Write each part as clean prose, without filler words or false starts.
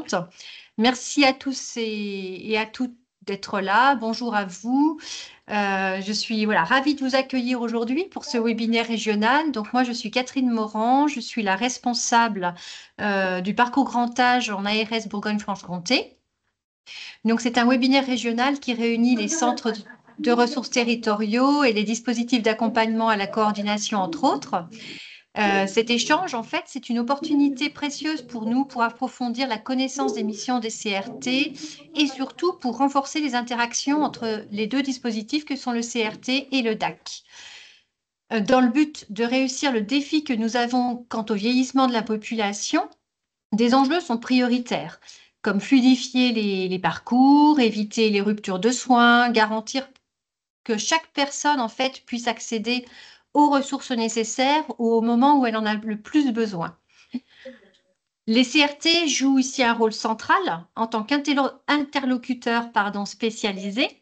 suivante. Merci à tous et à toutes d'être là. Bonjour à vous. Je suis ravie de vous accueillir aujourd'hui pour ce webinaire régional. Donc moi, je suis Catherine Morand, je suis la responsable du parcours grand âge en ARS Bourgogne-Franche-Comté. Donc c'est un webinaire régional qui réunit les centres de ressources territoriaux et les dispositifs d'accompagnement à la coordination, entre autres. Cet échange, en fait, c'est une opportunité précieuse pour nous pour approfondir la connaissance des missions des CRT et surtout pour renforcer les interactions entre les deux dispositifs que sont le CRT et le DAC. Dans le but de réussir le défi que nous avons quant au vieillissement de la population, des enjeux sont prioritaires, comme fluidifier les parcours, éviter les ruptures de soins, garantir que chaque personne, en fait, puisse accéder aux ressources nécessaires au moment où elle en a le plus besoin. Les CRT jouent ici un rôle central en tant qu'interlocuteur spécialisé,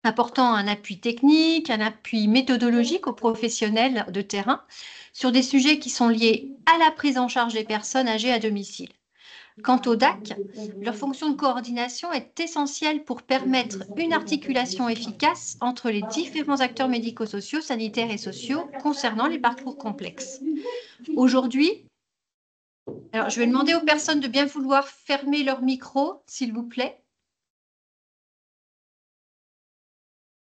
apportant un appui technique, un appui méthodologique aux professionnels de terrain sur des sujets qui sont liés à la prise en charge des personnes âgées à domicile. Quant au DAC, leur fonction de coordination est essentielle pour permettre une articulation efficace entre les différents acteurs médico-sociaux, sanitaires et sociaux concernant les parcours complexes. Aujourd'hui, alors je vais demander aux personnes de bien vouloir fermer leur micro, s'il vous plaît.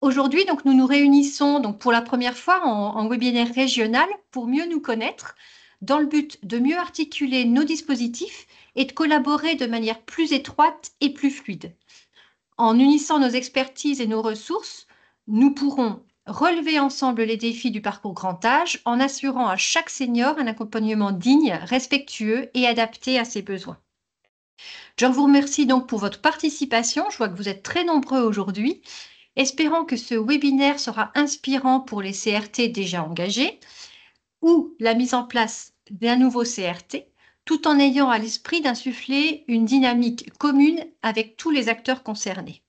Aujourd'hui, donc, nous nous réunissons pour la première fois en webinaire régional pour mieux nous connaître, dans le but de mieux articuler nos dispositifs et de collaborer de manière plus étroite et plus fluide. En unissant nos expertises et nos ressources, nous pourrons relever ensemble les défis du parcours grand âge en assurant à chaque senior un accompagnement digne, respectueux et adapté à ses besoins. Je vous remercie donc pour votre participation. Je vois que vous êtes très nombreux aujourd'hui. Espérons que ce webinaire sera inspirant pour les CRT déjà engagés ou la mise en place d'un nouveau CRT, tout en ayant à l'esprit d'insuffler une dynamique commune avec tous les acteurs concernés.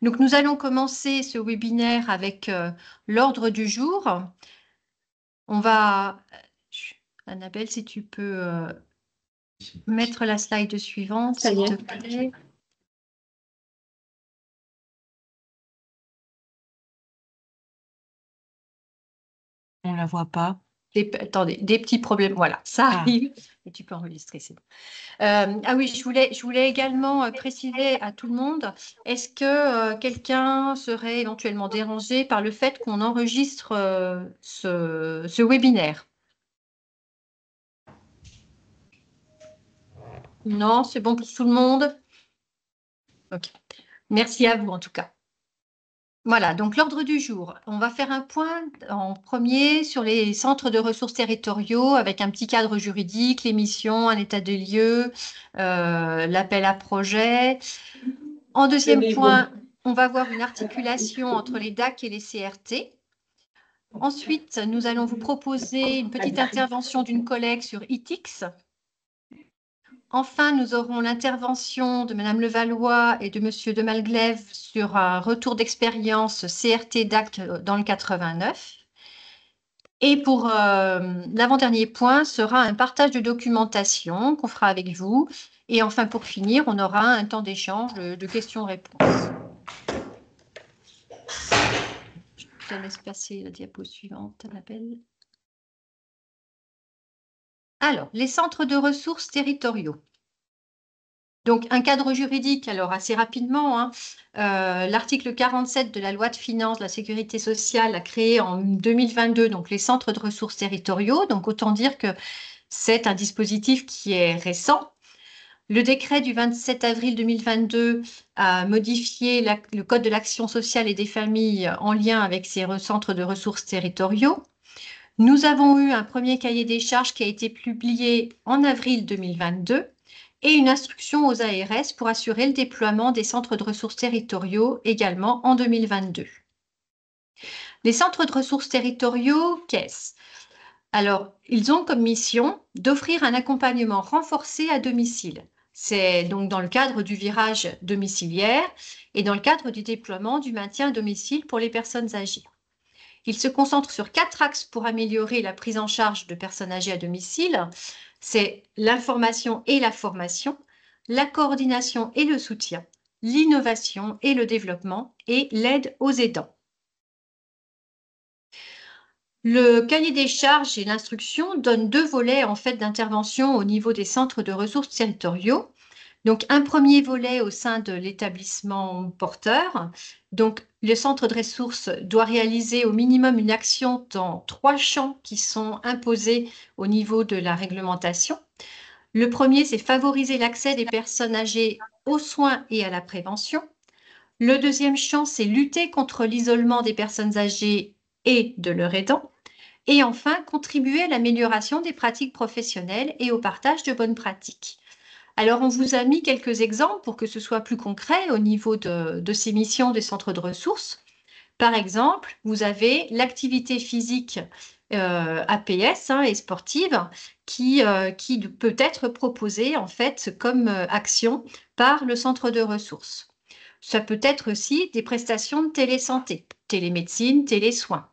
Donc, nous allons commencer ce webinaire avec l'ordre du jour. On va, Annabelle, si tu peux mettre la slide suivante, s'il te plaît. On ne la voit pas. Attendez, des petits problèmes. Voilà, ça arrive. Et tu peux enregistrer, c'est bon. Ah oui, je voulais également préciser à tout le monde, est-ce que quelqu'un serait éventuellement dérangé par le fait qu'on enregistre ce webinaire? Non, c'est bon pour tout le monde? Ok. Merci à vous en tout cas. Voilà, donc l'ordre du jour. On va faire un point en premier sur les centres de ressources territoriaux avec un petit cadre juridique, les missions, un état des lieux, l'appel à projet. En deuxième point, on va voir une articulation entre les DAC et les CRT. Ensuite, nous allons vous proposer une petite intervention d'une collègue sur ITIX. Enfin, nous aurons l'intervention de Madame Levallois et de Monsieur de Malglaive sur un retour d'expérience CRT DAC dans le 89. Et pour l'avant-dernier point sera un partage de documentation qu'on fera avec vous. Et enfin, pour finir, on aura un temps d'échange de questions-réponses. Je te laisse passer la diapo suivante, Annabelle. Alors, les centres de ressources territoriaux. Donc, un cadre juridique, alors assez rapidement, l'article 47 de la loi de finances de la sécurité sociale a créé en 2022 donc, les centres de ressources territoriaux. Donc, autant dire que c'est un dispositif qui est récent. Le décret du 27 avril 2022 a modifié le Code de l'action sociale et des familles en lien avec ces centres de ressources territoriaux. Nous avons eu un premier cahier des charges qui a été publié en avril 2022 et une instruction aux ARS pour assurer le déploiement des centres de ressources territoriaux également en 2022. Les centres de ressources territoriaux, qu'est-ce? Alors, ils ont comme mission d'offrir un accompagnement renforcé à domicile. C'est donc dans le cadre du virage domiciliaire et dans le cadre du déploiement du maintien à domicile pour les personnes âgées. Il se concentre sur 4 axes pour améliorer la prise en charge de personnes âgées à domicile. C'est l'information et la formation, la coordination et le soutien, l'innovation et le développement et l'aide aux aidants. Le cahier des charges et l'instruction donnent deux volets en fait d'intervention au niveau des centres de ressources territoriaux. Donc, un premier volet au sein de l'établissement porteur. Donc, le centre de ressources doit réaliser au minimum une action dans 3 champs qui sont imposés au niveau de la réglementation. Le premier, c'est favoriser l'accès des personnes âgées aux soins et à la prévention. Le deuxième champ, c'est lutter contre l'isolement des personnes âgées et de leurs aidants. Et enfin, contribuer à l'amélioration des pratiques professionnelles et au partage de bonnes pratiques. Alors, on vous a mis quelques exemples pour que ce soit plus concret au niveau de ces missions des centres de ressources. Par exemple, vous avez l'activité physique APS et sportive qui peut être proposée en fait comme action par le centre de ressources. Ça peut être aussi des prestations de télésanté, télémédecine, télésoins.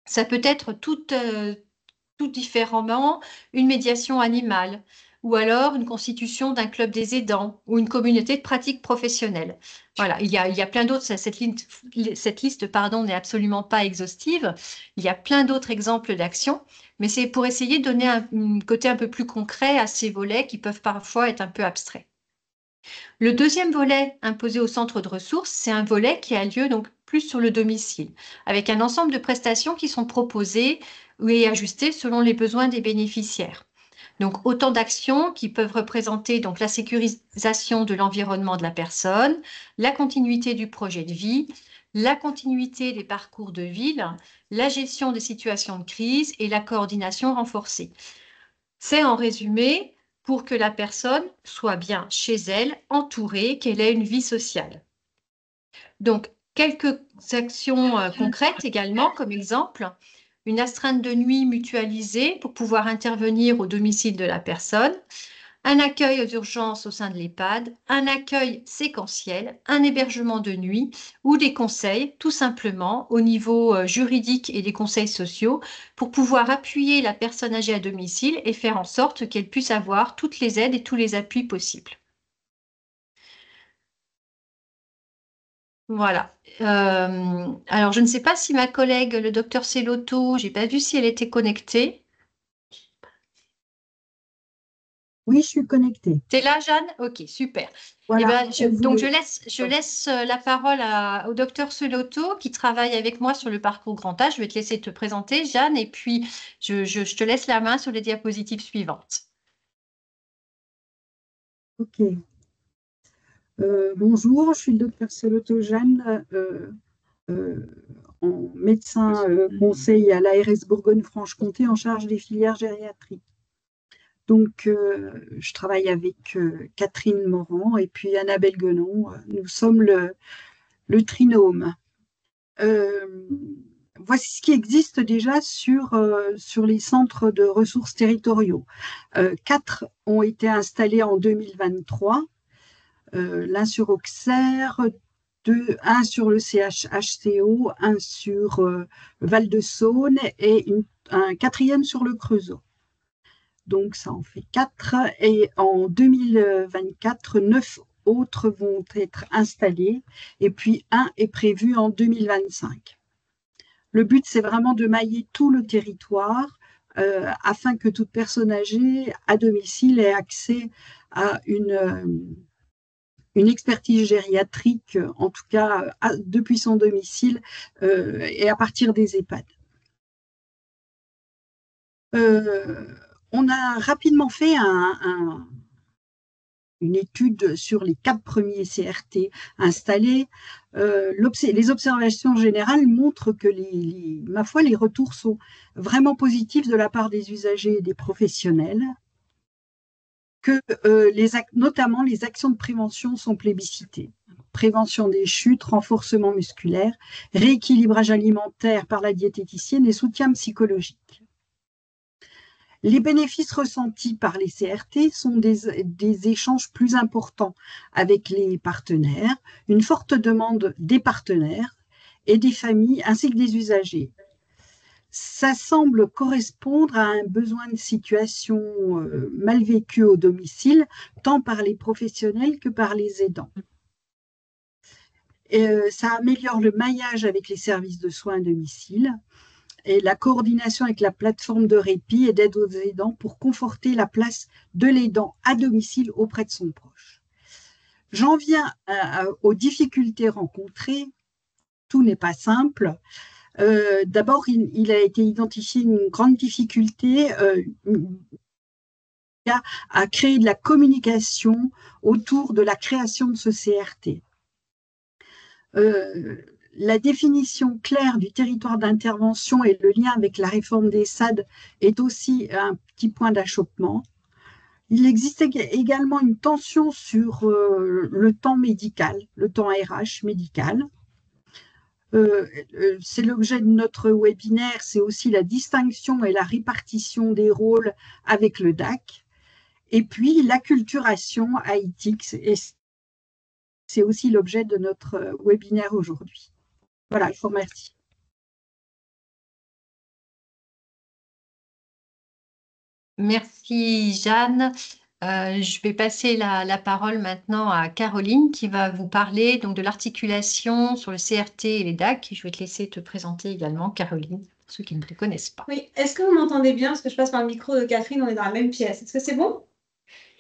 Ça peut être tout différemment une médiation animale ou alors une constitution d'un club des aidants ou une communauté de pratique professionnelle. Voilà, il y a plein d'autres, cette liste pardon, n'est absolument pas exhaustive. Il y a plein d'autres exemples d'actions, mais c'est pour essayer de donner un côté un peu plus concret à ces volets qui peuvent parfois être un peu abstraits. Le deuxième volet imposé au centre de ressources, c'est un volet qui a lieu donc plus sur le domicile, avec un ensemble de prestations qui sont proposées et ajustées selon les besoins des bénéficiaires. Donc autant d'actions qui peuvent représenter donc la sécurisation de l'environnement de la personne, la continuité du projet de vie, la continuité des parcours de ville, la gestion des situations de crise et la coordination renforcée. C'est en résumé pour que la personne soit bien chez elle, entourée, qu'elle ait une vie sociale. Donc, quelques actions concrètes également, comme exemple, une astreinte de nuit mutualisée pour pouvoir intervenir au domicile de la personne, un accueil aux urgences au sein de l'EHPAD, un accueil séquentiel, un hébergement de nuit ou des conseils, tout simplement, au niveau juridique et des conseils sociaux pour pouvoir appuyer la personne âgée à domicile et faire en sorte qu'elle puisse avoir toutes les aides et tous les appuis possibles. Voilà. Alors, je ne sais pas si ma collègue, le docteur Cellotto, j'ai pas vu si elle était connectée. Oui, je suis connectée. T'es là, Jeanne? Ok, super. Voilà. Eh ben, donc, je laisse la parole au docteur Cellotto qui travaille avec moi sur le parcours grand âge. Je vais te laisser te présenter, Jeanne, et puis je te laisse la main sur les diapositives suivantes. Ok. Bonjour, je suis le docteur Cellotto Jeanne, en médecin conseil à l'ARS Bourgogne-Franche-Comté en charge des filières gériatriques. Donc, je travaille avec Catherine Morand et puis Annabelle Guenon. Nous sommes le trinôme. Voici ce qui existe déjà sur les centres de ressources territoriaux. 4 ont été installés en 2023, l'un sur Auxerre, un sur le CHHCO, un sur Val-de-Saône et un quatrième sur le Creusot. Donc, ça en fait 4. Et en 2024, 9 autres vont être installés. Et puis, un est prévu en 2025. Le but, c'est vraiment de mailler tout le territoire afin que toute personne âgée à domicile ait accès à une expertise gériatrique, en tout cas depuis son domicile et à partir des EHPAD. On a rapidement fait une étude sur les 4 premiers CRT installés. Les observations générales montrent que, ma foi, les retours sont vraiment positifs de la part des usagers et des professionnels, que notamment les actions de prévention sont plébiscitées. Prévention des chutes, renforcement musculaire, rééquilibrage alimentaire par la diététicienne et soutien psychologique. Les bénéfices ressentis par les CRT sont des échanges plus importants avec les partenaires, une forte demande des partenaires et des familles ainsi que des usagers. Ça semble correspondre à un besoin de situation mal vécu au domicile, tant par les professionnels que par les aidants. Et, ça améliore le maillage avec les services de soins à domicile et la coordination avec la plateforme de répit et d'aide aux aidants pour conforter la place de l'aidant à domicile auprès de son proche. J'en viens aux difficultés rencontrées. Tout n'est pas simple. D'abord, il a été identifié une grande difficulté à créer de la communication autour de la création de ce CRT. La définition claire du territoire d'intervention et le lien avec la réforme des SAD est aussi un petit point d'achoppement. Il existe également une tension sur le temps médical, le temps RH médical. C'est l'objet de notre webinaire, c'est aussi la distinction et la répartition des rôles avec le DAC. Et puis l'acculturation à ITIX, et c'est aussi l'objet de notre webinaire aujourd'hui. Voilà, je vous remercie. Merci Jeanne. Je vais passer la parole maintenant à Caroline qui va vous parler donc, de l'articulation sur le CRT et les DAC. Je vais te laisser te présenter également, Caroline, pour ceux qui ne te connaissent pas. Oui, est-ce que vous m'entendez bien? Parce que je passe par le micro de Catherine, on est dans la même pièce. Est-ce que c'est bon?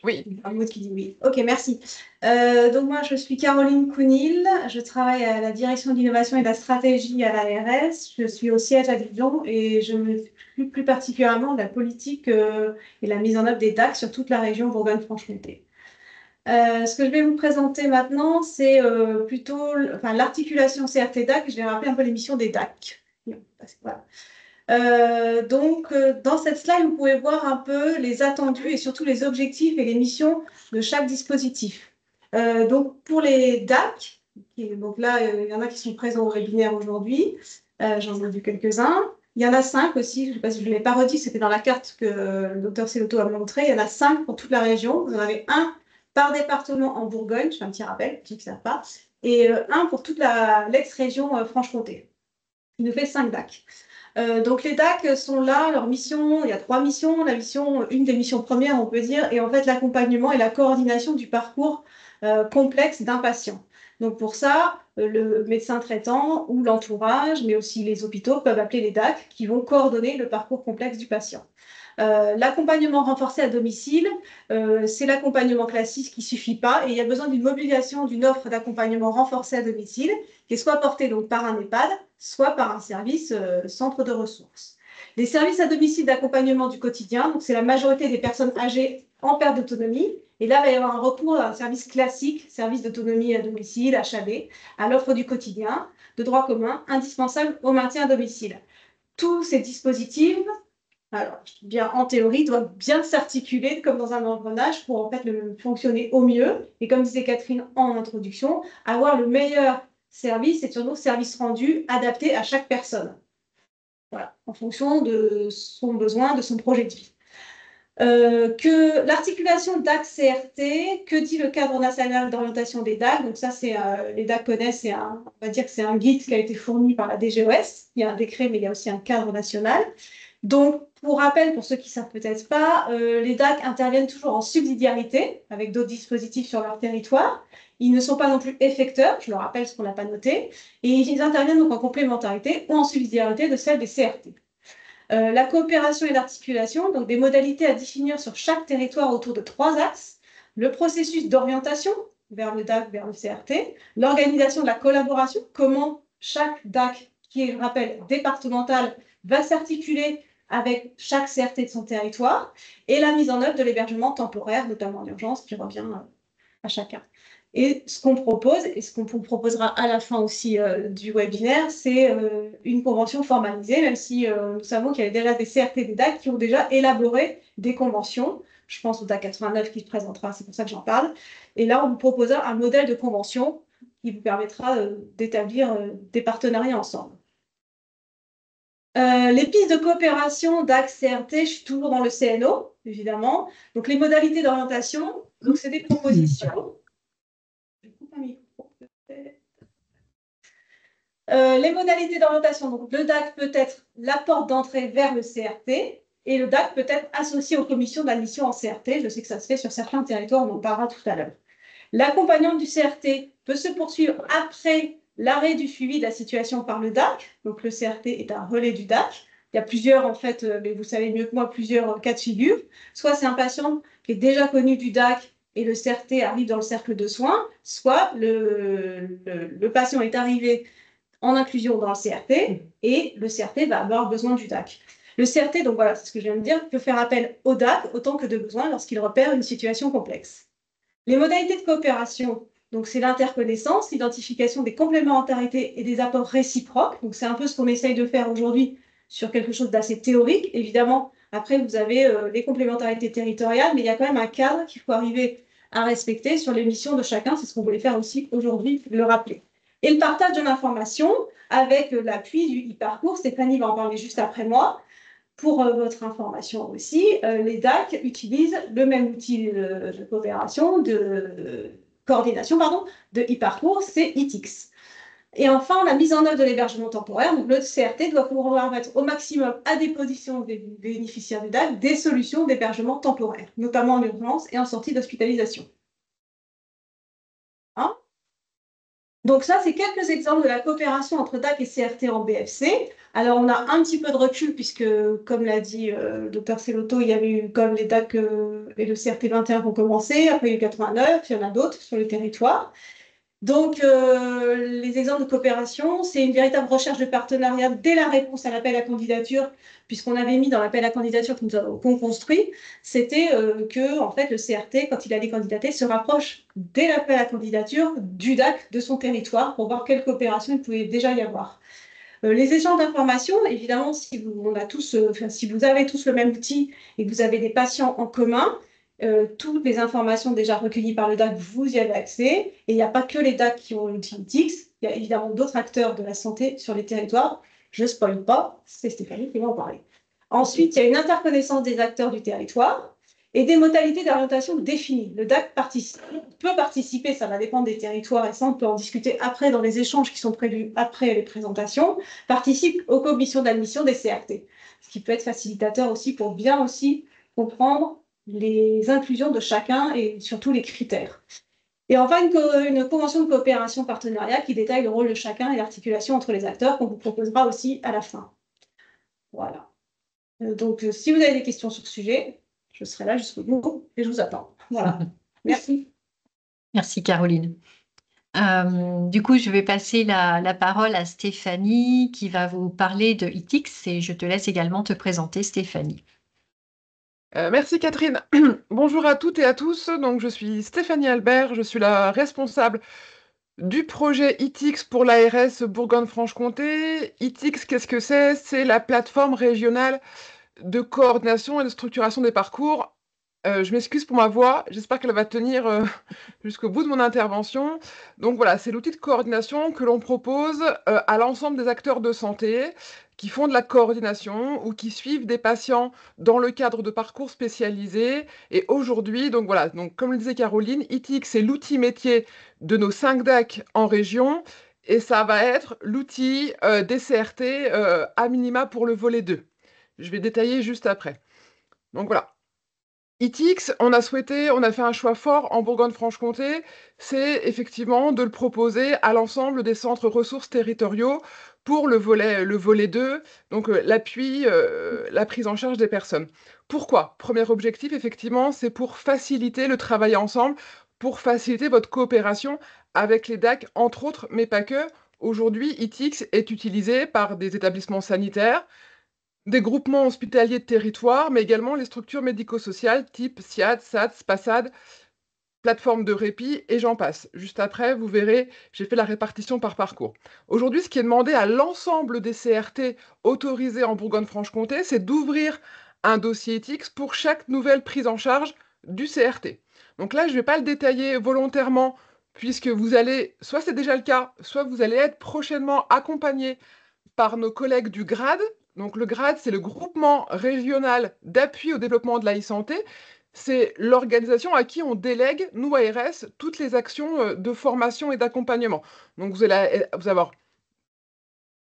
Oui. Un mot qui dit oui. Ok, merci. Donc moi, je suis Caroline Counil. Je travaille à la direction de l'innovation et de la stratégie à l'ARS. Je suis au siège à Dijon et je m'occupe plus particulièrement de la politique et la mise en œuvre des DAC sur toute la région Bourgogne-Franche-Comté. Ce que je vais vous présenter maintenant, c'est plutôt l'articulation CRT-DAC. Je vais rappeler un peu les missions des DAC. Voilà. Dans cette slide, vous pouvez voir un peu les attendus et surtout les objectifs et les missions de chaque dispositif. Donc, pour les DAC, donc là, il y en a qui sont présents au webinaire aujourd'hui. J'en ai vu quelques-uns. Il y en a 5 aussi, je ne sais pas si je ne l'ai pas redit, c'était dans la carte que le docteur Cellotto a montré. Il y en a 5 pour toute la région. Vous en avez un par département en Bourgogne, je fais un petit rappel, pour ceux qui ne savent pas, et un pour toute l'ex-région Franche-Comté. Il nous fait 5 DAC. Donc les DAC sont là, leur mission, il y a 3 missions. Une des missions premières, on peut dire, est en fait l'accompagnement et la coordination du parcours complexe d'un patient. Donc pour ça, le médecin traitant ou l'entourage, mais aussi les hôpitaux peuvent appeler les DAC qui vont coordonner le parcours complexe du patient. L'accompagnement renforcé à domicile, c'est l'accompagnement classique qui ne suffit pas et il y a besoin d'une mobilisation d'une offre d'accompagnement renforcé à domicile qui est soit portée donc, par un EHPAD, soit par un service centre de ressources. Les services à domicile d'accompagnement du quotidien, c'est la majorité des personnes âgées en perte d'autonomie. Et là, il va y avoir un recours à un service classique, service d'autonomie à domicile, HAD, à l'offre du quotidien, de droit commun, indispensable au maintien à domicile. Tous ces dispositifs, alors, bien en théorie, doivent bien s'articuler comme dans un engrenage pour en fait fonctionner au mieux. Et comme disait Catherine en introduction, avoir le meilleur service et surtout service rendu adapté à chaque personne. Voilà, en fonction de son besoin, de son projet de vie. Que l'articulation DAC-CRT, que dit le cadre national d'orientation des DAC? Donc ça, les DAC connaissent, on va dire que c'est un guide qui a été fourni par la DGOS. Il y a un décret, mais il y a aussi un cadre national. Donc, pour rappel, pour ceux qui ne savent peut-être pas, les DAC interviennent toujours en subsidiarité avec d'autres dispositifs sur leur territoire. Ils ne sont pas non plus effecteurs, je le rappelle ce qu'on n'a pas noté, et ils interviennent donc en complémentarité ou en subsidiarité de celle des CRT. La coopération et l'articulation, donc des modalités à définir sur chaque territoire autour de 3 axes. Le processus d'orientation vers le DAC, vers le CRT, l'organisation de la collaboration, comment chaque DAC, qui est, je rappelle, départemental, va s'articuler avec chaque CRT de son territoire, et la mise en œuvre de l'hébergement temporaire, notamment en urgence, qui revient à chacun. Et ce qu'on propose, et ce qu'on vous proposera à la fin aussi du webinaire, c'est une convention formalisée, même si nous savons qu'il y a déjà des CRT et des DAC qui ont déjà élaboré des conventions. Je pense au DAC 89 qui se présentera, c'est pour ça que j'en parle. Et là, on vous proposera un modèle de convention qui vous permettra d'établir des partenariats ensemble. Les pistes de coopération DAC-CRT, je suis toujours dans le CNO, évidemment. Donc, les modalités d'orientation, donc c'est des propositions. Je coupe un micro, peut-être. Les modalités d'orientation, donc le DAC peut être la porte d'entrée vers le CRT et le DAC peut être associé aux commissions d'admission en CRT. Je sais que ça se fait sur certains territoires, on en parlera tout à l'heure. L'accompagnement du CRT peut se poursuivre après l'arrêt du suivi de la situation par le DAC. Donc le CRT est un relais du DAC. Il y a plusieurs, en fait, mais vous savez mieux que moi, plusieurs cas de figure. Soit c'est un patient qui est déjà connu du DAC et le CRT arrive dans le cercle de soins, soit le patient est arrivé en inclusion dans le CRT et le CRT va avoir besoin du DAC. Le CRT, donc voilà, c'est ce que je viens de dire, peut faire appel au DAC autant que de besoin lorsqu'il repère une situation complexe. Les modalités de coopération, donc c'est l'interconnaissance, l'identification des complémentarités et des apports réciproques. Donc c'est un peu ce qu'on essaye de faire aujourd'hui sur quelque chose d'assez théorique. Évidemment, après vous avez les complémentarités territoriales, mais il y a quand même un cadre qu'il faut arriver à respecter sur les missions de chacun. C'est ce qu'on voulait faire aussi aujourd'hui, le rappeler. Et le partage de l'information avec l'appui du e-parcours. Stéphanie va en parler juste après moi. Pour votre information aussi, les DAC utilisent le même outil de coopération, de coordination, pardon, de e-parcours, c'est ITIX. Et enfin, la mise en œuvre de l'hébergement temporaire. Donc, le CRT doit pouvoir mettre au maximum à disposition des bénéficiaires du DAC des solutions d'hébergement temporaire, notamment en urgence et en sortie d'hospitalisation. Hein? Donc ça, c'est quelques exemples de la coopération entre DAC et CRT en BFC. Alors, on a un petit peu de recul puisque, comme l'a dit le docteur Sellotto, il y avait eu comme les DAC et le CRT 21 qui ont commencé, après il y a eu 89, il y en a d'autres sur le territoire. Donc, les exemples de coopération, c'est une véritable recherche de partenariat dès la réponse à l'appel à candidature, puisqu'on avait mis dans l'appel à candidature qu'on construit, c'était que en fait, le CRT, quand il allait candidater, se rapproche dès l'appel à candidature du DAC de son territoire pour voir quelle coopération il pouvait déjà y avoir. Les échanges d'informations, évidemment, si vous avez tous le même outil et que vous avez des patients en commun, toutes les informations déjà recueillies par le DAC, vous y avez accès. Et il n'y a pas que les DAC qui ont l'outil ITIX, il y a évidemment d'autres acteurs de la santé sur les territoires. Je ne spoil pas, c'est Stéphanie qui va en parler. Ensuite, il y a une interconnaissance des acteurs du territoire et des modalités d'orientation définies. Le DAC peut participer, ça va dépendre des territoires, et ça on peut en discuter après dans les échanges qui sont prévus après les présentations, participe aux commissions d'admission des CRT, ce qui peut être facilitateur aussi pour bien aussi comprendre les inclusions de chacun et surtout les critères. Et enfin, une convention de coopération partenariat qui détaille le rôle de chacun et l'articulation entre les acteurs qu'on vous proposera aussi à la fin. Voilà. Donc, si vous avez des questions sur ce sujet, je serai là jusqu'au bout et je vous attends. Voilà. Merci. Merci Caroline. Du coup, je vais passer la parole à Stéphanie qui va vous parler de ITIX et je te laisse également te présenter, Stéphanie. Merci Catherine. Bonjour à toutes et à tous. Donc, je suis Stéphanie Albert, je suis la responsable du projet ITIX pour l'ARS Bourgogne-Franche-Comté. ITIX, qu'est-ce que c'est? C'est la plateforme régionale de coordination et de structuration des parcours. Je m'excuse pour ma voix, j'espère qu'elle va tenir jusqu'au bout de mon intervention. Donc voilà, c'est l'outil de coordination que l'on propose à l'ensemble des acteurs de santé qui font de la coordination ou qui suivent des patients dans le cadre de parcours spécialisés. Et aujourd'hui, donc voilà, donc comme le disait Caroline, ITIX, c'est l'outil métier de nos 5 DAC en région et ça va être l'outil des CRT à minima pour le volet 2. Je vais détailler juste après. Donc voilà. ITIX, on a fait un choix fort en Bourgogne-Franche-Comté, c'est effectivement de le proposer à l'ensemble des centres ressources territoriaux pour le volet 2, donc l'appui, la prise en charge des personnes. Pourquoi? Premier objectif, effectivement, c'est pour faciliter le travail ensemble, pour faciliter votre coopération avec les DAC, entre autres, mais pas que. Aujourd'hui, ITIX est utilisé par des établissements sanitaires, des groupements hospitaliers de territoire, mais également les structures médico-sociales type SIAD, SAD, SPASAD, plateforme de répit, et j'en passe. Juste après, vous verrez, j'ai fait la répartition par parcours. Aujourd'hui, ce qui est demandé à l'ensemble des CRT autorisés en Bourgogne-Franche-Comté, c'est d'ouvrir un dossier ITIX pour chaque nouvelle prise en charge du CRT. Donc là, je ne vais pas le détailler volontairement, puisque vous allez, soit c'est déjà le cas, soit vous allez être prochainement accompagné par nos collègues du GRAD. Donc le GRAD, c'est le groupement régional d'appui au développement de la e-santé. C'est l'organisation à qui on délègue, nous ARS, toutes les actions de formation et d'accompagnement. Donc vous allez avoir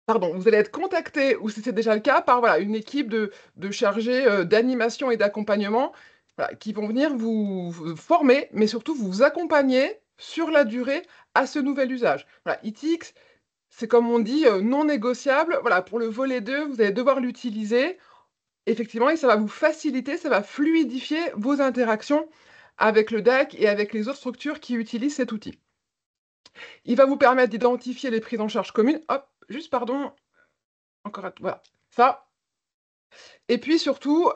Pardon, vous allez être contacté, ou si c'est déjà le cas, par voilà, une équipe de chargés d'animation et d'accompagnement voilà, qui vont venir vous former, mais surtout vous accompagner sur la durée à ce nouvel usage. Voilà, ITX, c'est comme on dit, non négociable. Voilà, pour le volet 2, vous allez devoir l'utiliser, effectivement, et ça va vous faciliter, ça va fluidifier vos interactions avec le DAC et avec les autres structures qui utilisent cet outil. Il va vous permettre d'identifier les prises en charge communes. Hop, juste pardon, encore voilà, ça. Et puis surtout,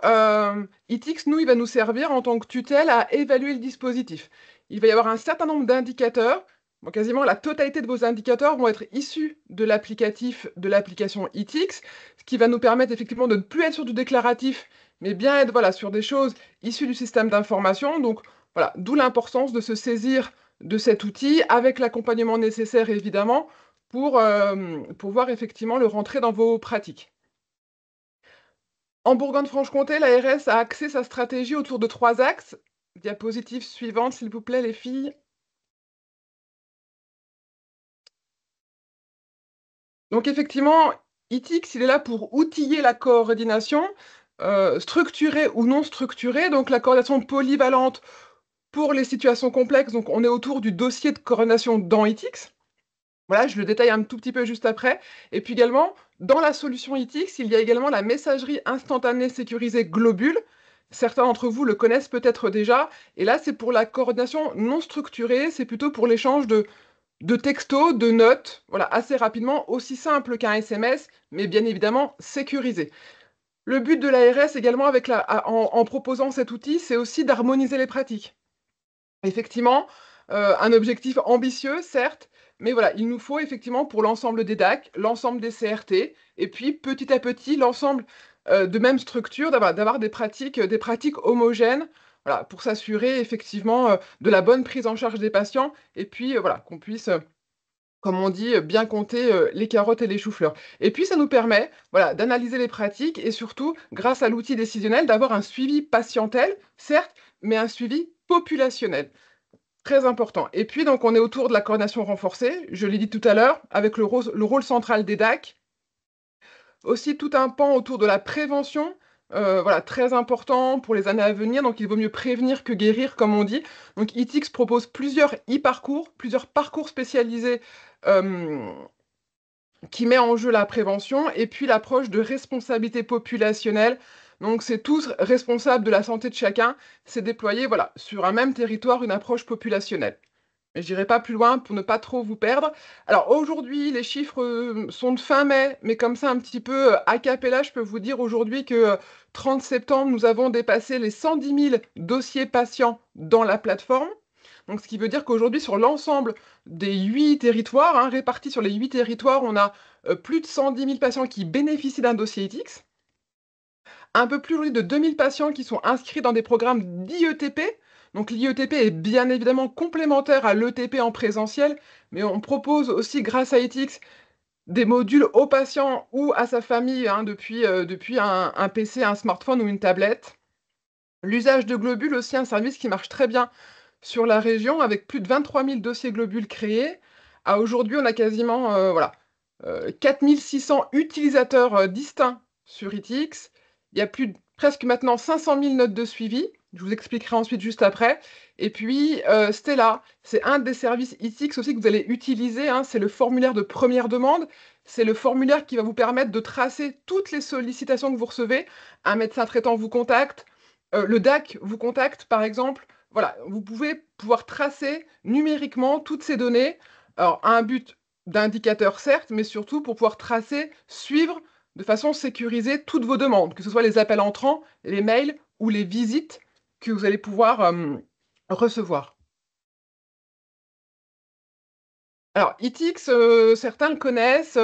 ITX, nous, il va nous servir en tant que tutelle à évaluer le dispositif. Il va y avoir un certain nombre d'indicateurs. Bon, quasiment la totalité de vos indicateurs vont être issus de l'applicatif de l'application ITX, ce qui va nous permettre effectivement de ne plus être sur du déclaratif, mais bien être voilà, sur des choses issues du système d'information. Donc voilà, d'où l'importance de se saisir de cet outil avec l'accompagnement nécessaire, évidemment, pour pouvoir effectivement le rentrer dans vos pratiques. En Bourgogne-Franche-Comté, l'ARS a axé sa stratégie autour de 3 axes. Diapositive suivante, s'il vous plaît, les filles. Donc effectivement, ITX, il est là pour outiller la coordination, structurée ou non structurée, donc la coordination polyvalente pour les situations complexes. Donc on est autour du dossier de coordination dans ITX. Voilà, je le détaille un tout petit peu juste après. Et puis également, dans la solution ITX, il y a également la messagerie instantanée sécurisée Globule. Certains d'entre vous le connaissent peut-être déjà. Et là, c'est pour la coordination non structurée, c'est plutôt pour l'échange de textos, de notes, voilà, assez rapidement, aussi simple qu'un SMS, mais bien évidemment sécurisé. Le but de l'ARS également en proposant cet outil, c'est aussi d'harmoniser les pratiques. Effectivement, un objectif ambitieux, certes, mais voilà, il nous faut effectivement pour l'ensemble des DAC, l'ensemble des CRT, et puis petit à petit, l'ensemble de même structure, d'avoir des pratiques homogènes, voilà, pour s'assurer effectivement de la bonne prise en charge des patients, et puis voilà, qu'on puisse, comme on dit, bien compter les carottes et les choux-fleurs. Et puis ça nous permet, voilà, d'analyser les pratiques, et surtout, grâce à l'outil décisionnel, d'avoir un suivi patientèle, certes, mais un suivi populationnel. Très important. Et puis, donc, on est autour de la coordination renforcée, je l'ai dit tout à l'heure, avec le rôle central des DAC. Aussi, tout un pan autour de la prévention, voilà, très important pour les années à venir. Donc, il vaut mieux prévenir que guérir, comme on dit. Donc, ITX propose plusieurs e-parcours, plusieurs parcours spécialisés qui met en jeu la prévention et puis l'approche de responsabilité populationnelle. Donc, c'est tous responsables de la santé de chacun. C'est déployer, voilà, sur un même territoire, une approche populationnelle. Mais j'irai pas plus loin pour ne pas trop vous perdre. Alors aujourd'hui, les chiffres sont de fin mai, mais comme ça un petit peu a cappella, je peux vous dire aujourd'hui que 30 septembre, nous avons dépassé les 110 000 dossiers patients dans la plateforme. Donc ce qui veut dire qu'aujourd'hui, sur l'ensemble des 8 territoires, hein, répartis sur les 8 territoires, on a plus de 110 000 patients qui bénéficient d'un dossier ITX. Un peu plus aujourd'hui de 2000 patients qui sont inscrits dans des programmes d'IETP. Donc l'IETP est bien évidemment complémentaire à l'ETP en présentiel, mais on propose aussi grâce à ITX des modules aux patients ou à sa famille hein, depuis un PC, un smartphone ou une tablette. L'usage de Globule aussi, un service qui marche très bien sur la région avec plus de 23 000 dossiers Globule créés. À aujourd'hui, on a quasiment voilà, 4600 utilisateurs distincts sur ITX. Il y a presque maintenant 500 000 notes de suivi. Je vous expliquerai ensuite juste après. Et puis, Stella, c'est un des services ITX aussi que vous allez utiliser. Hein, c'est le formulaire de première demande. C'est le formulaire qui va vous permettre de tracer toutes les sollicitations que vous recevez. Un médecin traitant vous contacte, le DAC vous contacte, par exemple. Voilà, vous pouvoir tracer numériquement toutes ces données. Alors, à un but d'indicateurs, certes, mais surtout pour pouvoir tracer, suivre de façon sécurisée toutes vos demandes, que ce soit les appels entrants, les mails ou les visites que vous allez pouvoir recevoir. Alors, ITX, certains le connaissent,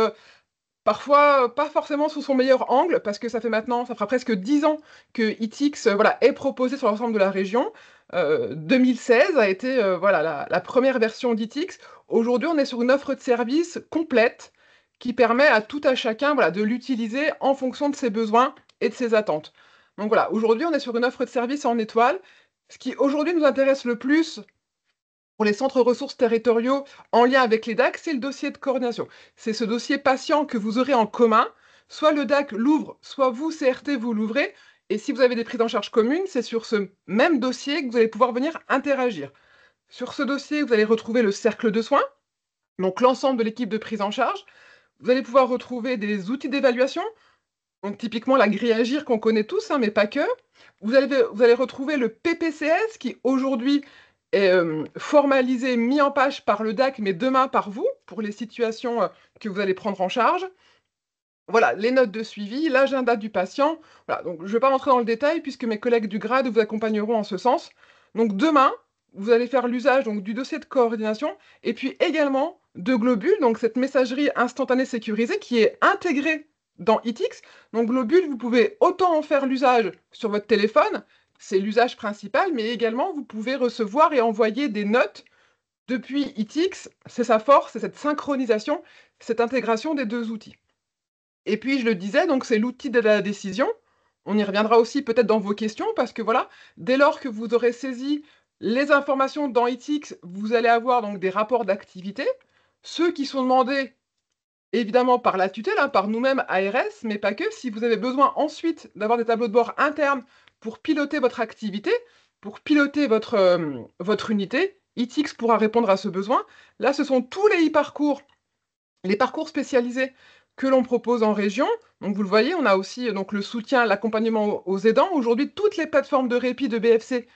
parfois pas forcément sous son meilleur angle, parce que ça fera presque 10 ans que ITX voilà, est proposé sur l'ensemble de la région. 2016 a été voilà, la première version d'ITX. Aujourd'hui, on est sur une offre de service complète qui permet à tout à chacun voilà, de l'utiliser en fonction de ses besoins et de ses attentes. Donc voilà, aujourd'hui, on est sur une offre de service en étoile. Ce qui aujourd'hui nous intéresse le plus, Pour les centres ressources territoriaux en lien avec les DAC, c'est le dossier de coordination. C'est ce dossier patient que vous aurez en commun. Soit le DAC l'ouvre, soit vous, CRT, vous l'ouvrez. Et si vous avez des prises en charge communes, c'est sur ce même dossier que vous allez pouvoir venir interagir. Sur ce dossier, vous allez retrouver le cercle de soins, donc l'ensemble de l'équipe de prise en charge. Vous allez pouvoir retrouver des outils d'évaluation, donc typiquement la grille Agir qu'on connaît tous, hein, mais pas que. Vous allez retrouver le PPCS qui aujourd'hui est formalisé, mis en page par le DAC, mais demain par vous, pour les situations que vous allez prendre en charge. Voilà, les notes de suivi, l'agenda du patient. Voilà, donc je ne vais pas rentrer dans le détail puisque mes collègues du grade vous accompagneront en ce sens. Donc demain, vous allez faire l'usage donc, du dossier de coordination et puis également de Globule, donc cette messagerie instantanée sécurisée qui est intégrée dans ITX. Donc Globule, vous pouvez autant en faire l'usage sur votre téléphone, c'est l'usage principal, mais également vous pouvez recevoir et envoyer des notes depuis ITX. C'est sa force, c'est cette synchronisation, cette intégration des deux outils. Et puis, je le disais, donc c'est l'outil de la décision. On y reviendra aussi peut-être dans vos questions, parce que voilà, dès lors que vous aurez saisi les informations dans ITX, vous allez avoir donc des rapports d'activité, ceux qui sont demandés évidemment par la tutelle, hein, par nous-mêmes ARS, mais pas que. Si vous avez besoin ensuite d'avoir des tableaux de bord internes pour piloter votre activité, pour piloter votre unité, ITX pourra répondre à ce besoin. Là, ce sont tous les e-parcours, les parcours spécialisés que l'on propose en région. Donc vous le voyez, on a aussi donc, le soutien, l'accompagnement aux aidants. Aujourd'hui, toutes les plateformes de répit de BFC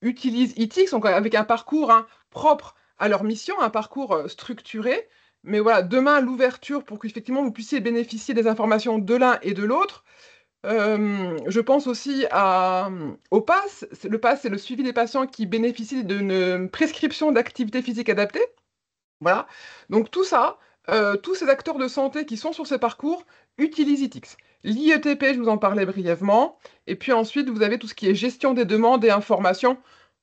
utilisent ITX, donc avec un parcours propre à leur mission, un parcours structuré. Mais voilà, demain, l'ouverture pour qu'effectivement vous puissiez bénéficier des informations de l'un et de l'autre. Je pense aussi au PASS. Le PASS, c'est le suivi des patients qui bénéficient d'une prescription d'activité physique adaptée. Voilà. Donc tout ça, tous ces acteurs de santé qui sont sur ces parcours utilisent ITX. L'IETP, je vous en parlais brièvement. Et puis ensuite, vous avez tout ce qui est gestion des demandes et informations.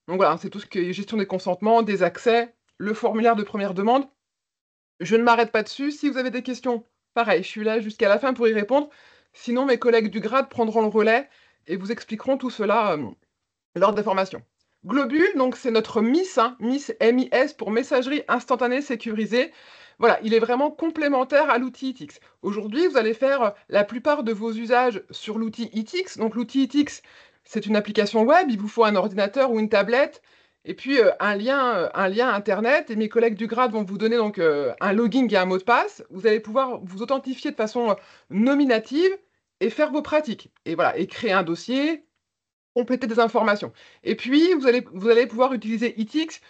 Donc voilà, c'est tout ce qui est gestion des consentements, des accès, le formulaire de première demande. Je ne m'arrête pas dessus. Si vous avez des questions, pareil, je suis là jusqu'à la fin pour y répondre. Sinon, mes collègues du grade prendront le relais et vous expliqueront tout cela lors des formations. Globule, donc c'est notre MIS, MIS pour messagerie instantanée sécurisée. Voilà, il est vraiment complémentaire à l'outil ITX. Aujourd'hui, vous allez faire la plupart de vos usages sur l'outil ITX. Donc l'outil ITX, c'est une application web, il vous faut un ordinateur ou une tablette, et puis un lien Internet. Et mes collègues du grade vont vous donner donc un login et un mot de passe. Vous allez pouvoir vous authentifier de façon nominative et faire vos pratiques. Et voilà, et créer un dossier, compléter des informations. Et puis, vous allez pouvoir utiliser ITX,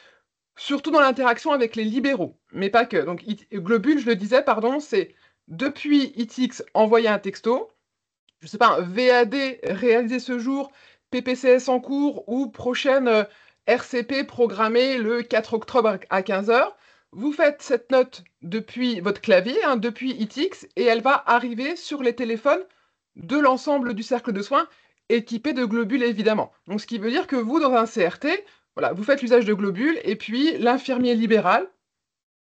surtout dans l'interaction avec les libéraux, mais pas que. Donc, Globule, je le disais, pardon, c'est depuis ITX, envoyer un texto, je sais pas, un VAD réalisé ce jour, PPCS en cours, ou prochaine RCP programmée le 4 octobre à 15 h. Vous faites cette note depuis votre clavier, depuis ITX, et elle va arriver sur les téléphones de l'ensemble du cercle de soins, équipé de globules évidemment. Donc ce qui veut dire que vous, dans un CRT, voilà, vous faites l'usage de globules, et puis l'infirmier libéral,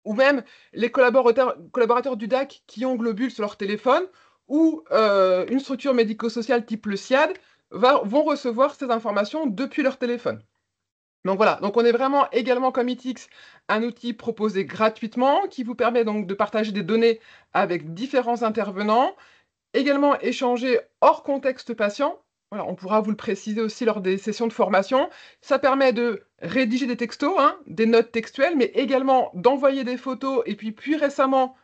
ou même les collaborateurs du DAC qui ont globules sur leur téléphone, ou une structure médico-sociale type le SIAD, vont recevoir ces informations depuis leur téléphone. Donc voilà, donc on est vraiment également comme ITX, un outil proposé gratuitement qui vous permet donc de partager des données avec différents intervenants, également échanger hors contexte patient. Voilà, on pourra vous le préciser aussi lors des sessions de formation. Ça permet de rédiger des textos, des notes textuelles, mais également d'envoyer des photos et puis plus récemment,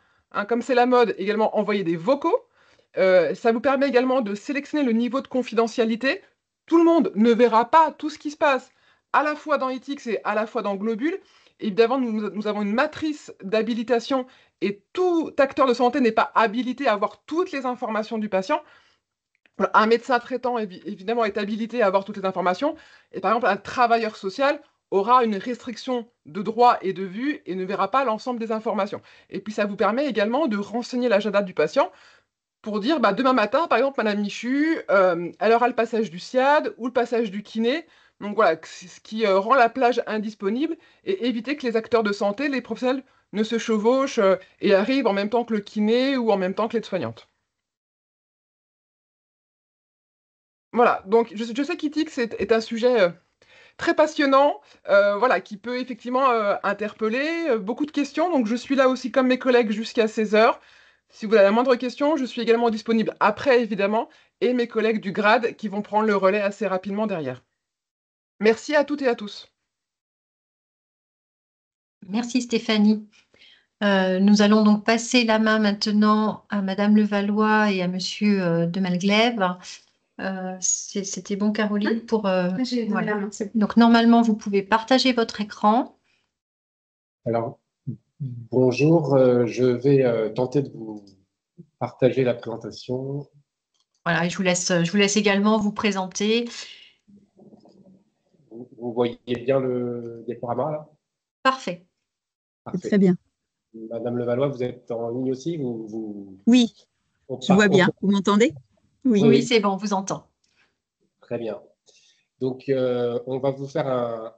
comme c'est la mode, également envoyer des vocaux. Ça vous permet également de sélectionner le niveau de confidentialité. Tout le monde ne verra pas tout ce qui se passe à la fois dans ITX et à la fois dans Globule. Évidemment, nous avons une matrice d'habilitation et tout acteur de santé n'est pas habilité à avoir toutes les informations du patient. Un médecin traitant, évidemment, est habilité à avoir toutes les informations. Et par exemple, un travailleur social aura une restriction de droit et de vue et ne verra pas l'ensemble des informations. Et puis, ça vous permet également de renseigner l'agenda du patient pour dire, demain matin, par exemple, Madame Michu, elle aura le passage du SIAD ou le passage du kiné. Donc voilà, ce qui rend la plage indisponible et éviter que les acteurs de santé, les professionnels, ne se chevauchent et arrivent en même temps que le kiné ou en même temps que l'aide-soignante. Voilà, donc je sais qu'ITX est un sujet très passionnant, voilà, qui peut effectivement interpeller, beaucoup de questions. Donc je suis là aussi comme mes collègues jusqu'à 16 heures. Si vous avez la moindre question, je suis également disponible après, évidemment, et mes collègues du grade qui vont prendre le relais assez rapidement derrière. Merci à toutes et à tous. Merci Stéphanie. Nous allons donc passer la main maintenant à Madame Levallois et à Monsieur de Malglaive. C'était bon, Caroline, pour J'ai donné voilà. la main, c'est bon. Donc normalement, vous pouvez partager votre écran. Alors, bonjour, je vais tenter de vous partager la présentation. Voilà, et je vous laisse également vous présenter. Vous voyez bien le diaporama là? Parfait. C'est Parfait. très bien. Madame Levallois, vous êtes en ligne aussi? Oui, On je vois part- bien. Vous m'entendez? Oui. Oui, c'est bon, on vous entend. Très bien. Donc, on va vous faire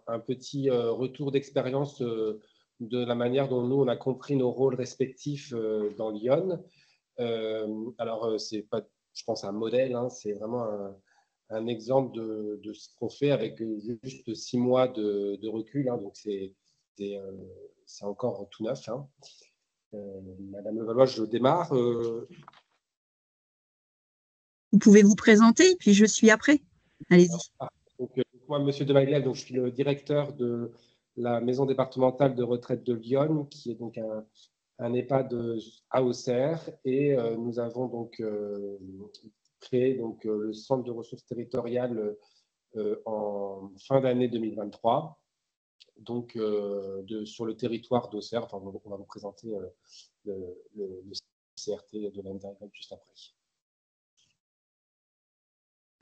un petit retour d'expérience de la manière dont nous, on a compris nos rôles respectifs dans Lyon. C'est pas, je pense, un modèle, hein, c'est vraiment un exemple de ce qu'on fait avec juste 6 mois de recul. Hein, donc, c'est encore tout neuf. Hein. Madame Levallois, je démarre. Vous pouvez vous présenter, puis je suis après. Allez-y. Donc, moi, Monsieur de Maglev, donc je suis le directeur de la maison départementale de retraite de Lyon, qui est donc un EHPAD à Auxerre, et nous avons donc créé donc le centre de ressources territoriales en fin d'année 2023, donc sur le territoire d'Auxerre. Enfin, on va vous présenter le CRT de l'année dernière juste après.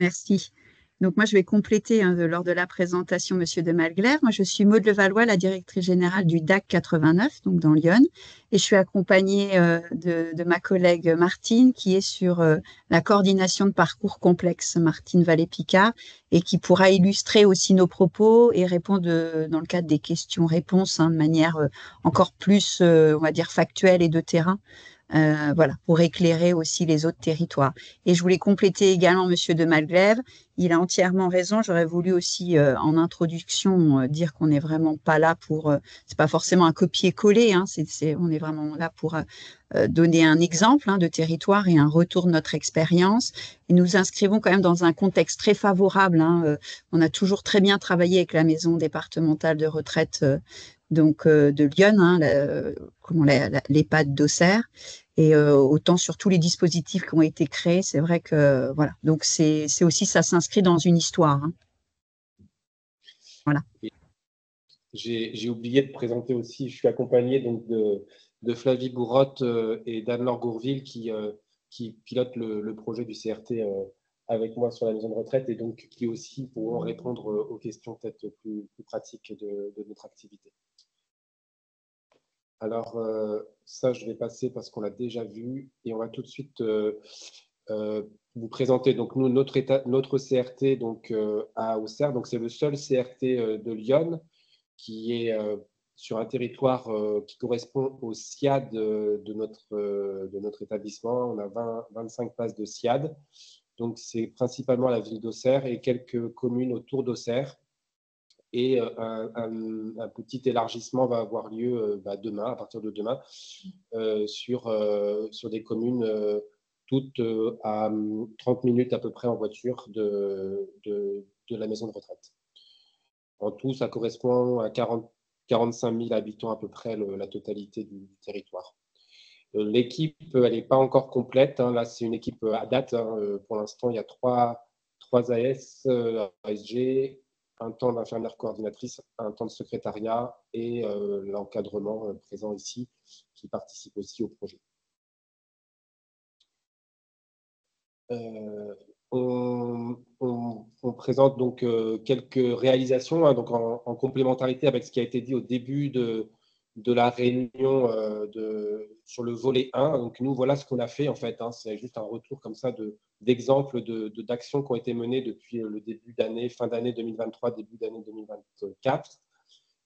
Merci. Donc moi, je vais compléter lors de la présentation Monsieur de Malglaive. Moi, je suis Maude Levallois, la directrice générale du DAC 89, donc dans Lyon, et je suis accompagnée de ma collègue Martine, qui est sur la coordination de parcours complexe, Martine Vallée-Picard, et qui pourra illustrer aussi nos propos et répondre dans le cadre des questions-réponses de manière encore plus, on va dire, factuelle et de terrain. Voilà, pour éclairer aussi les autres territoires. Et je voulais compléter également Monsieur de Malglaive. Il a entièrement raison. J'aurais voulu aussi, en introduction, dire qu'on n'est vraiment pas là pour. C'est pas forcément un copier-coller. Hein, on est vraiment là pour donner un exemple de territoire et un retour de notre expérience. Et nous inscrivons quand même dans un contexte très favorable. On a toujours très bien travaillé avec la maison départementale de retraite de Lyon, l'EHPAD d'Auxerre. Et autant sur tous les dispositifs qui ont été créés, c'est vrai que voilà. Donc c'est aussi, ça s'inscrit dans une histoire. Hein. Voilà. J'ai oublié de présenter aussi, je suis accompagné donc de Flavie Bourotte et d'Anne-Laure Gourville qui pilotent le projet du CRT avec moi sur la maison de retraite et donc qui aussi pourront répondre aux questions peut-être plus pratiques de notre activité. Alors, ça, je vais passer parce qu'on l'a déjà vu et on va tout de suite vous présenter donc nous notre CRT donc à Auxerre. Donc c'est le seul CRT de Lyon qui est sur un territoire qui correspond au SIAD de notre établissement. On a 25 places de SIAD. Donc c'est principalement la ville d'Auxerre et quelques communes autour d'Auxerre. Et un petit élargissement va avoir lieu demain, à partir de demain, sur des communes toutes à 30 minutes à peu près en voiture de la maison de retraite. En tout, ça correspond à 45 000 habitants à peu près, la totalité du territoire. L'équipe, elle n'est pas encore complète. Hein. Là, c'est une équipe à date. Hein. Pour l'instant, il y a trois AS, ASG, un temps d'infirmière coordinatrice, un temps de secrétariat et l'encadrement présent ici qui participe aussi au projet. On présente donc quelques réalisations hein, donc en complémentarité avec ce qui a été dit au début de la réunion sur le volet 1. Donc nous, voilà ce qu'on a fait en fait. Hein, c'est juste un retour comme ça d'exemples d'actions qui ont été menées depuis le début d'année, fin d'année 2023, début d'année 2024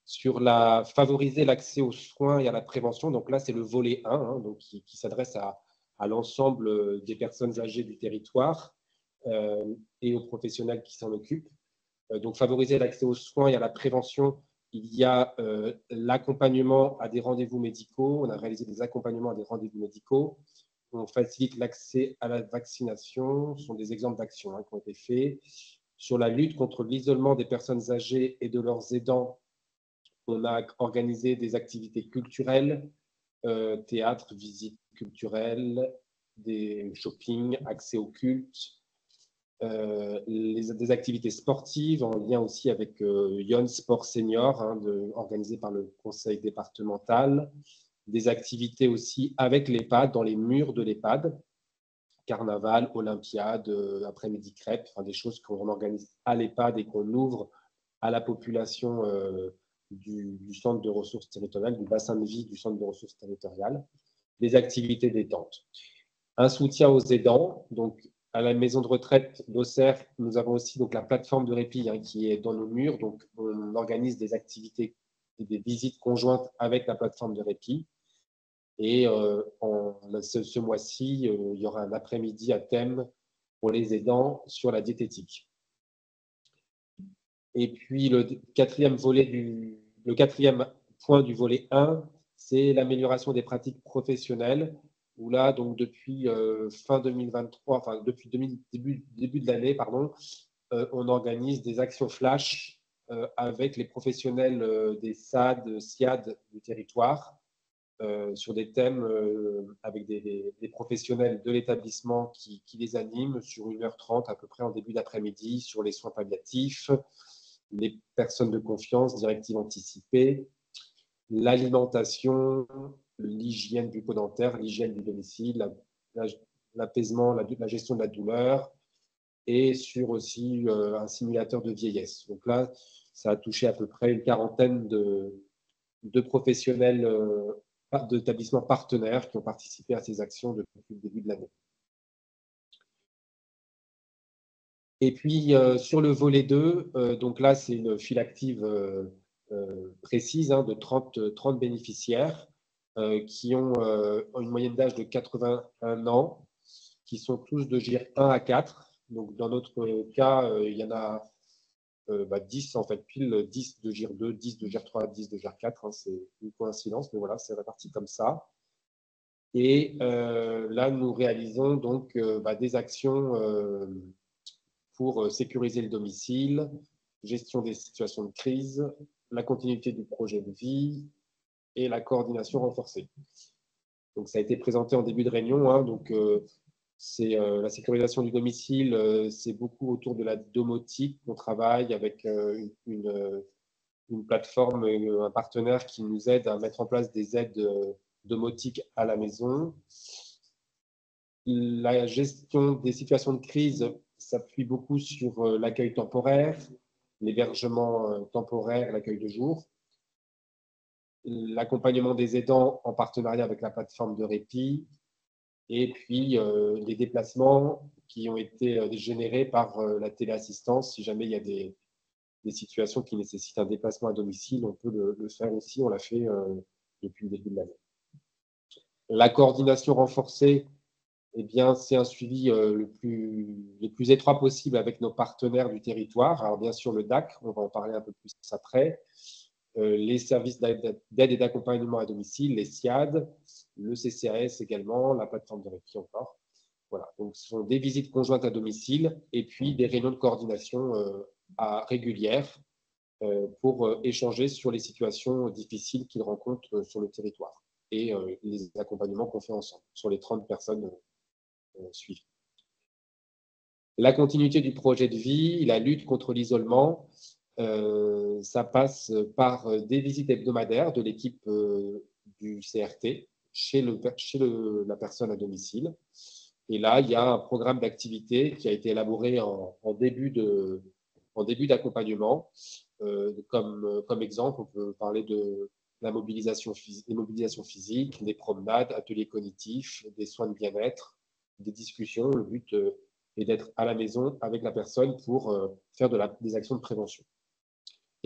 sur favoriser l'accès aux soins et à la prévention. Donc là, c'est le volet 1 hein, donc qui s'adresse à l'ensemble des personnes âgées du territoire et aux professionnels qui s'en occupent. Donc, favoriser l'accès aux soins et à la prévention. Il y a l'accompagnement à des rendez-vous médicaux. On a réalisé des accompagnements à des rendez-vous médicaux. On facilite l'accès à la vaccination. Ce sont des exemples d'actions qui ont été faits. Sur la lutte contre l'isolement des personnes âgées et de leurs aidants, on a organisé des activités culturelles, théâtre, visites culturelles, des shoppings, accès au culte, des activités sportives en lien aussi avec Yon Sport Senior, organisé par le conseil départemental, des activités aussi avec l'EHPAD, dans les murs de l'EHPAD, carnaval, olympiade, après-midi crêpes, enfin des choses qu'on organise à l'EHPAD et qu'on ouvre à la population du centre de ressources territoriales, du bassin de vie du centre de ressources territoriales, des activités détente. Un soutien aux aidants, donc à la maison de retraite d'Auxerre, nous avons aussi donc la plateforme de répit qui est dans nos murs, donc on organise des activités et des visites conjointes avec la plateforme de répit. Et ce mois-ci, il y aura un après-midi à thème pour les aidants sur la diététique. Et puis le quatrième point du volet 1, c'est l'amélioration des pratiques professionnelles, où là, donc depuis fin 2023, enfin depuis début de l'année, pardon, on organise des actions flash avec les professionnels des SAD, SIAD du territoire, sur des thèmes avec des professionnels de l'établissement qui les animent sur 1h30 à peu près en début d'après-midi sur les soins palliatifs, les personnes de confiance, directives anticipées, l'alimentation, l'hygiène bucco-dentaire, l'hygiène du domicile, l'apaisement, la gestion de la douleur, et sur aussi un simulateur de vieillesse. Donc là, ça a touché à peu près une quarantaine de professionnels d'établissements partenaires qui ont participé à ces actions depuis le début de l'année. Et puis, sur le volet 2, donc là, c'est une file active précise de 30 bénéficiaires qui ont une moyenne d'âge de 81 ans, qui sont tous de GIR 1 à 4. Donc, dans notre cas, il y en a 10, en fait, pile 10 de GIR 2, 10 de GIR 3, 10 de GIR 4. C'est une coïncidence, mais voilà, c'est réparti comme ça. Et là, nous réalisons donc des actions pour sécuriser le domicile, gestion des situations de crise, la continuité du projet de vie et la coordination renforcée. Donc, ça a été présenté en début de réunion. Donc, c'est la sécurisation du domicile, c'est beaucoup autour de la domotique. On travaille avec une plateforme, un partenaire qui nous aide à mettre en place des aides domotiques à la maison. La gestion des situations de crise s'appuie beaucoup sur l'accueil temporaire, l'hébergement temporaire, l'accueil de jour, l'accompagnement des aidants en partenariat avec la plateforme de répit, et puis les déplacements qui ont été générés par la téléassistance. Si jamais il y a des situations qui nécessitent un déplacement à domicile, on peut le faire aussi. On l'a fait depuis le début de l'année. La coordination renforcée, eh bien, c'est un suivi le plus étroit possible avec nos partenaires du territoire. Alors, bien sûr, le DAC, on va en parler un peu plus après. Les services d'aide et d'accompagnement à domicile, les SIAD, le CCAS également, la plateforme de répit encore. Voilà, donc ce sont des visites conjointes à domicile et puis des réunions de coordination régulières pour échanger sur les situations difficiles qu'ils rencontrent sur le territoire et les accompagnements qu'on fait ensemble sur les 30 personnes suivies. La continuité du projet de vie, la lutte contre l'isolement, ça passe par des visites hebdomadaires de l'équipe du CRT chez la personne à domicile. Et là, il y a un programme d'activité qui a été élaboré en début d'accompagnement. Comme exemple, on peut parler de la mobilisation physique, des promenades, ateliers cognitifs, des soins de bien-être, des discussions. Le but est d'être à la maison avec la personne pour faire des actions de prévention.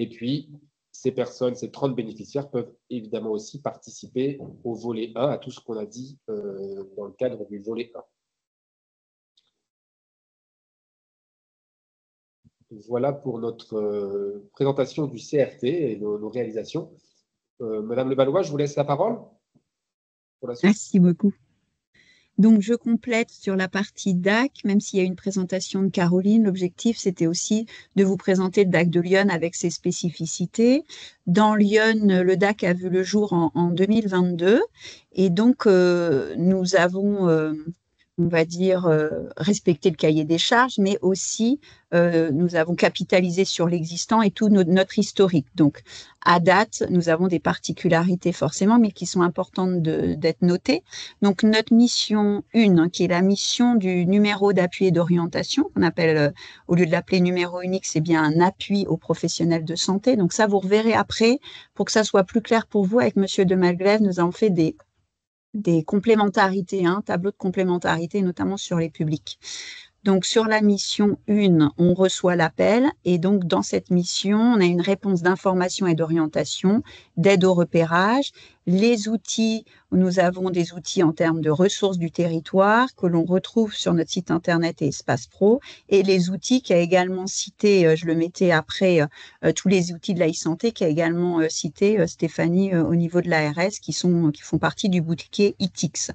Et puis, ces 30 bénéficiaires peuvent évidemment aussi participer au volet 1, à tout ce qu'on a dit dans le cadre du volet 1. Voilà pour notre présentation du CRT et nos réalisations. Madame Levallois, je vous laisse la parole pour la suite. Merci beaucoup. Donc, je complète sur la partie DAC, même s'il y a une présentation de Caroline, l'objectif, c'était aussi de vous présenter le DAC de Lyon avec ses spécificités. Dans Lyon, le DAC a vu le jour en 2022 et donc nous avons, on va dire, respecté le cahier des charges, mais aussi nous avons capitalisé sur l'existant et tout notre historique. Donc, à date, nous avons des particularités forcément, mais qui sont importantes d'être notées. Donc, notre mission 1, qui est la mission du numéro d'appui et d'orientation, on appelle, au lieu de l'appeler numéro unique, c'est bien un appui aux professionnels de santé. Donc, ça, vous reverrez après, pour que ça soit plus clair pour vous, avec Monsieur de Malglaive, nous avons fait des complémentarités, un tableau de complémentarité, notamment sur les publics. Donc, sur la mission 1, on reçoit l'appel et donc, dans cette mission, on a une réponse d'information et d'orientation, d'aide au repérage. Les outils, nous avons des outils en termes de ressources du territoire que l'on retrouve sur notre site internet et Espace Pro, et les outils qui a également cité, je le mettais après, tous les outils de l'e-santé qui a également cité Stéphanie au niveau de l'ARS qui font partie du bouquet ITIX.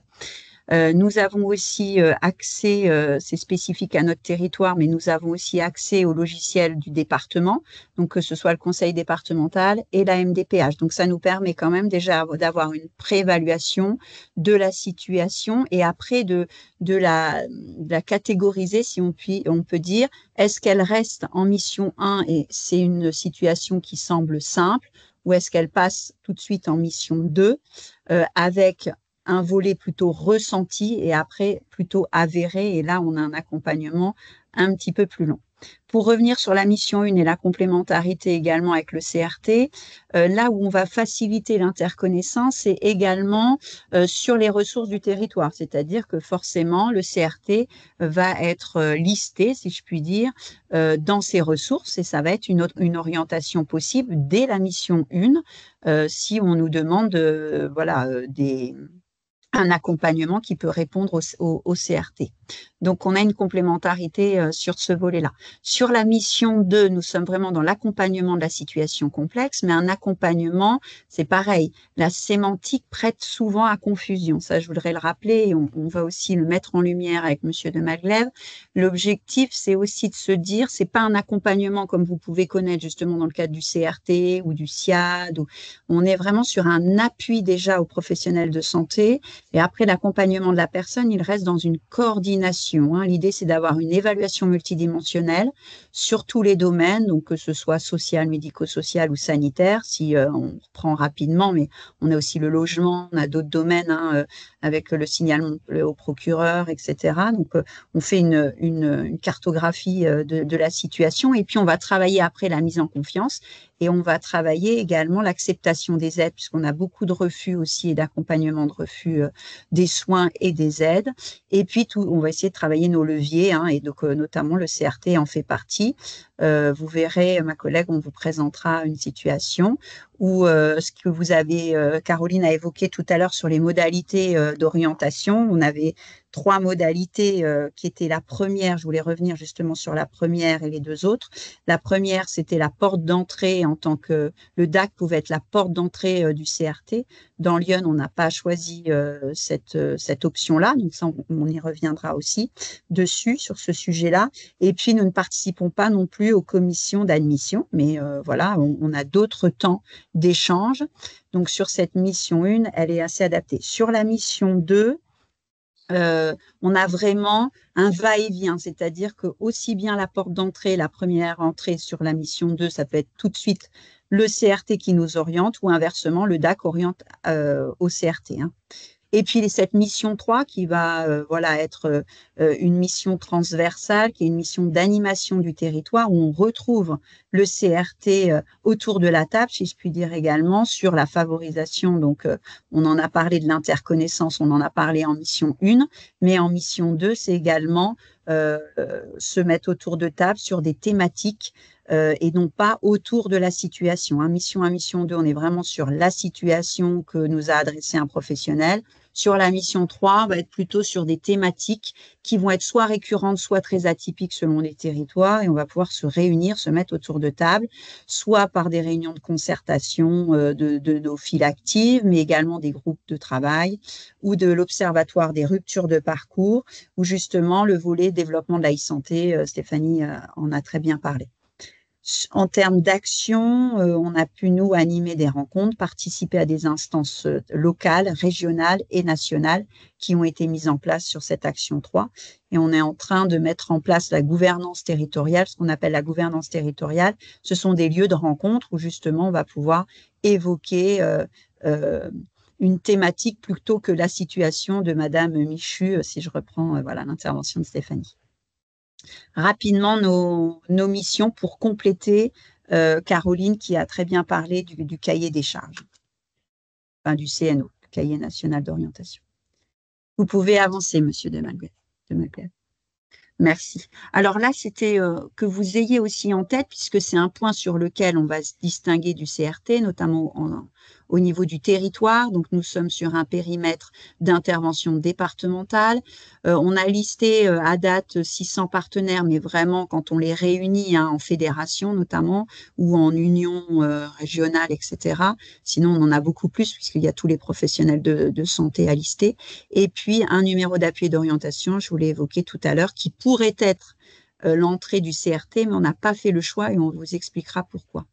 Nous avons aussi accès, c'est spécifique à notre territoire, mais nous avons aussi accès au logiciel du département, donc que ce soit le conseil départemental et la MDPH. Donc ça nous permet quand même déjà d'avoir une préévaluation de la situation et après de la catégoriser, si on peut dire, est-ce qu'elle reste en mission 1 et c'est une situation qui semble simple, ou est-ce qu'elle passe tout de suite en mission 2 avec un volet plutôt ressenti et après plutôt avéré. Et là, on a un accompagnement un petit peu plus long. Pour revenir sur la mission 1 et la complémentarité également avec le CRT, là où on va faciliter l'interconnaissance, c'est également sur les ressources du territoire. C'est-à-dire que forcément, le CRT va être listé, si je puis dire, dans ses ressources et ça va être une orientation possible dès la mission 1 si on nous demande un accompagnement qui peut répondre au CRT. Donc, on a une complémentarité sur ce volet-là. Sur la mission 2, nous sommes vraiment dans l'accompagnement de la situation complexe, mais un accompagnement, c'est pareil. La sémantique prête souvent à confusion. Ça, je voudrais le rappeler et on va aussi le mettre en lumière avec Monsieur de Malglaive. L'objectif, c'est aussi de se dire, c'est pas un accompagnement comme vous pouvez connaître justement dans le cadre du CRT ou du SIAD. On est vraiment sur un appui déjà aux professionnels de santé. Et après l'accompagnement de la personne, il reste dans une coordination. L'idée, c'est d'avoir une évaluation multidimensionnelle sur tous les domaines, donc que ce soit social, médico-social ou sanitaire, si on reprend rapidement, mais on a aussi le logement, on a d'autres domaines avec le signalement au procureur, etc. Donc, on fait une cartographie de la situation et puis on va travailler après la mise en confiance. Et on va travailler également l'acceptation des aides, puisqu'on a beaucoup de refus aussi et d'accompagnement de refus des soins et des aides. Et puis, on va essayer de travailler nos leviers, et donc notamment le CRT en fait partie. Vous verrez, ma collègue, on vous présentera une situation où ce que vous avez, Caroline a évoqué tout à l'heure sur les modalités d'orientation. On avait 3 modalités qui étaient la première, je voulais revenir justement sur la première et les 2 autres. La première, c'était la porte d'entrée en tant que le DAC pouvait être la porte d'entrée du CRT. Dans Lyon, on n'a pas choisi cette option-là, donc ça, on y reviendra aussi dessus, sur ce sujet-là. Et puis, nous ne participons pas non plus aux commissions d'admission, mais voilà, on a d'autres temps d'échange. Donc, sur cette mission 1, elle est assez adaptée. Sur la mission 2, on a vraiment un va-et-vient, c'est-à-dire que aussi bien la porte d'entrée, la première entrée sur la mission 2, ça peut être tout de suite le CRT qui nous oriente ou inversement, le DAC oriente au CRT. Et puis cette mission 3 qui va être une mission transversale, qui est une mission d'animation du territoire où on retrouve le CRT autour de la table, si je puis dire également, sur la favorisation. Donc, on en a parlé de l'interconnaissance, on en a parlé en mission 1, mais en mission 2, c'est également se mettre autour de table sur des thématiques et non pas autour de la situation. Mission 1, mission 2, on est vraiment sur la situation que nous a adressée un professionnel. Sur la mission 3, on va être plutôt sur des thématiques qui vont être soit récurrentes, soit très atypiques selon les territoires, et on va pouvoir se réunir, se mettre autour de table, soit par des réunions de concertation de nos files actives, mais également des groupes de travail, ou de l'Observatoire des ruptures de parcours, où justement le volet développement de la e-santé, Stéphanie en a très bien parlé. En termes d'action, on a pu, nous, animer des rencontres, participer à des instances locales, régionales et nationales qui ont été mises en place sur cette action 3. Et on est en train de mettre en place la gouvernance territoriale. Ce qu'on appelle la gouvernance territoriale, ce sont des lieux de rencontre où justement on va pouvoir évoquer une thématique plutôt que la situation de Madame Michu, si je reprends voilà, l'intervention de Stéphanie. Rapidement nos missions pour compléter Caroline qui a très bien parlé du cahier des charges, enfin du CNO, le cahier national d'orientation. Vous pouvez avancer, Monsieur de Malguet. Merci. Alors là, c'était que vous ayez aussi en tête, puisque c'est un point sur lequel on va se distinguer du CRT, notamment au niveau du territoire. Donc, nous sommes sur un périmètre d'intervention départementale. On a listé à date 600 partenaires, mais vraiment, quand on les réunit en fédération notamment, ou en union régionale, etc. Sinon, on en a beaucoup plus, puisqu'il y a tous les professionnels de santé à lister. Et puis, un numéro d'appui et d'orientation, je vous l'ai évoqué tout à l'heure, qui pourrait être l'entrée du CRT, mais on n'a pas fait le choix et on vous expliquera pourquoi.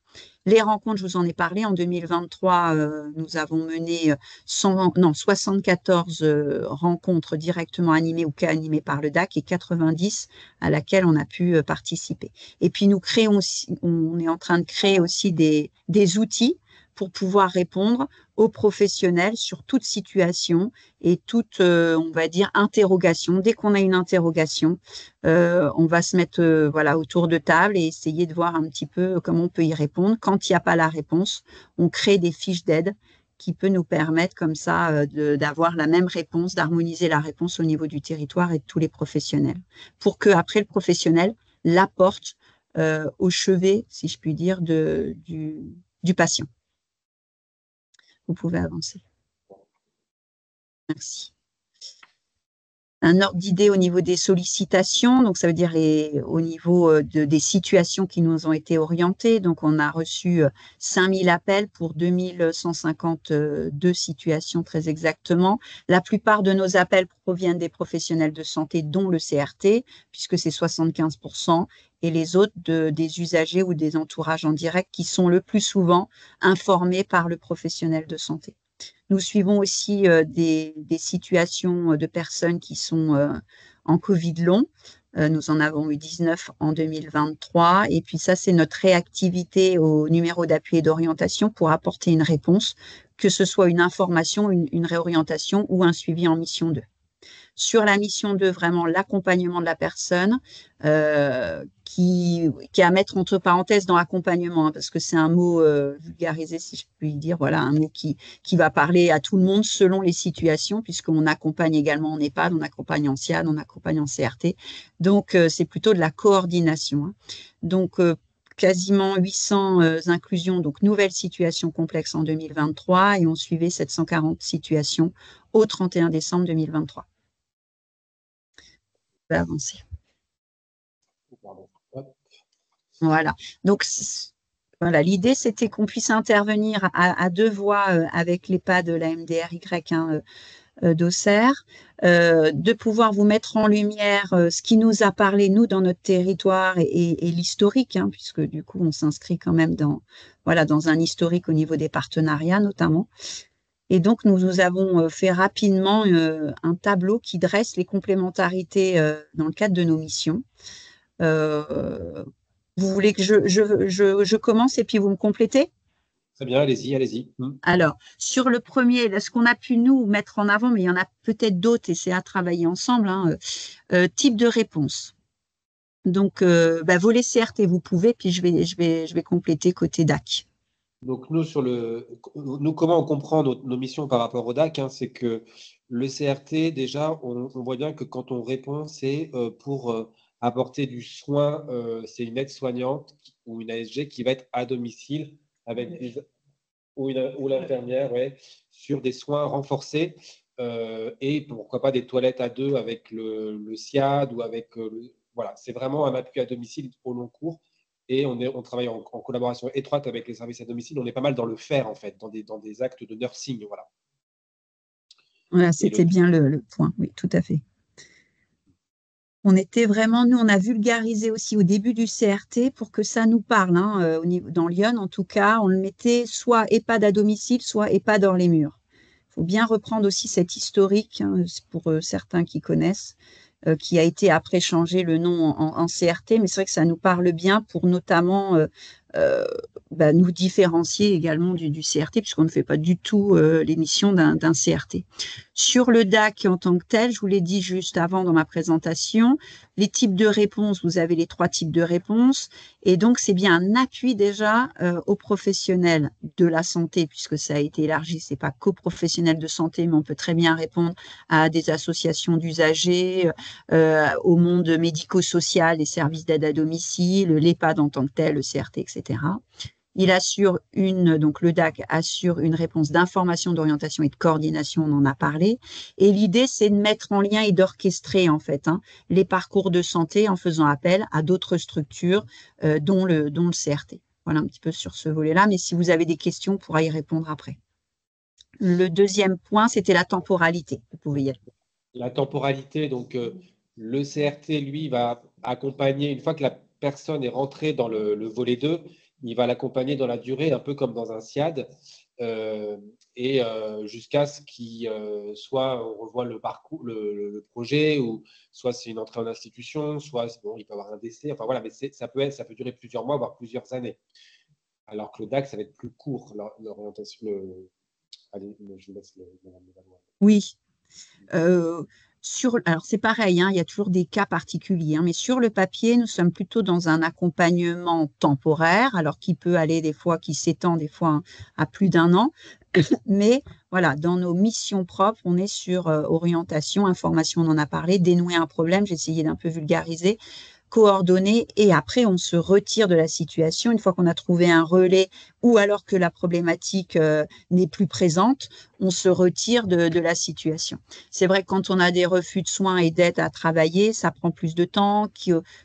Les rencontres, je vous en ai parlé, en 2023, nous avons mené 74 rencontres directement animées ou co-animées par le DAC et 90 à laquelle on a pu participer. Et puis nous créons aussi, on est en train de créer aussi des outils pour pouvoir répondre aux professionnels sur toute situation et toute, on va dire, interrogation. Dès qu'on a une interrogation, on va se mettre voilà, autour de table et essayer de voir un petit peu comment on peut y répondre. Quand il n'y a pas la réponse, on crée des fiches d'aide qui peut nous permettre comme ça d'avoir la même réponse, d'harmoniser la réponse au niveau du territoire et de tous les professionnels, pour qu'après le professionnel l'apporte au chevet, si je puis dire, du patient. Vous pouvez avancer. Merci. Un ordre d'idée au niveau des sollicitations, donc ça veut dire au niveau des situations qui nous ont été orientées. Donc on a reçu 5000 appels pour 2152 situations très exactement. La plupart de nos appels proviennent des professionnels de santé, dont le CRT, puisque c'est 75%, et les autres des usagers ou des entourages en direct qui sont le plus souvent informés par le professionnel de santé. Nous suivons aussi des situations de personnes qui sont en Covid long. Nous en avons eu 19 en 2023. Et puis ça, c'est notre réactivité au numéro d'appui et d'orientation pour apporter une réponse, que ce soit une information, une réorientation ou un suivi en mission 2. Sur la mission 2, vraiment l'accompagnement de la personne qui est à mettre entre parenthèses dans l'accompagnement, hein, parce que c'est un mot vulgarisé, si je puis dire, voilà, un mot qui va parler à tout le monde selon les situations, puisqu'on accompagne également en EHPAD, on accompagne en SIAD, on accompagne en CRT. Donc, c'est plutôt de la coordination. Hein. Donc, quasiment 800 inclusions, donc nouvelles situations complexes en 2023, et on suivait 740 situations au 31 décembre 2023. Avancer. Voilà. Donc, voilà, l'idée, c'était qu'on puisse intervenir à deux voix avec l'EHPAD de la MDRY d'Auxerre, de pouvoir vous mettre en lumière ce qui nous a parlé, nous, dans notre territoire et l'historique, hein, puisque du coup, on s'inscrit quand même dans un historique au niveau des partenariats, notamment. Et donc, nous avons fait rapidement un tableau qui dresse les complémentarités dans le cadre de nos missions. Vous voulez que je commence et puis vous me complétez? Très bien, allez-y, allez-y. Alors, sur le premier, ce qu'on a pu nous mettre en avant, mais il y en a peut-être d'autres et c'est à travailler ensemble, hein, type de réponse. Donc, volet CRT, vous pouvez, puis je vais compléter côté DAC. Donc, nous, comment on comprend nos missions par rapport au DAC, hein, c'est que le CRT, déjà, on voit bien que quand on répond, c'est pour apporter du soin, c'est une aide-soignante ou une ASG qui va être à domicile avec ou l'infirmière, ouais, sur des soins renforcés et pourquoi pas des toilettes à deux avec le SIAD ou avec voilà, c'est vraiment un appui à domicile au long cours et on travaille en collaboration étroite avec les services à domicile. On est pas mal dans le faire en fait, dans des actes de nursing, voilà. Voilà, c'était bien le point, oui, tout à fait. On était vraiment, nous, on a vulgarisé aussi au début du CRT pour que ça nous parle. Hein, dans Lyon, en tout cas, on le mettait soit EHPAD à domicile, soit EHPAD hors les murs. Il faut bien reprendre aussi cet historique, hein, pour certains qui connaissent, qui a été après changé le nom en CRT, mais c'est vrai que ça nous parle bien pour notamment nous différencier également du CRT, puisqu'on ne fait pas du tout l'émission d'un CRT. Sur le DAC en tant que tel, je vous l'ai dit juste avant dans ma présentation, les types de réponses, vous avez les 3 types de réponses, et donc c'est bien un appui déjà aux professionnels de la santé, puisque ça a été élargi, c'est pas qu'aux professionnels de santé, mais on peut très bien répondre à des associations d'usagers, au monde médico-social, les services d'aide à domicile, l'EHPAD en tant que tel, le CRT, etc. Il assure donc le DAC assure une réponse d'information, d'orientation et de coordination, on en a parlé. Et l'idée, c'est de mettre en lien et d'orchestrer, en fait, les parcours de santé en faisant appel à d'autres structures, dont le CRT. Voilà un petit peu sur ce volet-là. Mais si vous avez des questions, on pourra y répondre après. Le deuxième point, c'était la temporalité. Vous pouvez y aller. La temporalité, donc le CRT, lui, va accompagner, une fois que la personne est rentrée dans le volet 2, il va l'accompagner dans la durée, un peu comme dans un SIAD, jusqu'à ce qu'il soit, on revoit le parcours, le projet, ou soit c'est une entrée en institution, soit bon, il peut avoir un décès, enfin voilà, mais ça peut durer plusieurs mois, voire plusieurs années. Alors que le DAC, ça va être plus court, l'orientation. Allez, je vous laisse Oui. Alors c'est pareil, il y a toujours des cas particuliers, mais sur le papier, nous sommes plutôt dans un accompagnement temporaire, alors qui peut aller des fois, qui s'étend des fois à plus d'1 an. Mais voilà, dans nos missions propres, on est sur orientation, information, on en a parlé, dénouer un problème, j'ai essayé d'un peu vulgariser, coordonner, et après on se retire de la situation une fois qu'on a trouvé un relais ou alors que la problématique n'est plus présente, on se retire de la situation. C'est vrai que quand on a des refus de soins et d'aide à travailler, ça prend plus de temps.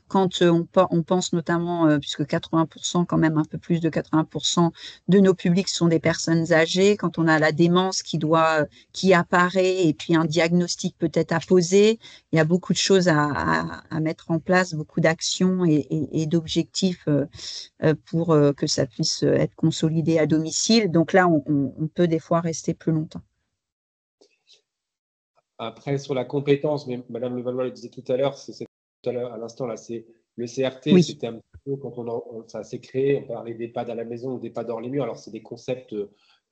Quand on pense notamment, puisque 80%, quand même un peu plus de 80% de nos publics sont des personnes âgées, quand on a la démence qui apparaît et puis un diagnostic peut-être à poser, il y a beaucoup de choses à mettre en place, beaucoup d'actions et d'objectifs pour que ça puisse être consolidé à domicile. Donc là, on peut des fois rester plus longtemps. Après, sur la compétence, mais Madame Levallois le disait tout à l'heure, à l'instant, là, c'est le CRT, oui. C'était un petit peu quand ça s'est créé, on parlait d'EHPAD à la maison ou d'EHPAD hors les murs. Alors, c'est des concepts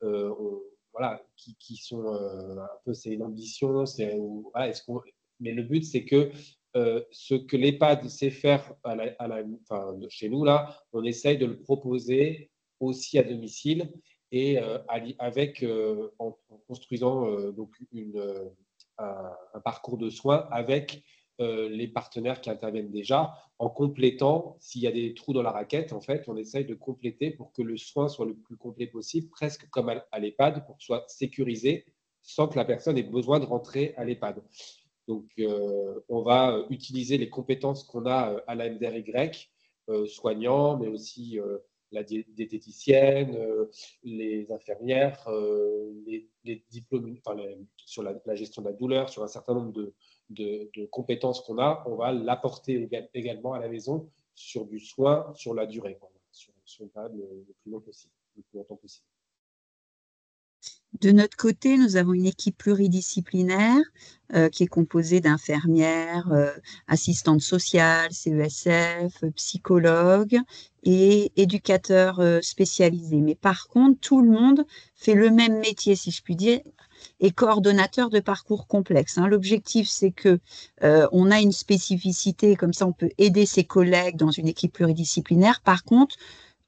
voilà, qui sont un peu, c'est une ambition, voilà, mais le but, c'est que ce que l'EHPAD sait faire chez nous, là, on essaye de le proposer aussi à domicile et en construisant donc un parcours de soins avec les partenaires qui interviennent déjà, en complétant, s'il y a des trous dans la raquette, en fait, on essaye de compléter pour que le soin soit le plus complet possible, presque comme à l'EHPAD, pour que soit sécurisé sans que la personne ait besoin de rentrer à l'EHPAD. Donc, on va utiliser les compétences qu'on a à la MDRY, soignants, mais aussi la diététicienne, les infirmières, les diplômes sur la gestion de la douleur, sur un certain nombre de compétences qu'on a, on va l'apporter également à la maison sur du soin sur la durée, sur une période le plus longtemps possible. De notre côté, nous avons une équipe pluridisciplinaire qui est composée d'infirmières, assistantes sociales, CESF, psychologues et éducateurs spécialisés. Mais par contre, tout le monde fait le même métier, si je puis dire, et coordonnateur de parcours complexes. L'objectif, c'est que on a une spécificité, comme ça on peut aider ses collègues dans une équipe pluridisciplinaire. Par contre,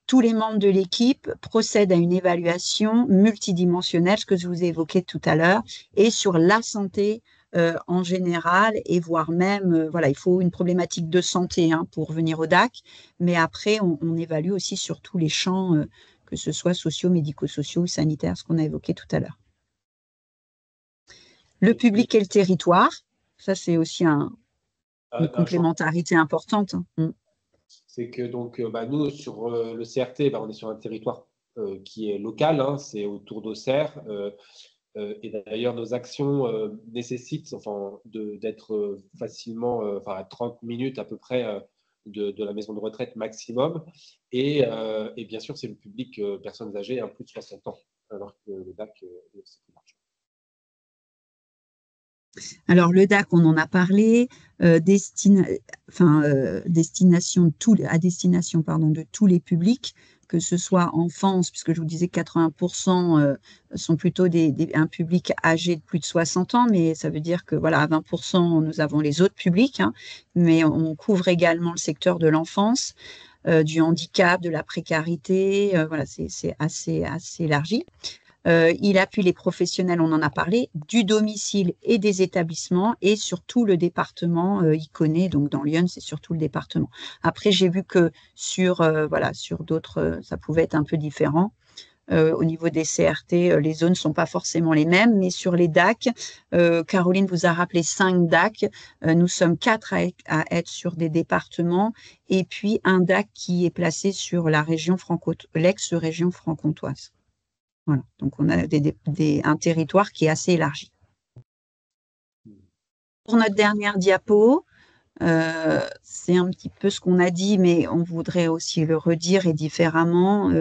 tous les membres de l'équipe procèdent à une évaluation multidimensionnelle, ce que je vous ai évoqué tout à l'heure, et sur la santé en général, et voire même, voilà, il faut une problématique de santé pour venir au DAC, mais après, on évalue aussi sur tous les champs, que ce soit sociaux, médico-sociaux ou sanitaires, ce qu'on a évoqué tout à l'heure. Le public et le territoire, ça c'est aussi une complémentarité importante. C'est que donc, nous, sur le CRT, on est sur un territoire qui est local, c'est autour d'Auxerre. Et d'ailleurs, nos actions nécessitent d'être facilement à 30 minutes à peu près de la maison de retraite maximum. Et bien sûr, c'est le public personnes âgées, plus de 60 ans, alors que le DAC, c'est plus large. Alors, le DAC, on en a parlé, à destination de tous les publics, que ce soit enfance, puisque je vous disais que 80% sont plutôt un public âgé de plus de 60 ans, mais ça veut dire que voilà, à 20%, nous avons les autres publics, mais on couvre également le secteur de l'enfance, du handicap, de la précarité, voilà, c'est assez élargi. Il appuie les professionnels, on en a parlé, du domicile et des établissements, et surtout le département, il connaît, donc dans Lyon, c'est surtout le département. Après, j'ai vu que sur d'autres, ça pouvait être un peu différent. Au niveau des CRT, les zones ne sont pas forcément les mêmes, mais sur les DAC, Caroline vous a rappelé 5 DAC, nous sommes 4 à être sur des départements, et puis un DAC qui est placé sur la région l'ex-région franc-comtoise. Voilà, donc on a un territoire qui est assez élargi. Pour notre dernière diapo, c'est un petit peu ce qu'on a dit, mais on voudrait aussi le redire et différemment.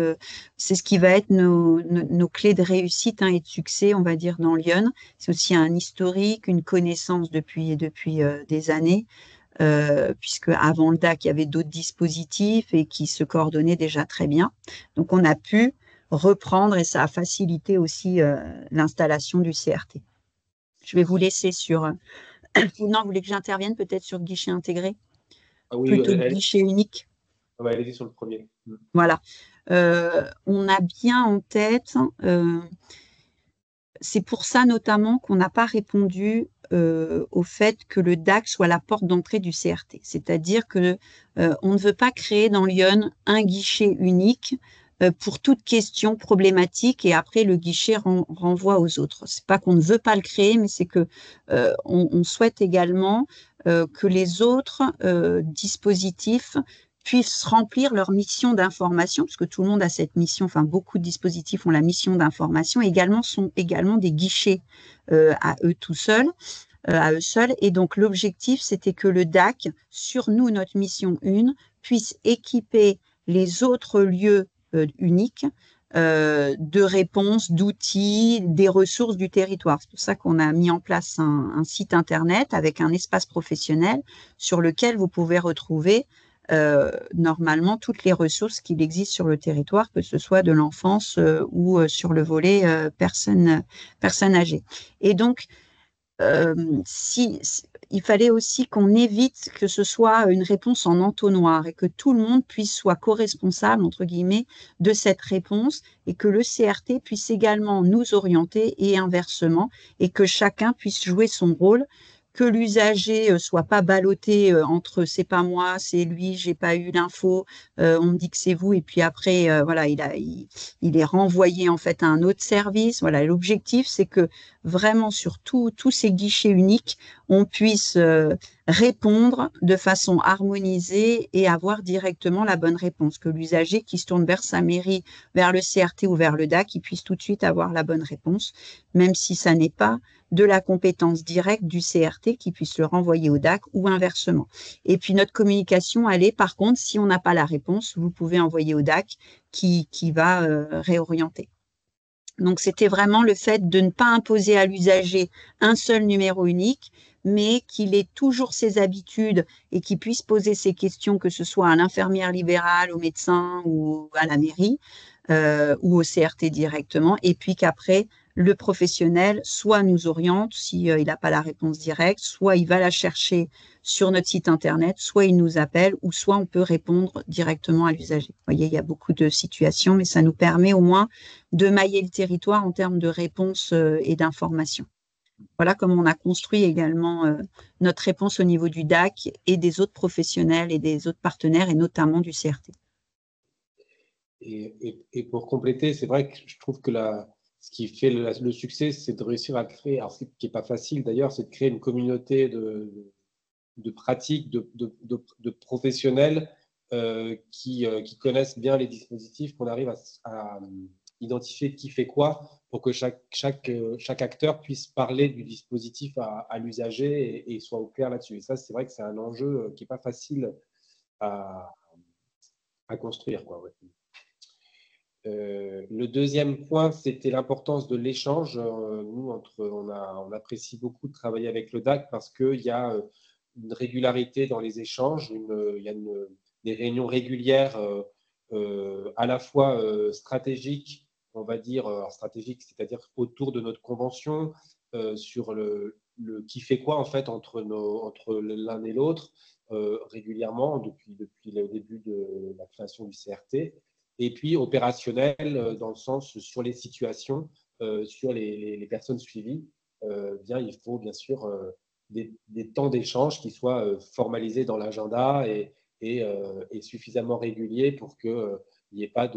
C'est ce qui va être nos clés de réussite et de succès, on va dire, dans Lyon. C'est aussi un historique, une connaissance depuis des années, puisque avant le DAC, il y avait d'autres dispositifs et qui se coordonnaient déjà très bien. Donc on a pu reprendre et ça a facilité aussi l'installation du CRT. Je vais vous laisser sur... Non, vous voulez que j'intervienne peut-être sur le guichet intégré plutôt que guichet unique? Allez-y sur le premier. Voilà. On a bien en tête, c'est pour ça notamment qu'on n'a pas répondu au fait que le DAC soit la porte d'entrée du CRT. C'est-à-dire que on ne veut pas créer dans Lyon un guichet unique pour toute question problématique et après le guichet renvoie aux autres. C'est pas qu'on ne veut pas le créer, mais c'est que on souhaite également que les autres dispositifs puissent remplir leur mission d'information, parce que tout le monde a cette mission, beaucoup de dispositifs ont la mission d'information, sont également des guichets à eux seuls. Et donc l'objectif, c'était que le DAC, sur nous, notre mission 1, puisse équiper les autres lieux uniques de réponses, d'outils, des ressources du territoire. C'est pour ça qu'on a mis en place un site internet avec un espace professionnel sur lequel vous pouvez retrouver normalement toutes les ressources qu'il existe sur le territoire, que ce soit de l'enfance ou sur le volet personnes âgées. Et donc, il fallait aussi qu'on évite que ce soit une réponse en entonnoir et que tout le monde soit co-responsable, entre guillemets, de cette réponse et que le CRT puisse également nous orienter et inversement et que chacun puisse jouer son rôle, que l'usager soit pas ballotté entre c'est pas moi, c'est lui, j'ai pas eu l'info, on me dit que c'est vous et puis après il est renvoyé en fait à un autre service. Voilà, l'objectif c'est que vraiment sur tous ces guichets uniques, on puisse répondre de façon harmonisée et avoir directement la bonne réponse, que l'usager qui se tourne vers sa mairie, vers le CRT ou vers le DAC, il puisse tout de suite avoir la bonne réponse, même si ça n'est pas de la compétence directe du CRT qui puisse le renvoyer au DAC ou inversement. Et puis notre communication, elle est par contre, si on n'a pas la réponse, vous pouvez envoyer au DAC qui va réorienter. Donc c'était vraiment le fait de ne pas imposer à l'usager un seul numéro unique, mais qu'il ait toujours ses habitudes et qu'il puisse poser ses questions, que ce soit à l'infirmière libérale, au médecin ou à la mairie ou au CRT directement, et puis qu'après, le professionnel soit nous oriente s'il n'a pas la réponse directe, soit il va la chercher sur notre site internet, soit il nous appelle, ou soit on peut répondre directement à l'usager. Vous voyez, il y a beaucoup de situations, mais ça nous permet au moins de mailler le territoire en termes de réponses et d'informations. Voilà comment on a construit également notre réponse au niveau du DAC et des autres professionnels et des autres partenaires, et notamment du CRT. Et pour compléter, c'est vrai que je trouve que ce qui fait le succès, c'est de réussir à créer, alors ce qui n'est pas facile d'ailleurs, c'est de créer une communauté de pratiques, de professionnels qui connaissent bien les dispositifs, qu'on arrive à identifier qui fait quoi pour que chaque acteur puisse parler du dispositif à l'usager et soit au clair là-dessus. Et ça, c'est vrai que c'est un enjeu qui n'est pas facile à construire, quoi, ouais. Le deuxième point, c'était l'importance de l'échange. Nous, on apprécie beaucoup de travailler avec le DAC parce qu'il y a une régularité dans les échanges, il y a des réunions régulières à la fois stratégiques, on va dire, stratégiques, c'est-à-dire autour de notre convention, sur le qui fait quoi en fait entre l'un et l'autre, régulièrement depuis le début de la création du CRT. Et puis opérationnel dans le sens sur les situations, sur les personnes suivies. Bien, il faut bien sûr des temps d'échange qui soient formalisés dans l'agenda et suffisamment réguliers pour qu'il n'y ait pas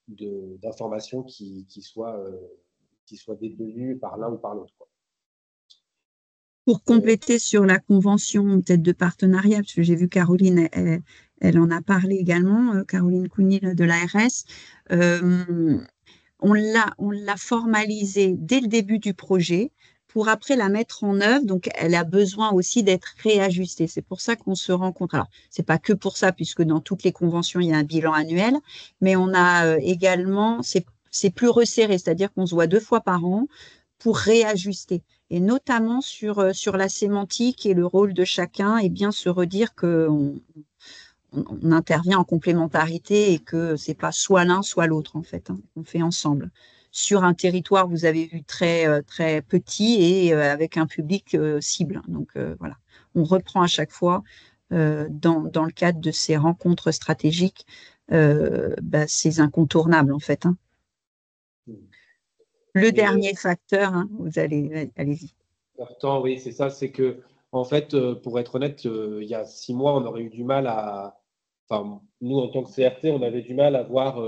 d'informations qui soient détenues par l'un ou par l'autre. Pour compléter sur la convention peut-être de partenariat, parce que j'ai vu Caroline, elle en a parlé également, Caroline Counil de l'ARS, on l'a formalisée dès le début du projet pour après la mettre en œuvre. Donc, elle a besoin aussi d'être réajustée. C'est pour ça qu'on se rencontre. Alors, c'est pas que pour ça, puisque dans toutes les conventions, il y a un bilan annuel, mais on a également, c'est plus resserré, c'est-à-dire qu'on se voit 2 fois par an pour réajuster, et notamment sur la sémantique et le rôle de chacun, et bien se redire qu'on on intervient en complémentarité et que c'est pas soit l'un, soit l'autre, en fait, hein. On fait ensemble. Sur un territoire, vous avez vu, très, très petit et avec un public cible. Donc, voilà. On reprend à chaque fois, dans le cadre de ces rencontres stratégiques, ces incontournables, en fait, hein. Le dernier facteur, hein, allez-y. Important, oui, c'est ça, c'est que, en fait, pour être honnête, il y a 6 mois, on aurait eu du mal enfin, nous, en tant que CRT, on avait du mal à voir,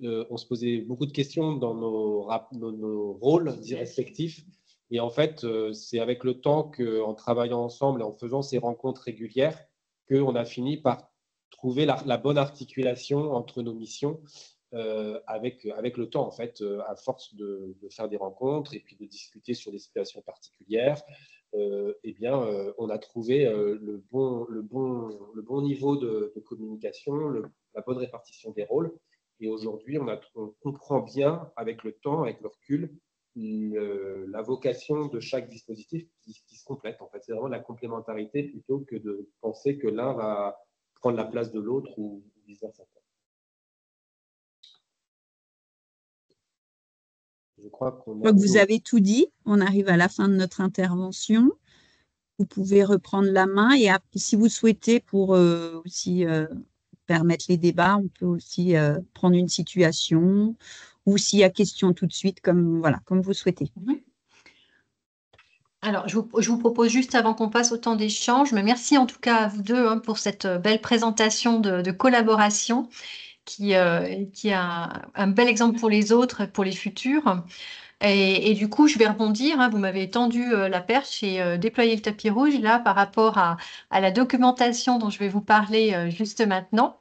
on se posait beaucoup de questions dans nos rôles respectifs. Et en fait, c'est avec le temps qu'en travaillant ensemble et en faisant ces rencontres régulières, qu'on a fini par trouver la bonne articulation entre nos missions. Avec le temps, en fait, à force de faire des rencontres et puis de discuter sur des situations particulières, eh bien, on a trouvé le bon niveau de communication, la bonne répartition des rôles. Et aujourd'hui, on comprend bien, avec le temps, avec le recul, la vocation de chaque dispositif qui se complète. En fait, c'est vraiment la complémentarité plutôt que de penser que l'un va prendre la place de l'autre ou vice-versa. Je crois que vous avez tout dit. On arrive à la fin de notre intervention. Vous pouvez reprendre la main et si vous souhaitez, pour aussi permettre les débats, on peut aussi prendre une situation ou s'il y a question tout de suite, comme vous souhaitez. Alors, je vous propose juste avant qu'on passe au temps d'échange, mais merci en tout cas à vous deux, hein, pour cette belle présentation de collaboration qui est un bel exemple pour les autres, pour les futurs. Et du coup, je vais rebondir, hein, vous m'avez tendu la perche et déployé le tapis rouge là par rapport à la documentation dont je vais vous parler juste maintenant.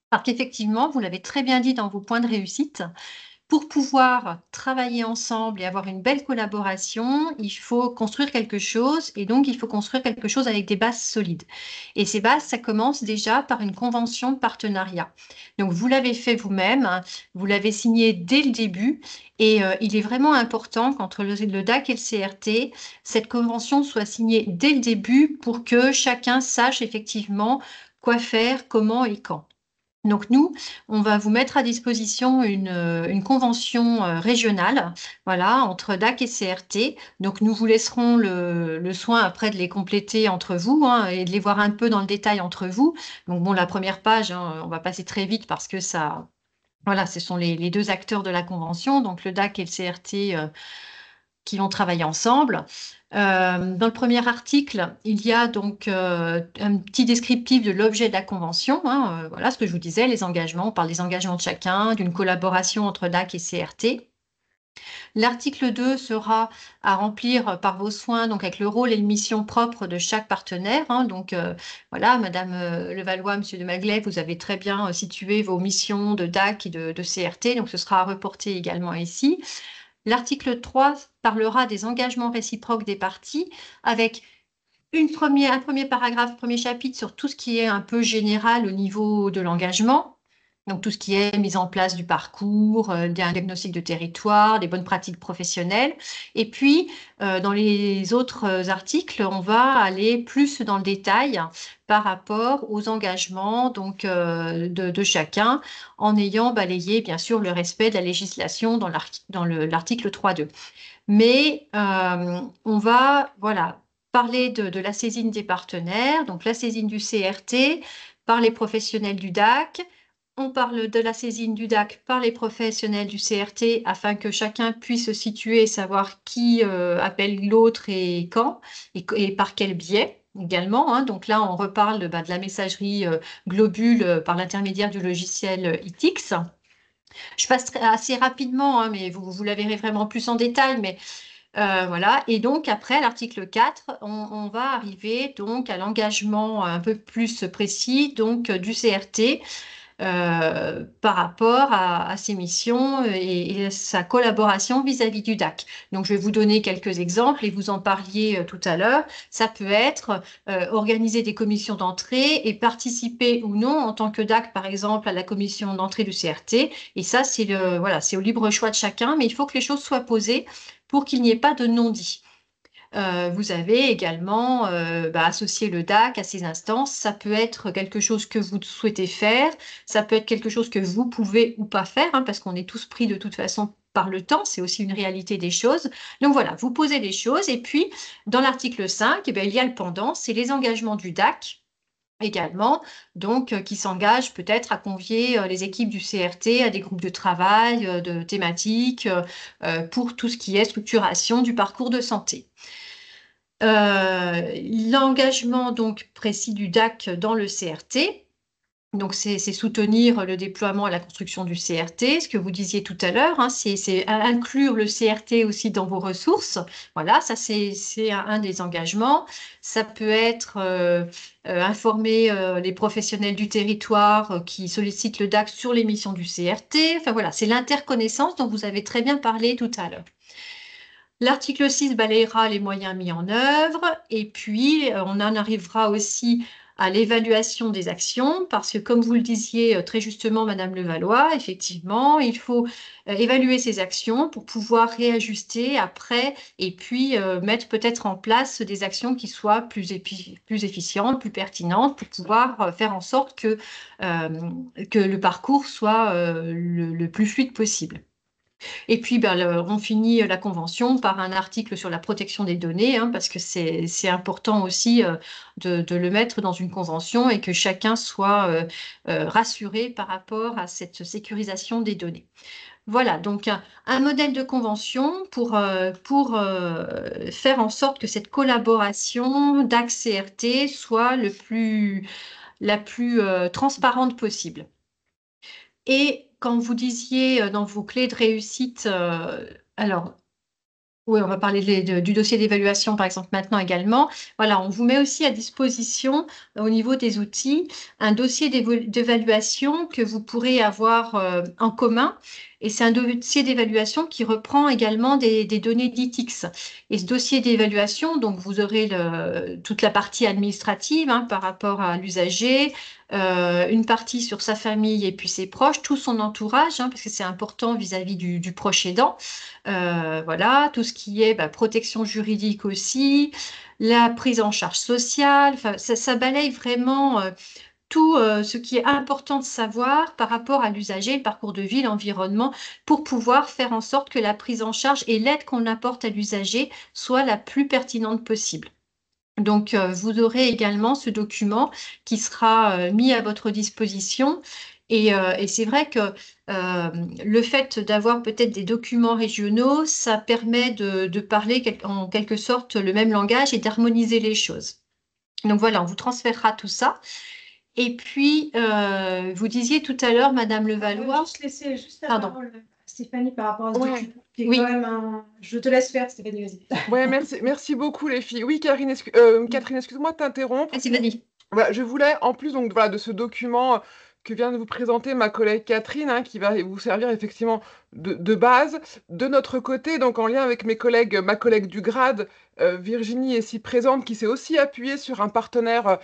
Parce qu'effectivement, vous l'avez très bien dit dans vos points de réussite, pour pouvoir travailler ensemble et avoir une belle collaboration, il faut construire quelque chose et donc il faut construire quelque chose avec des bases solides. Et ces bases, ça commence déjà par une convention de partenariat. Donc vous l'avez fait vous-même, hein, vous l'avez signé dès le début et il est vraiment important qu'entre le DAC et le CRT, cette convention soit signée dès le début pour que chacun sache effectivement quoi faire, comment et quand. Donc nous, on va vous mettre à disposition une convention régionale, voilà, entre DAC et CRT. Donc nous vous laisserons le soin après de les compléter entre vous, hein, et de les voir un peu dans le détail entre vous. Donc bon, la première page, hein, on va passer très vite parce que ça, voilà, ce sont les deux acteurs de la convention, donc le DAC et le CRT. qui vont travailler ensemble. Dans le premier article, il y a donc un petit descriptif de l'objet de la convention. Voilà ce que je vous disais, les engagements. On parle des engagements de chacun, d'une collaboration entre DAC et CRT. L'article 2 sera à remplir par vos soins, donc avec le rôle et les missions propres de chaque partenaire. Donc voilà, Madame Levallois, Monsieur de Maglet, vous avez très bien situé vos missions de DAC et de CRT, donc ce sera à reporter également ici. L'article 3 parlera des engagements réciproques des parties avec un premier paragraphe, premier chapitre sur tout ce qui est un peu général au niveau de l'engagement. Donc, tout ce qui est mise en place du parcours, d'un diagnostic de territoire, des bonnes pratiques professionnelles. Et puis, dans les autres articles, on va aller plus dans le détail par rapport aux engagements donc, de chacun, en ayant balayé, bien sûr, le respect de la législation dans l'article 3.2. Mais on va, voilà, parler de la saisine des partenaires, donc la saisine du CRT par les professionnels du DAC. On parle de la saisine du DAC par les professionnels du CRT afin que chacun puisse se situer et savoir qui appelle l'autre et quand et par quel biais également. Donc là, on reparle de la messagerie globule par l'intermédiaire du logiciel ITIX. Je passe assez rapidement, mais vous la verrez vraiment plus en détail, mais voilà. Et donc après l'article 4, on va arriver donc à l'engagement un peu plus précis donc du CRT par rapport à ses missions et sa collaboration vis-à-vis du DAC. Donc, je vais vous donner quelques exemples et vous en parliez tout à l'heure. Ça peut être organiser des commissions d'entrée et participer ou non en tant que DAC, par exemple, à la commission d'entrée du CRT. Et ça, voilà, c'est au libre choix de chacun, mais il faut que les choses soient posées pour qu'il n'y ait pas de non-dit. Vous avez également associé le DAC à ces instances. Ça peut être quelque chose que vous souhaitez faire, ça peut être quelque chose que vous pouvez ou pas faire, parce qu'on est tous pris de toute façon par le temps, c'est aussi une réalité des choses. Donc voilà, vous posez les choses et puis dans l'article 5, il y a le pendant, c'est les engagements du DAC également, donc qui s'engagent peut-être à convier les équipes du CRT à des groupes de travail, de thématiques, pour tout ce qui est structuration du parcours de santé. L'engagement donc précis du DAC dans le CRT, donc c'est soutenir le déploiement et la construction du CRT, ce que vous disiez tout à l'heure, c'est inclure le CRT aussi dans vos ressources. Voilà, ça c'est un des engagements. Ça peut être informer les professionnels du territoire qui sollicitent le DAC sur les missions du CRT. Enfin voilà, c'est l'interconnaissance dont vous avez très bien parlé tout à l'heure. L'article 6 balayera les moyens mis en œuvre et puis on en arrivera aussi à l'évaluation des actions parce que comme vous le disiez très justement Madame Levallois, effectivement, il faut évaluer ces actions pour pouvoir réajuster après et puis mettre peut-être en place des actions qui soient plus efficientes, plus pertinentes pour pouvoir faire en sorte que le parcours soit le plus fluide possible. Et puis, on finit la convention par un article sur la protection des données, parce que c'est important aussi de le mettre dans une convention et que chacun soit rassuré par rapport à cette sécurisation des données. Voilà, donc un modèle de convention pour faire en sorte que cette collaboration DAC-CRT soit la plus transparente possible. Et quand vous disiez dans vos clés de réussite, alors, oui, on va parler du dossier d'évaluation, par exemple, maintenant également. Voilà, on vous met aussi à disposition, au niveau des outils, un dossier d'évaluation que vous pourrez avoir en commun. Et c'est un dossier d'évaluation qui reprend également des données d'ITIX. Et ce dossier d'évaluation, donc vous aurez toute la partie administrative par rapport à l'usager, une partie sur sa famille et puis ses proches, tout son entourage, parce que c'est important vis-à-vis du proche aidant. Voilà, tout ce qui est protection juridique aussi, la prise en charge sociale, ça balaye vraiment tout ce qui est important de savoir par rapport à l'usager, le parcours de vie, l'environnement, pour pouvoir faire en sorte que la prise en charge et l'aide qu'on apporte à l'usager soit la plus pertinente possible. Donc, vous aurez également ce document qui sera mis à votre disposition Et c'est vrai que le fait d'avoir peut-être des documents régionaux, ça permet de parler en quelque sorte le même langage et d'harmoniser les choses. Donc voilà, on vous transférera tout ça. Et puis, vous disiez tout à l'heure, Madame Levallois. Je vais juste laisser la parole à Stéphanie par rapport à ce document, qui est Oui. quand même Je te laisse faire, Stéphanie, vas-y. Ouais, merci beaucoup les filles. Oui, Catherine, excuse-moi de t'interrompre. Vas-y. Voilà, je voulais, en plus donc, voilà, de ce document que vient de vous présenter ma collègue Catherine, hein, qui va vous servir effectivement de base, de notre côté, donc en lien avec ma collègue du grade, Virginie, ici présente, qui s'est aussi appuyée sur un partenaire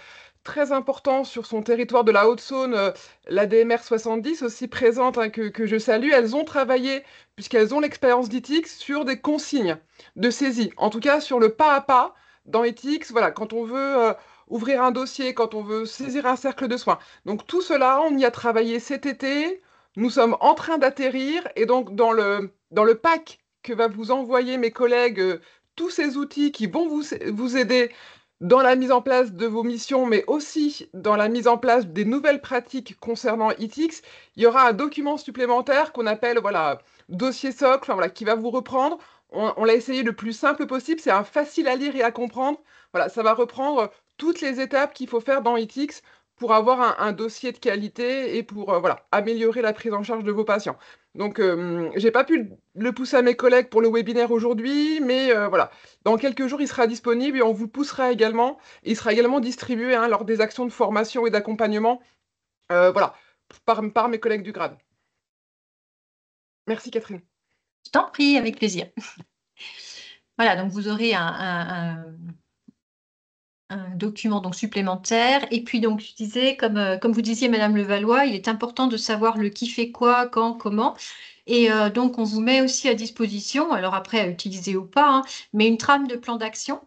très important sur son territoire de la Haute-Saône, l'ADMR 70, aussi présente, hein, que je salue. Elles ont travaillé, puisqu'elles ont l'expérience d'EThics, sur des consignes de saisie, en tout cas sur le pas à pas dans EThics, voilà, quand on veut ouvrir un dossier, quand on veut saisir un cercle de soins. Donc tout cela, on y a travaillé cet été. Nous sommes en train d'atterrir et donc dans le pack que va vous envoyer mes collègues, tous ces outils qui vont vous aider dans la mise en place de vos missions, mais aussi dans la mise en place des nouvelles pratiques concernant EThics, il y aura un document supplémentaire qu'on appelle voilà, dossier socle, enfin, voilà, qui va vous reprendre. On l'a essayé le plus simple possible, c'est un facile à lire et à comprendre. Voilà, ça va reprendre toutes les étapes qu'il faut faire dans EThics pour avoir un dossier de qualité et pour voilà, améliorer la prise en charge de vos patients. Donc, j'ai pas pu le pousser à mes collègues pour le webinaire aujourd'hui, mais voilà, dans quelques jours, il sera disponible et on vous poussera également. Il sera également distribué hein, lors des actions de formation et d'accompagnement voilà, par mes collègues du grade. Merci Catherine. Je t'en prie, avec plaisir. Voilà, donc vous aurez un document donc supplémentaire. Et puis donc je disais, comme vous disiez Madame Levallois, il est important de savoir le qui fait quoi, quand, comment. Et donc on vous met aussi à disposition, alors après à utiliser ou pas, hein, mais une trame de plan d'action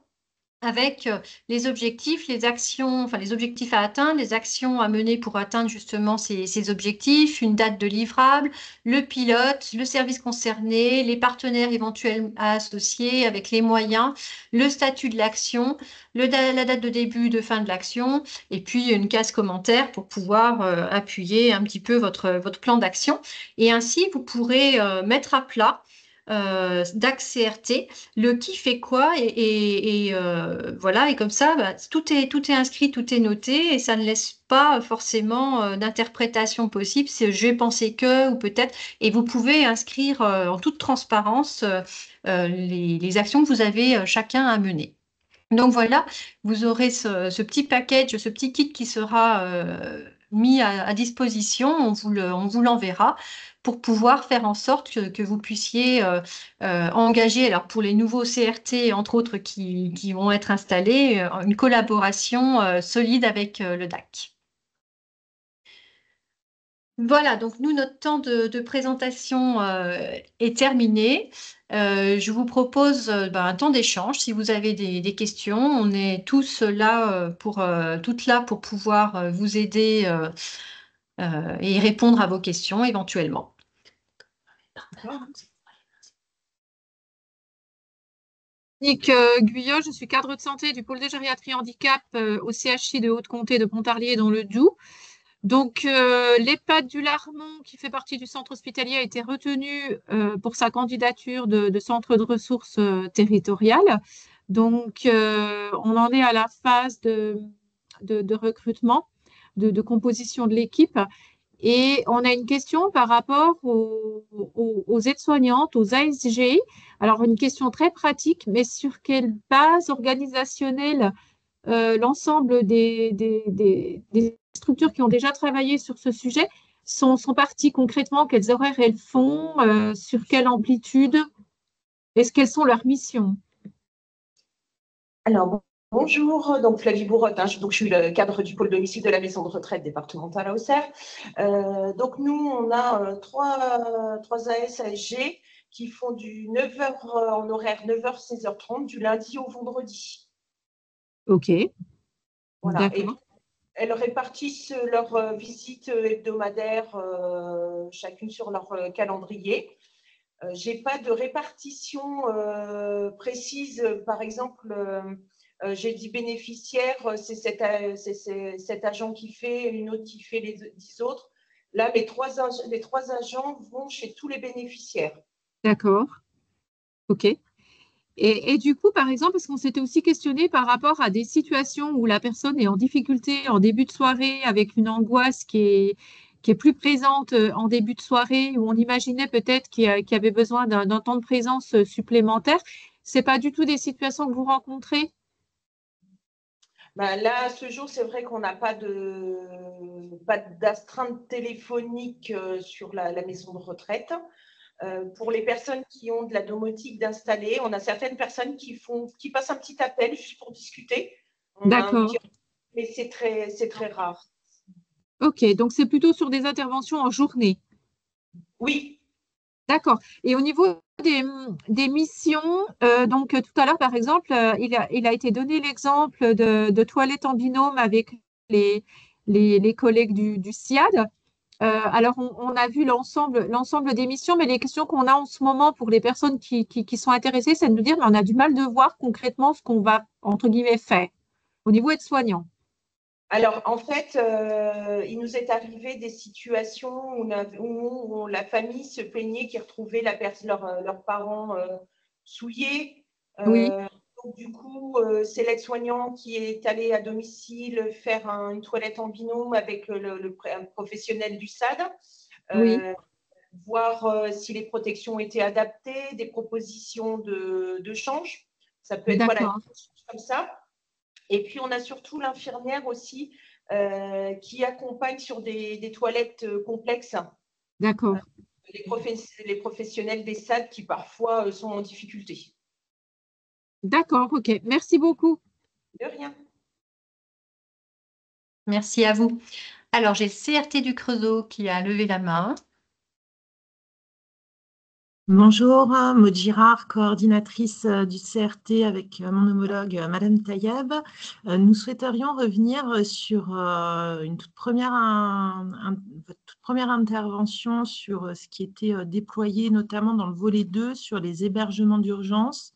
avec les objectifs, les actions, enfin les objectifs à atteindre, les actions à mener pour atteindre justement ces objectifs, une date de livrable, le pilote, le service concerné, les partenaires éventuels à associer avec les moyens, le statut de l'action, la date de début, de fin de l'action, et puis une case commentaire pour pouvoir appuyer un petit peu votre plan d'action. Et ainsi, vous pourrez mettre à plat d'ACRT, le qui fait quoi et voilà, et comme ça bah, tout est inscrit, tout est noté et ça ne laisse pas forcément d'interprétation possible, c'est je vais penser que ou peut-être, et vous pouvez inscrire en toute transparence les actions que vous avez chacun à mener. Donc voilà, vous aurez ce petit package, ce petit kit qui sera mis à disposition, on vous l'enverra pour pouvoir faire en sorte que vous puissiez engager, alors pour les nouveaux CRT, entre autres, qui vont être installés, une collaboration solide avec le DAC. Voilà, donc nous, notre temps de présentation est terminé. Je vous propose un temps d'échange. Si vous avez des questions, on est tous là toutes là pour pouvoir vous aider et répondre à vos questions éventuellement. Nick Guyot, je suis cadre de santé du pôle de gériatrie handicap au CHI de Haute-Comté de Pontarlier dans le Doubs. Donc, l'EHPAD du Larmont, qui fait partie du centre hospitalier, a été retenu pour sa candidature de centre de ressources territoriales. Donc, on en est à la phase de recrutement, de composition de l'équipe. Et on a une question par rapport aux aides-soignantes, aux ASG. Alors, une question très pratique, mais sur quelle base organisationnelle l'ensemble des structures qui ont déjà travaillé sur ce sujet sont parties concrètement, quels horaires elles font, sur quelle amplitude, est-ce qu'elles sont leurs missions? Alors, bonjour, donc Flavie Bourrotte, hein, je suis le cadre du pôle domicile de la maison de retraite départementale à Auxerre. Donc nous, on a trois AS-ASG qui font du 9h en horaire 9h, 16h30 du lundi au vendredi. Ok. Voilà. Et elles répartissent leurs visites hebdomadaires, chacune sur leur calendrier. Je n'ai pas de répartition précise. Par exemple, j'ai dit bénéficiaire, c'est cet agent qui fait, une autre qui fait les 10 autres. Là, les trois agents vont chez tous les bénéficiaires. D'accord. OK. Et du coup, par exemple, parce qu'on s'était aussi questionné par rapport à des situations où la personne est en difficulté en début de soirée avec une angoisse qui est plus présente en début de soirée, où on imaginait peut-être qu'il y avait besoin d'un temps de présence supplémentaire. C'est pas du tout des situations que vous rencontrez? Ben là, à ce jour, c'est vrai qu'on n'a pas d'astreinte téléphonique sur la maison de retraite. Pour les personnes qui ont de la domotique d'installer, on a certaines personnes qui passent un petit appel juste pour discuter. D'accord. Mais c'est très rare. OK, donc c'est plutôt sur des interventions en journée. Oui. D'accord. Et au niveau des missions, donc tout à l'heure, par exemple, il a été donné l'exemple de toilettes en binôme avec les collègues du SIAD. Alors, on a vu l'ensemble des missions, mais les questions qu'on a en ce moment pour les personnes qui sont intéressées, c'est de nous dire, mais on a du mal de voir concrètement ce qu'on va, entre guillemets, faire au niveau aide-soignant. Alors, en fait, il nous est arrivé des situations où la famille se plaignait qu'ils retrouvaient leurs parents souillés. Oui, Donc, du coup, c'est l'aide-soignant qui est allé à domicile faire une toilette en binôme avec un professionnel du SAD, oui, voir si les protections étaient adaptées, des propositions de change. Ça peut être voilà, d'accord, comme ça. Et puis, on a surtout l'infirmière aussi qui accompagne sur des toilettes complexes d'accord. les professionnels des SAD qui parfois sont en difficulté. D'accord, OK. Merci beaucoup. De rien. Merci à vous. Alors, j'ai CRT du Creusot qui a levé la main. Bonjour, Maud Girard, coordinatrice du CRT avec mon homologue Madame Tayeb. Nous souhaiterions revenir sur votre toute première intervention sur ce qui était déployé notamment dans le volet 2 sur les hébergements d'urgence,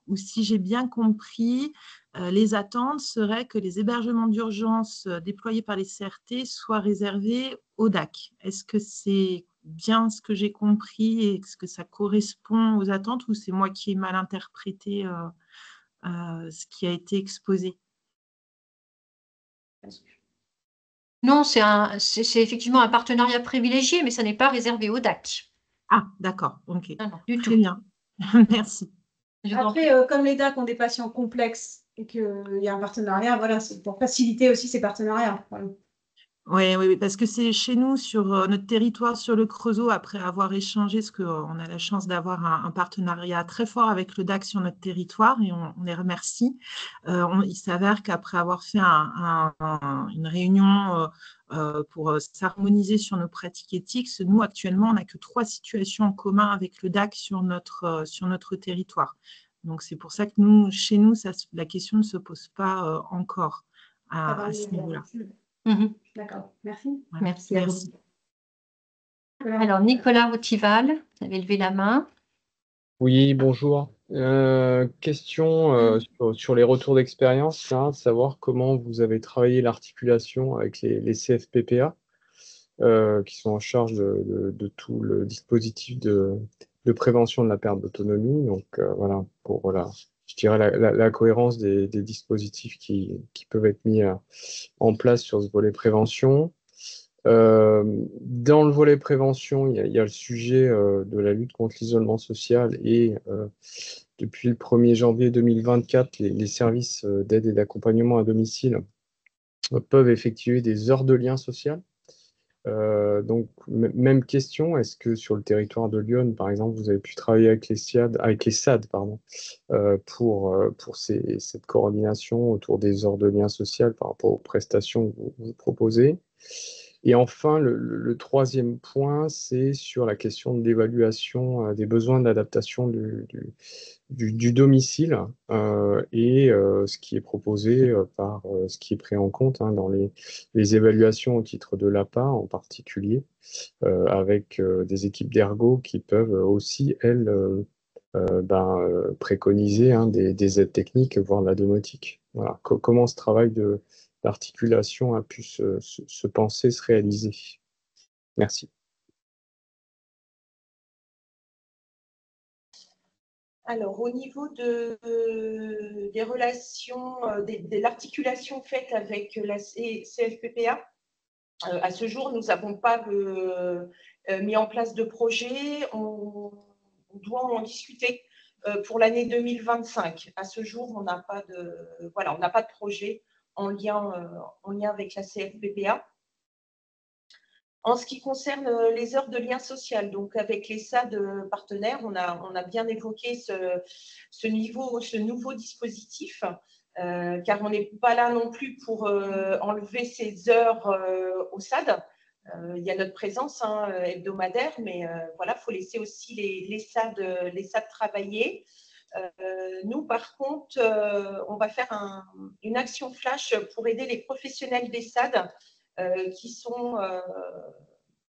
où si j'ai bien compris, les attentes seraient que les hébergements d'urgence déployés par les CRT soient réservés aux DAC. Est-ce que c'est bien ce que j'ai compris et est-ce que ça correspond aux attentes ou c'est moi qui ai mal interprété ce qui a été exposé? Non, c'est effectivement un partenariat privilégié, mais ça n'est pas réservé au DAC. Ah, d'accord, ok. Non, non, du Très tout. bien, merci. Après, comme les DAC ont des patients complexes et qu'il y a un partenariat, voilà, c'est pour faciliter aussi ces partenariats. Voilà. Oui, oui, oui, parce que c'est chez nous, sur notre territoire, sur le Creusot, après avoir échangé, parce qu'on a la chance d'avoir un partenariat très fort avec le DAC sur notre territoire et on les remercie. Il s'avère qu'après avoir fait une réunion pour s'harmoniser sur nos pratiques éthiques, nous, actuellement, on n'a que 3 situations en commun avec le DAC sur notre territoire. Donc, c'est pour ça que nous, chez nous, la question ne se pose pas encore à ce niveau-là. D'accord, merci. Voilà. Merci à vous. Merci. Alors, Nicolas Rotival, vous avez levé la main. Oui, bonjour. Question sur les retours d'expérience, là, savoir comment vous avez travaillé l'articulation avec les CFPPA qui sont en charge de tout le dispositif de prévention de la perte d'autonomie. Donc voilà, pour voilà, je dirais la cohérence des dispositifs qui peuvent être mis en place sur ce volet prévention. Dans le volet prévention, il y a le sujet de la lutte contre l'isolement social et depuis le 1er janvier 2024, les services d'aide et d'accompagnement à domicile peuvent effectuer des heures de lien social. Donc, même question, est-ce que sur le territoire de Lyon, par exemple, vous avez pu travailler avec les SAD, pardon, pour cette coordination autour des heures de lien social par rapport aux prestations que vous proposez? Et enfin, le troisième point, c'est sur la question de l'évaluation des besoins d'adaptation du domicile et ce qui est proposé par ce qui est pris en compte dans les évaluations au titre de l'APA en particulier, avec des équipes d'ergo qui peuvent aussi, elles, préconiser des aides techniques, voire de la domotique. Voilà. Comment ce travail d'articulation a pu se penser, se réaliser? Merci. Alors, au niveau des relations, de l'articulation faite avec la CFPPA, à ce jour, nous n'avons pas mis en place de projet. On doit en discuter pour l'année 2025. À ce jour, on n'a pas de projet en lien avec la CFPPA. En ce qui concerne les heures de lien social, donc avec les SAD partenaires, on a bien évoqué ce nouveau dispositif, car on n'est pas là non plus pour enlever ces heures au SAD. Il y a notre présence hebdomadaire, mais voilà, il faut laisser aussi les SAD travailler. Nous, par contre, on va faire une action flash pour aider les professionnels des SAD qui sont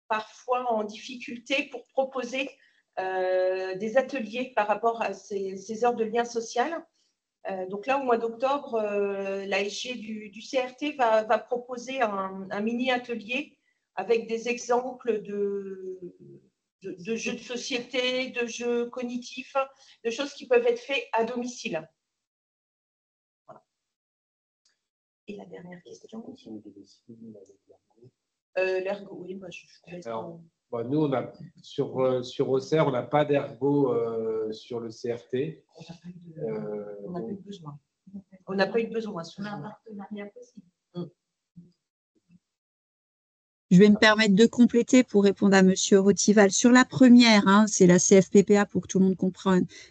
parfois en difficulté pour proposer des ateliers par rapport à ces heures de lien social. Donc là, au mois d'octobre, l'ASG du CRT va proposer un mini-atelier avec des exemples de jeux de société, de jeux cognitifs, de choses qui peuvent être faites à domicile. Voilà. Et la dernière question. L'ergo, oui, moi je laisse. Alors, nous, on a, sur Auxerre, on n'a pas d'ergo sur le CRT. On n'a pas eu besoin. On n'a pas eu besoin. On a un partenariat possible. Je vais me permettre de compléter pour répondre à Monsieur Rotival. Sur la première, c'est la CFPPA pour que tout le monde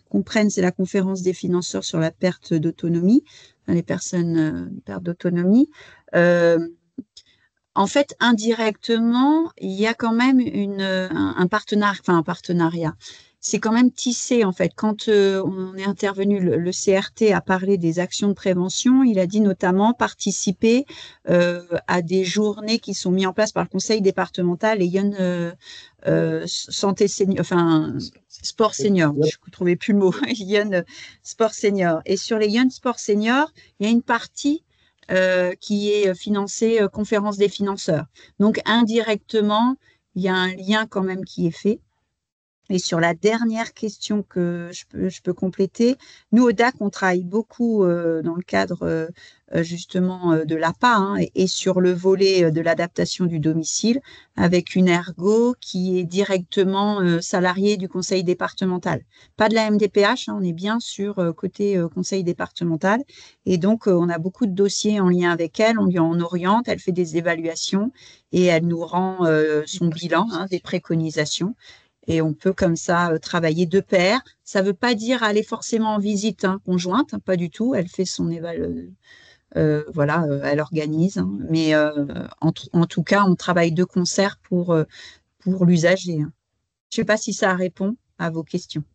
comprenne, c'est la conférence des financeurs sur la perte d'autonomie, les personnes perte d'autonomie. En fait, indirectement, il y a quand même un partenariat. C'est quand même tissé, en fait. Quand on est intervenu, le CRT a parlé des actions de prévention. Il a dit notamment participer à des journées qui sont mises en place par le conseil départemental et Young Santé Senior, Sport Senior. Je ne trouvais plus le mot. Young Sport Senior. Et sur les Young Sport Senior, il y a une partie qui est financée conférence des financeurs. Donc, indirectement, il y a un lien quand même qui est fait. Et sur la dernière question que je peux compléter, nous, au DAC, on travaille beaucoup dans le cadre justement de l'APA et sur le volet de l'adaptation du domicile avec une ergo qui est directement salariée du conseil départemental. Pas de la MDPH, on est bien sur côté conseil départemental. Et donc, on a beaucoup de dossiers en lien avec elle, on lui en oriente, elle fait des évaluations et elle nous rend son bilan, des préconisations. Et on peut comme ça travailler de pair. Ça ne veut pas dire aller forcément en visite conjointe, pas du tout. Elle fait son évaluation, elle organise. Mais en tout cas, on travaille de concert pour l'usager. Je ne sais pas si ça répond à vos questions.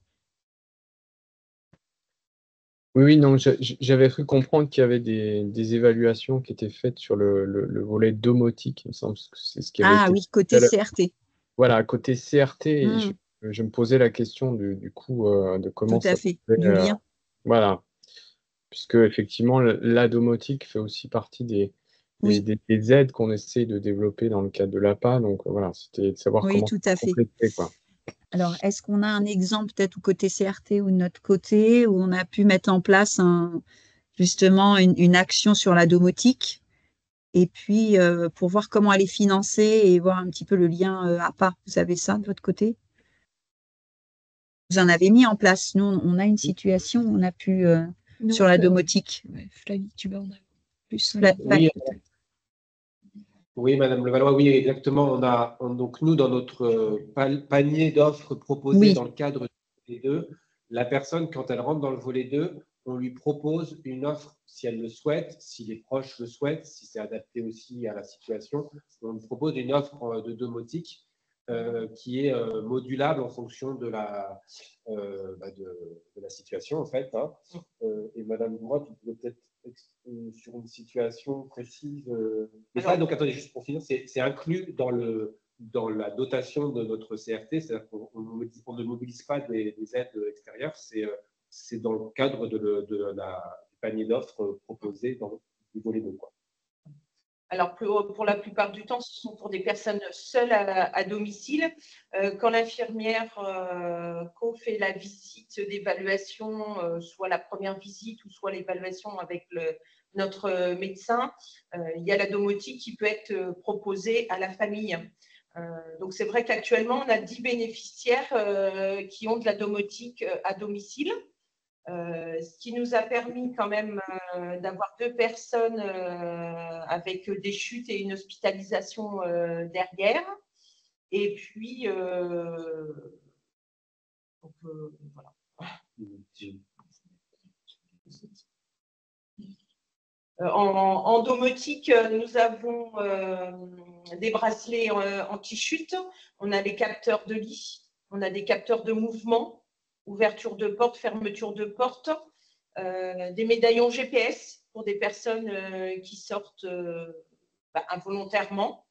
Oui, non, j'avais cru comprendre qu'il y avait des évaluations qui étaient faites sur le volet domotique, il me semble que c'est ce qui avait été. Ah oui, côté CRT. Voilà, côté CRT, et je me posais la question du coup de comment tout à ça fait, fait, du lien. Voilà, puisque effectivement, la domotique fait aussi partie des aides qu'on essaie de développer dans le cadre de l'APA. Donc voilà, c'était de savoir comment tout à fait. compléter, quoi. Alors, est-ce qu'on a un exemple peut-être au côté CRT ou de notre côté où on a pu mettre en place justement une action sur la domotique et puis pour voir comment elle est financée et voir un petit peu le lien APA. Vous avez ça de votre côté? Vous en avez mis en place. Nous, on a une situation où on a pu sur la domotique. Flavie, tu vas en avoir plus. Oui, Madame Levallois, oui, exactement. Donc nous, dans notre panier d'offres proposées dans le cadre du volet 2, la personne, quand elle rentre dans le volet 2, on lui propose une offre si elle le souhaite, si les proches le souhaitent, si c'est adapté aussi à la situation. On lui propose une offre de domotique qui est modulable en fonction de la situation, en fait. Et Madame Levallois, tu pouvais peut-être sur une situation précise. Mais ça, donc attendez, juste pour finir, c'est inclus dans la dotation de notre CRT, c'est-à-dire qu'on ne mobilise pas des aides extérieures, c'est dans le cadre du panier d'offres proposé dans le volet 2. Alors, pour la plupart du temps, ce sont pour des personnes seules à domicile. Quand l'infirmière qu'on fait la visite d'évaluation, soit la première visite ou soit l'évaluation avec notre médecin, il y a la domotique qui peut être proposée à la famille. Donc, c'est vrai qu'actuellement, on a 10 bénéficiaires qui ont de la domotique à domicile. Ce qui nous a permis quand même d'avoir 2 personnes avec des chutes et une hospitalisation derrière. Et puis, donc, voilà. En domotique, nous avons des bracelets anti-chute, on a des capteurs de lit, on a des capteurs de mouvement, ouverture de porte, fermeture de porte, des médaillons GPS pour des personnes qui sortent involontairement.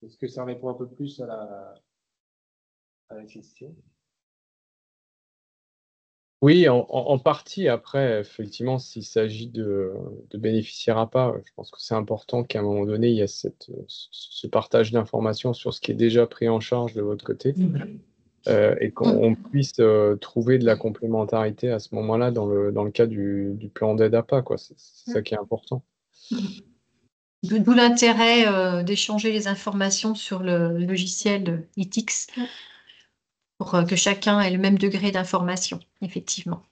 Est-ce que ça répond un peu plus à la question? Oui, en partie. Après, effectivement, s'il s'agit de bénéficiaires à part, je pense que c'est important qu'à un moment donné, il y a ce partage d'informations sur ce qui est déjà pris en charge de votre côté et qu'on puisse trouver de la complémentarité à ce moment-là dans le cas du plan d'aide APA, quoi. C'est ça qui est important. D'où l'intérêt d'échanger les informations sur le logiciel ITIX pour que chacun ait le même degré d'information, effectivement.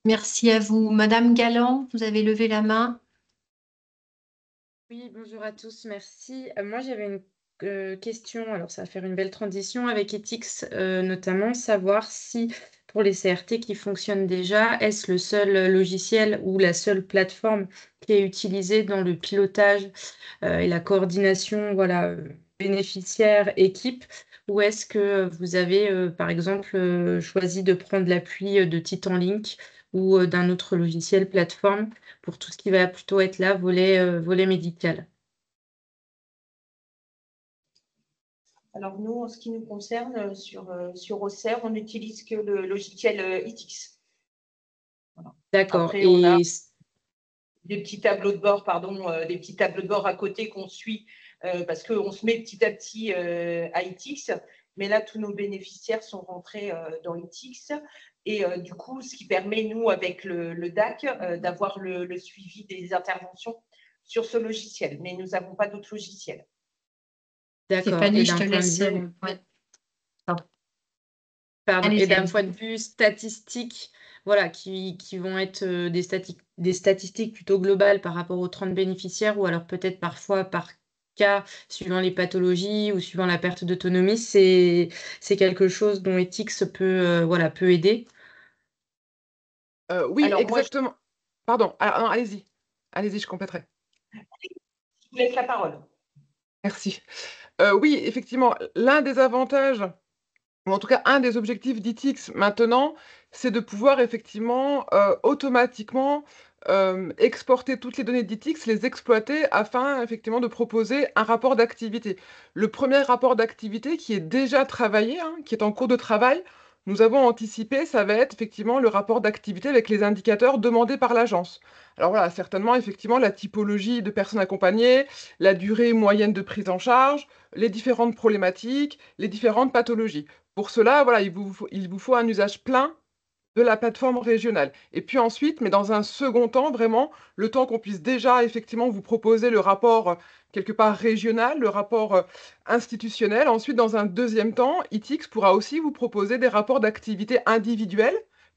Merci à vous. Madame Galland, vous avez levé la main. Oui, bonjour à tous, merci. Moi, j'avais une question, alors ça va faire une belle transition avec ITIX, notamment savoir si pour les CRT qui fonctionnent déjà, est-ce le seul logiciel ou la seule plateforme qui est utilisée dans le pilotage et la coordination, voilà, bénéficiaire-équipe, ou est-ce que vous avez, par exemple, choisi de prendre l'appui de TitanLink ou d'un autre logiciel plateforme pour tout ce qui va plutôt être là, volet médical? Alors, nous, en ce qui nous concerne, sur Auxerre, on n'utilise que le logiciel ITIX. Voilà. D'accord. Après, on a des petits tableaux de bord, des petits tableaux de bord à côté qu'on suit parce qu'on se met petit à petit à ITIX. Mais là, tous nos bénéficiaires sont rentrés dans ITIX. Et du coup, ce qui permet, nous, avec le DAC, d'avoir le suivi des interventions sur ce logiciel. Mais nous n'avons pas d'autres logiciels. D'accord. Stéphanie, je te laisse. Ouais. Pardon. Et d'un point de vue statistique, voilà, qui vont être des statistiques plutôt globales par rapport aux 30 bénéficiaires, ou alors peut-être parfois par cas, suivant les pathologies ou suivant la perte d'autonomie, c'est quelque chose dont ETIX peut aider. Oui, alors, exactement. Moi, Pardon, non, allez-y. Allez-y, je compléterai. Je vous laisse la parole. Merci. Oui, effectivement, l'un des avantages, ou en tout cas un des objectifs d'ITIX maintenant, c'est de pouvoir effectivement automatiquement exporter toutes les données d'ITIX, les exploiter afin effectivement de proposer un rapport d'activité. Le premier rapport d'activité qui est déjà travaillé, qui est en cours de travail, nous avons anticipé, ça va être effectivement le rapport d'activité avec les indicateurs demandés par l'agence. Alors voilà, certainement effectivement la typologie de personnes accompagnées, la durée moyenne de prise en charge, les différentes problématiques, les différentes pathologies. Pour cela, voilà, il vous faut un usage plein de la plateforme régionale. Et puis ensuite, mais dans un second temps, vraiment, le temps qu'on puisse déjà effectivement vous proposer le rapport quelque part régional, le rapport institutionnel. Ensuite, dans un deuxième temps, ITIX pourra aussi vous proposer des rapports d'activité individuels,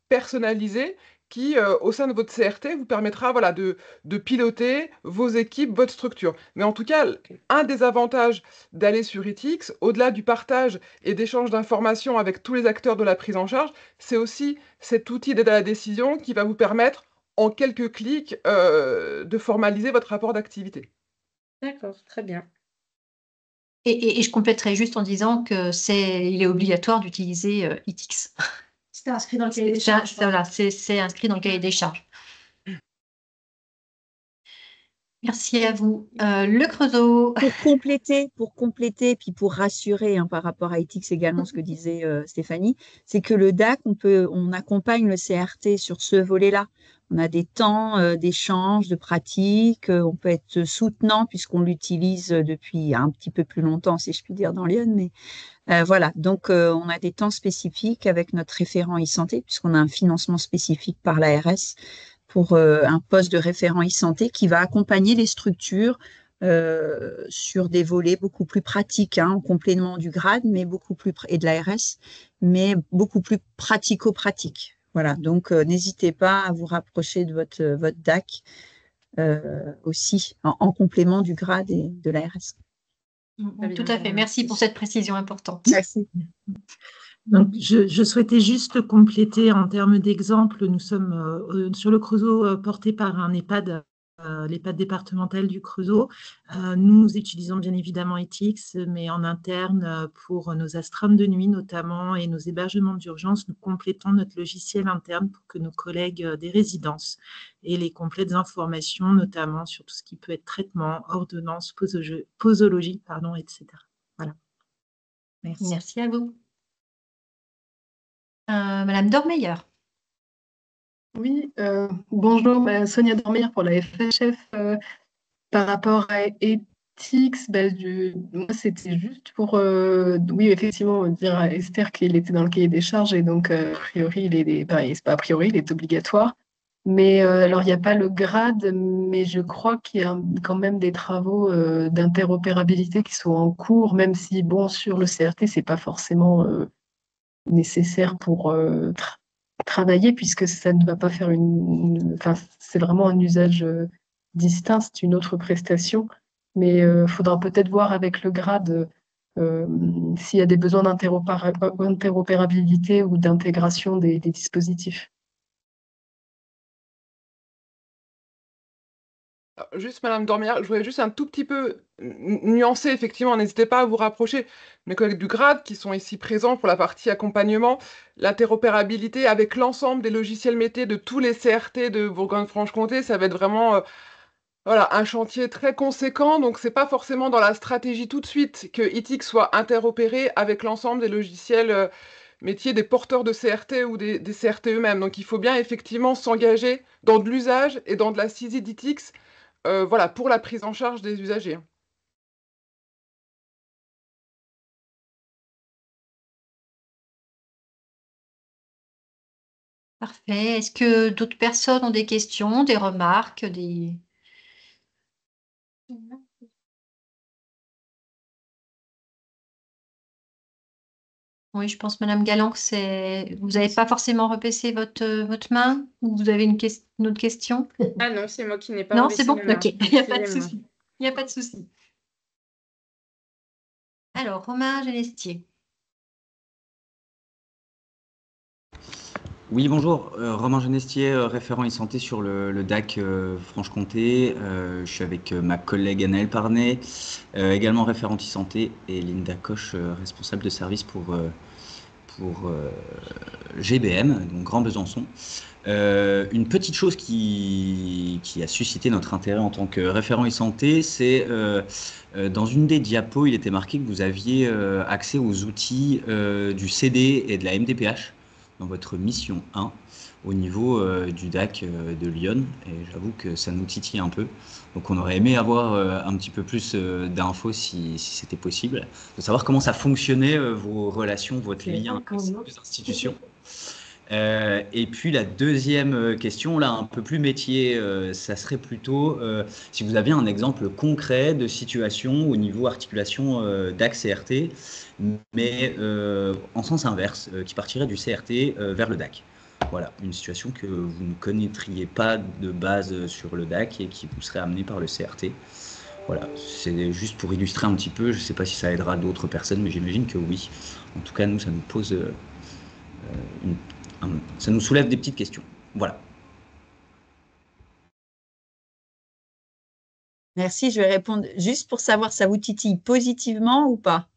personnalisés, qui, au sein de votre CRT, vous permettra voilà, de piloter vos équipes, votre structure. Mais en tout cas, un des avantages d'aller sur ITIX, au-delà du partage et d'échange d'informations avec tous les acteurs de la prise en charge, c'est aussi cet outil d'aide à la décision qui va vous permettre, en quelques clics, de formaliser votre rapport d'activité. D'accord, très bien. Et je compléterai juste en disant que il est obligatoire d'utiliser ITIX. C'est inscrit dans le cahier des charges. Voilà, c'est inscrit dans le cahier des charges. Merci à vous. Le Creusot. Pour compléter, puis pour rassurer par rapport à Ethics également, ce que disait Stéphanie, c'est que le DAC, on accompagne le CRT sur ce volet-là. On a des temps d'échange, de pratique, on peut être soutenant puisqu'on l'utilise depuis un petit peu plus longtemps, si je puis dire, dans Lyon. Mais voilà, donc on a des temps spécifiques avec notre référent e-santé, puisqu'on a un financement spécifique par l'ARS pour un poste de référent e-santé qui va accompagner les structures sur des volets beaucoup plus pratiques, en complément du grade, mais beaucoup plus et de l'ARS, mais beaucoup plus pratico-pratique. Voilà, donc n'hésitez pas à vous rapprocher de votre DAC aussi en complément du grade et de l'ARS. Tout à fait. Merci pour cette précision importante. Merci. Donc, je souhaitais juste compléter en termes d'exemple. Nous sommes sur le Creusot porté par un EHPAD, l'EHPAD départemental du Creusot. Nous utilisons bien évidemment Ethics, mais en interne pour nos astreintes de nuit notamment et nos hébergements d'urgence, nous complétons notre logiciel interne pour que nos collègues des résidences aient les complètes informations, notamment sur tout ce qui peut être traitement, ordonnance, posologie, etc. Voilà. Merci. Merci à vous. Madame Dormeyer. Oui, bonjour, Sonia Dormeyer pour la FHF. Par rapport à Ethics, moi c'était juste pour, oui, effectivement, dire à Esther qu'il était dans le cahier des charges et donc, a priori, c'est pas a priori, il est obligatoire. Mais alors, il n'y a pas le grade, mais je crois qu'il y a quand même des travaux d'interopérabilité qui sont en cours, même si, bon, sur le CRT, c'est pas forcément nécessaire pour travailler, puisque ça ne va pas faire enfin, c'est vraiment un usage distinct, c'est une autre prestation, mais il faudra peut-être voir avec le grade s'il y a des besoins d'interopérabilité ou d'intégration des dispositifs. Juste, Madame Dormière, je voulais juste un tout petit peu nuancer, effectivement, n'hésitez pas à vous rapprocher. Mes collègues du grade qui sont ici présents pour la partie accompagnement, l'interopérabilité avec l'ensemble des logiciels métiers de tous les CRT de Bourgogne-Franche-Comté, ça va être vraiment voilà, un chantier très conséquent, donc c'est pas forcément dans la stratégie tout de suite que Ethics soit interopéré avec l'ensemble des logiciels métiers des porteurs de CRT ou des CRT eux-mêmes. Donc il faut bien effectivement s'engager dans de l'usage et dans de la saisie d'Ethics voilà, pour la prise en charge des usagers. Parfait. Est-ce que d'autres personnes ont des questions, des remarques, des... Oui, je pense, Madame Galland, que vous n'avez pas forcément repaissé votre main ou vous avez une autre question? Ah non, c'est moi qui n'ai pas Non, rebaissé c'est bon? ma main. Ok, il n'y a pas de Excusez-moi. souci. Il n'y a pas de souci. Alors, Romain Genestier. Oui, bonjour. Romain Genestier, référent e-santé sur le DAC Franche-Comté. Je suis avec ma collègue Anaëlle Parnet, également référente e-santé, et Linda Koch, responsable de service pour GBM, donc Grand Besançon. Une petite chose qui a suscité notre intérêt en tant que référent e-santé, c'est dans une des diapos, il était marqué que vous aviez accès aux outils du CD et de la MDPH dans votre mission 1 au niveau du DAC de Lyon, et j'avoue que ça nous titille un peu. Donc on aurait aimé avoir un petit peu plus d'infos si c'était possible, de savoir comment ça fonctionnait, vos relations, votre lien avec ces deux institutions. Et puis la deuxième question, là un peu plus métier, ça serait plutôt si vous aviez un exemple concret de situation au niveau articulation DAC-CRT, mais en sens inverse, qui partirait du CRT vers le DAC. Voilà, une situation que vous ne connaîtriez pas de base sur le DAC et qui vous serait amenée par le CRT. Voilà, c'est juste pour illustrer un petit peu, je ne sais pas si ça aidera d'autres personnes, mais j'imagine que oui. En tout cas, nous, ça nous pose ça nous soulève des petites questions. Voilà. Merci, je vais répondre juste pour savoir, ça vous titille positivement ou pas?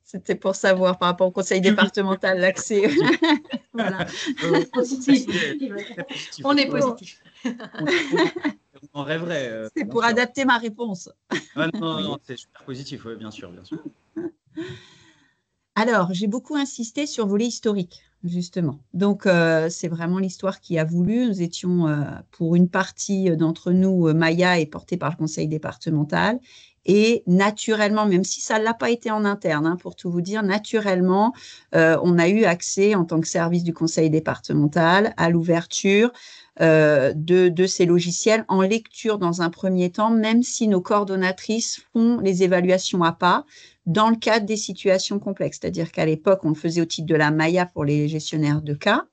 C'était pour savoir par rapport au conseil départemental, l'accès. Voilà. Positif. On est positif. On rêverait. C'est bien pour sûr. adapter ma réponse. Ah, non, non, c'est super positif, oui, bien sûr, bien sûr. Alors, j'ai beaucoup insisté sur volet historique, justement. Donc, c'est vraiment l'histoire qui a voulu. Nous étions, pour une partie d'entre nous, Maya est portée par le conseil départemental. Et naturellement, même si ça ne l'a pas été en interne, hein, pour tout vous dire, naturellement, on a eu accès en tant que service du conseil départemental à l'ouverture de ces logiciels en lecture dans un premier temps, même si nos coordonnatrices font les évaluations à pas dans le cadre des situations complexes. C'est-à-dire qu'à l'époque, on le faisait au titre de la Maya pour les gestionnaires de cas.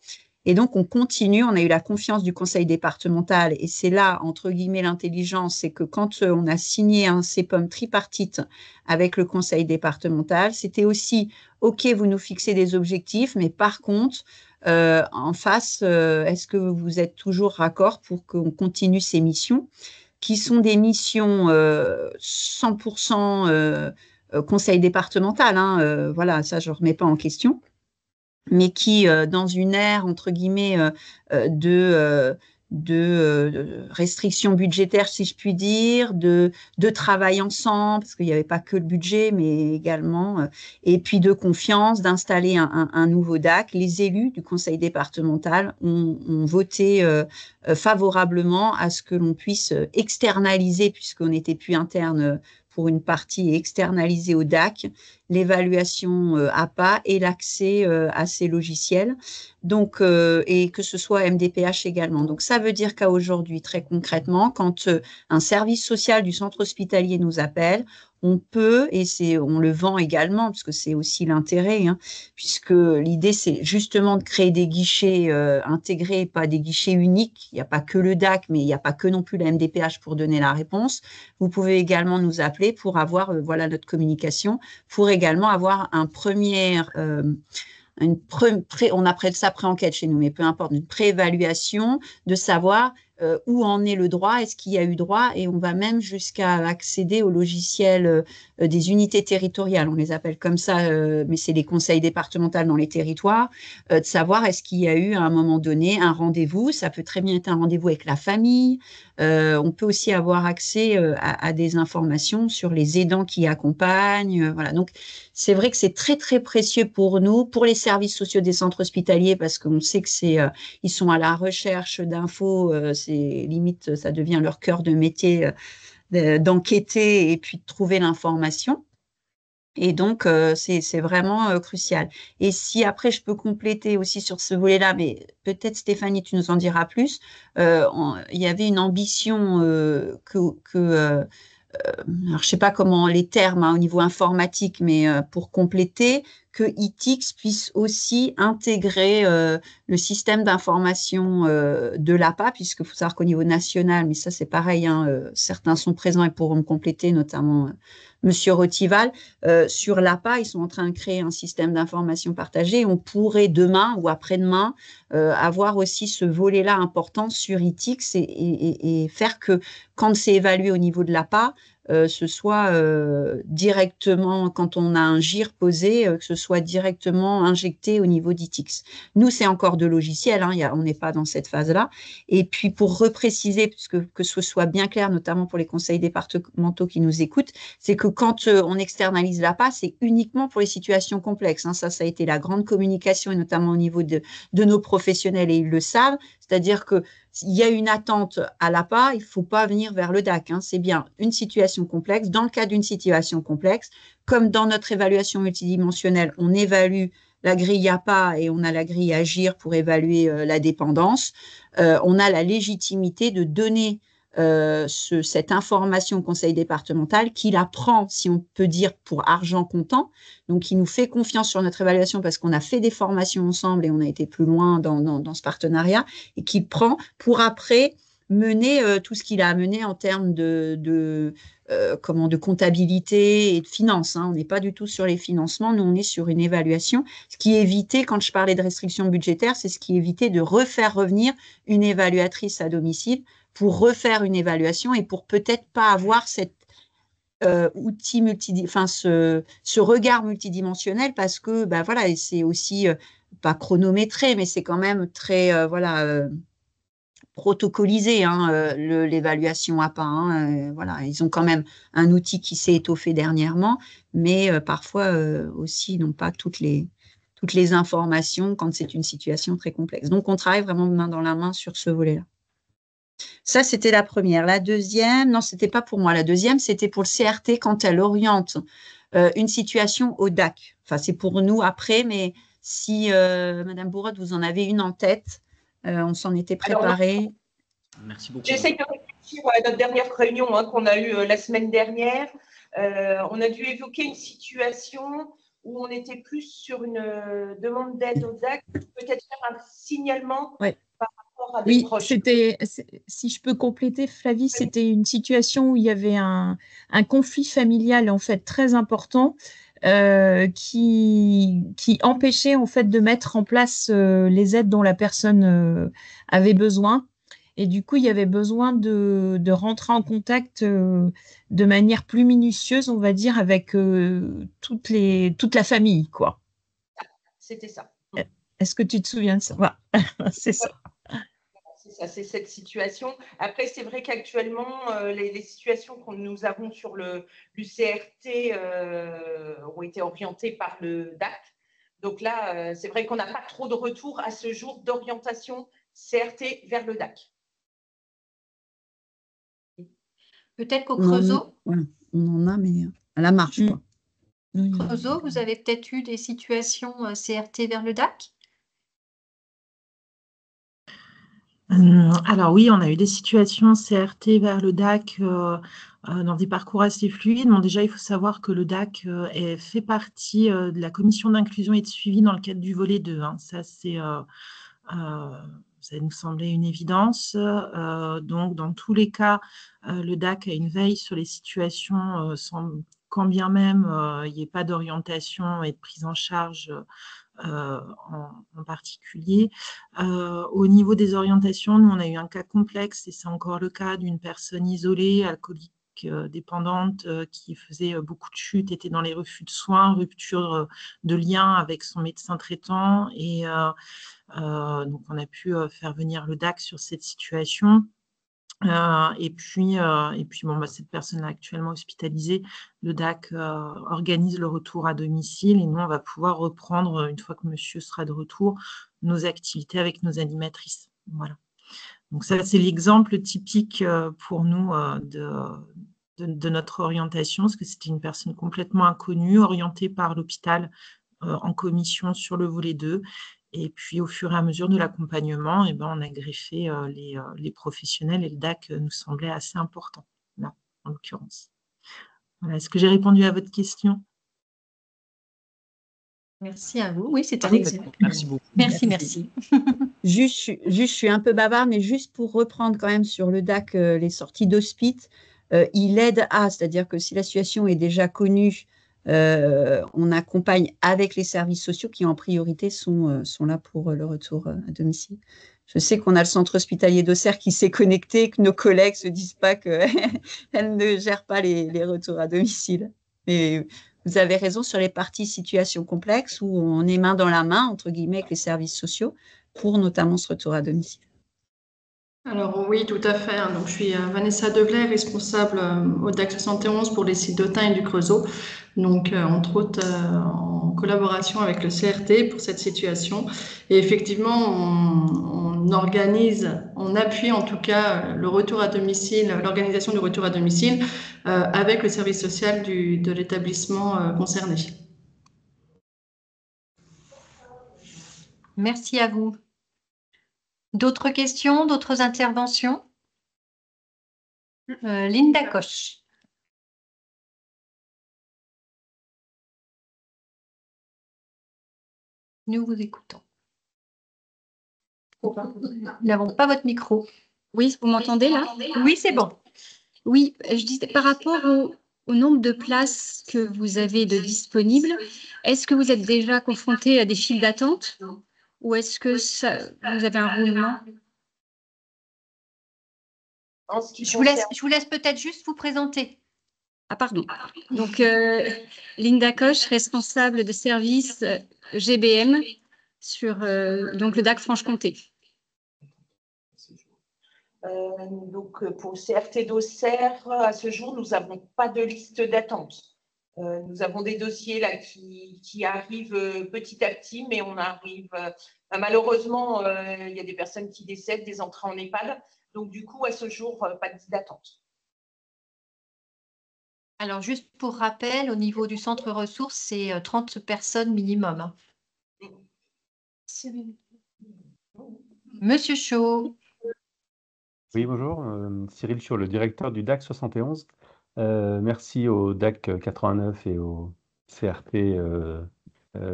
Et donc, on continue, on a eu la confiance du conseil départemental et c'est là, entre guillemets, l'intelligence, c'est que quand on a signé un CEPOM tripartite avec le conseil départemental, c'était aussi, OK, vous nous fixez des objectifs, mais par contre, en face, est-ce que vous êtes toujours raccord pour qu'on continue ces missions qui sont des missions 100% conseil départemental, hein, voilà, ça je ne remets pas en question, mais qui, dans une ère, entre guillemets, de restrictions budgétaires, si je puis dire, de travail ensemble, parce qu'il n'y avait pas que le budget, mais également, et puis de confiance, d'installer un nouveau DAC. Les élus du conseil départemental ont voté favorablement à ce que l'on puisse externaliser, puisqu'on n'était plus interne pour une partie, externaliser au DAC l'évaluation APA et l'accès à ces logiciels, donc, et que ce soit MDPH également. Donc, ça veut dire qu'à aujourd'hui, très concrètement, quand un service social du centre hospitalier nous appelle, on peut, et on le vend également, parce que c'est aussi l'intérêt, hein, puisque l'idée, c'est justement de créer des guichets intégrés, pas des guichets uniques. Il n'y a pas que le DAC, mais il n'y a pas que non plus la MDPH pour donner la réponse. Vous pouvez également nous appeler pour avoir, voilà, notre communication, pour également avoir un premier, on appelle ça pré-enquête chez nous, mais peu importe, une préévaluation de savoir où en est le droit, est-ce qu'il y a eu droit, et on va même jusqu'à accéder au logiciel des unités territoriales, on les appelle comme ça, mais c'est les conseils départementaux dans les territoires, de savoir est-ce qu'il y a eu à un moment donné un rendez-vous, ça peut très bien être un rendez-vous avec la famille, on peut aussi avoir accès à des informations sur les aidants qui accompagnent, voilà, donc c'est vrai que c'est très très précieux pour nous, pour les services sociaux des centres hospitaliers, parce qu'on sait que ils sont à la recherche d'infos, c'est limite, ça devient leur cœur de métier d'enquêter et puis de trouver l'information. Et donc, c'est vraiment crucial. Et si après, je peux compléter aussi sur ce volet-là, mais peut-être Stéphanie, tu nous en diras plus, il y avait une ambition alors, je ne sais pas comment les termes au niveau informatique, mais pour compléter, que ITIX puisse aussi intégrer le système d'information de l'APA, puisqu'il faut savoir qu'au niveau national, mais ça c'est pareil, hein, certains sont présents et pourront me compléter, notamment Monsieur Rotival, sur l'APA, ils sont en train de créer un système d'information partagé. On pourrait demain ou après-demain avoir aussi ce volet-là important sur ITIX et faire que quand c'est évalué au niveau de l'APA, ce soit directement, quand on a un GIR posé, que ce soit directement injecté au niveau d'ITIX. Nous, c'est encore de logiciel, hein, on n'est pas dans cette phase-là. Et puis, pour repréciser, puisque que ce soit bien clair, notamment pour les conseils départementaux qui nous écoutent, c'est que quand on externalise l'APA, c'est uniquement pour les situations complexes, hein. Ça a été la grande communication, et notamment au niveau de nos professionnels, et ils le savent. C'est-à-dire que s'il y a une attente à l'APA, il ne faut pas venir vers le DAC, hein. C'est bien une situation complexe. Dans le cas d'une situation complexe, comme dans notre évaluation multidimensionnelle, on évalue la grille APA et on a la grille AGIR pour évaluer la dépendance, on a la légitimité de donner cette information au conseil départemental qui la prend, si on peut dire, pour argent comptant. Donc, il nous fait confiance sur notre évaluation parce qu'on a fait des formations ensemble et on a été plus loin dans ce partenariat, et qui prend pour après mener tout ce qu'il a à mener en termes de comptabilité et de finances, hein. On n'est pas du tout sur les financements, nous on est sur une évaluation. Ce qui évitait, quand je parlais de restrictions budgétaires, c'est ce qui évitait de refaire revenir une évaluatrice à domicile pour refaire une évaluation et pour peut-être pas avoir cet outil ce regard multidimensionnel, parce que voilà, et c'est aussi pas chronométré, mais c'est quand même très protocolisé, hein, l'évaluation APA. Hein, voilà, ils ont quand même un outil qui s'est étoffé dernièrement, mais parfois aussi, ils n'ont pas toutes les informations quand c'est une situation très complexe. Donc, on travaille vraiment main dans la main sur ce volet-là. Ça, c'était la première. La deuxième, non, ce n'était pas pour moi. La deuxième, c'était pour le CRT quand elle oriente une situation au DAC. Enfin, c'est pour nous après, mais si Madame Bourrotte, vous en avez une en tête, on s'en était préparé. Merci beaucoup. J'essaie de réfléchir à notre dernière réunion qu'on a eue la semaine dernière. On a dû évoquer une situation où on était plus sur une demande d'aide au DAC, peut-être faire un signalement par rapport à des proches. Si je peux compléter, Flavie, c'était une situation où il y avait un conflit familial en fait très important qui empêchait en fait de mettre en place les aides dont la personne avait besoin. Et du coup, il y avait besoin de rentrer en contact de manière plus minutieuse, on va dire, avec toute la famille, quoi. C'était ça. Est-ce que tu te souviens de ça? Voilà. C'est ça. C'est ça, c'est cette situation. Après, c'est vrai qu'actuellement, les situations que nous avons sur l'UCRT ont été orientées par le DAC. Donc là, c'est vrai qu'on n'a pas trop de retour à ce jour d'orientation CRT vers le DAC. Peut-être qu'au Creusot. On en a, mais à la marge. Quoi. Creusot, vous avez peut-être eu des situations CRT vers le DAC? Alors oui, on a eu des situations CRT vers le DAC dans des parcours assez fluides. Bon, déjà, il faut savoir que le DAC fait partie de la commission d'inclusion et de suivi dans le cadre du volet 2. Hein. Ça, ça nous semblait une évidence. Donc, dans tous les cas, le DAC a une veille sur les situations quand bien même il n'y ait pas d'orientation et de prise en charge en particulier. Au niveau des orientations, nous, on a eu un cas complexe et c'est encore le cas d'une personne isolée, alcoolique, dépendante, qui faisait beaucoup de chutes, était dans les refus de soins, rupture de lien avec son médecin traitant. Et donc, on a pu faire venir le DAC sur cette situation. Et puis bon, cette personne est actuellement hospitalisée. Le DAC organise le retour à domicile et nous, on va pouvoir reprendre, une fois que monsieur sera de retour, nos activités avec nos animatrices. Voilà. Donc ça, c'est l'exemple typique pour nous de notre orientation, parce que c'était une personne complètement inconnue, orientée par l'hôpital en commission sur le volet 2. Et puis, au fur et à mesure de l'accompagnement, on a greffé les professionnels et le DAC nous semblait assez important, là, en l'occurrence. Voilà. Est-ce que j'ai répondu à votre question? Merci à vous. Oui, c'est un exemple. Merci beaucoup. Merci. Juste, je suis un peu bavarde, mais juste pour reprendre quand même sur le DAC les sorties d'hospice, il aide c'est-à-dire que si la situation est déjà connue, on accompagne avec les services sociaux qui en priorité sont là pour le retour à domicile. Je sais qu'on a le centre hospitalier d'Auxerre qui s'est connecté, que nos collègues ne se disent pas qu'elles ne gèrent pas les retours à domicile. Mais vous avez raison sur les parties situations complexes où on est main dans la main, entre guillemets, avec les services sociaux pour notamment ce retour à domicile. Alors oui, tout à fait. Donc, je suis Vanessa Deblay, responsable au DAC 71 pour les sites d'Autun et du Creusot. Donc, entre autres, en collaboration avec le CRT pour cette situation. Et effectivement, on organise, on appuie en tout cas le retour à domicile, l'organisation du retour à domicile avec le service social de l'établissement concerné. Merci à vous. D'autres questions, d'autres interventions? Linda Koch. Nous vous écoutons. Nous n'avons pas votre micro. Oui, vous m'entendez là? Oui, c'est bon. Oui, je disais par rapport au nombre de places que vous avez de disponibles, est-ce que vous êtes déjà confronté à des files d'attente ou est-ce que vous avez un roulement? Je vous laisse peut-être juste vous présenter. Ah, pardon. Donc, Linda Koch, responsable de service GBM sur donc le DAC Franche-Comté. Donc, pour le CRT d'Auxerre, à ce jour, nous n'avons pas de liste d'attente. Nous avons des dossiers là qui arrivent petit à petit, mais on arrive… malheureusement, il y a des personnes qui décèdent, des entrées en EHPAD. Donc, du coup, à ce jour, pas de liste d'attente. Alors, juste pour rappel, au niveau du centre ressources, c'est 30 personnes minimum. Hein. Monsieur Chaud. Oui, bonjour. Cyril Chaud, le directeur du DAC 71. Merci au DAC 89 et au CRT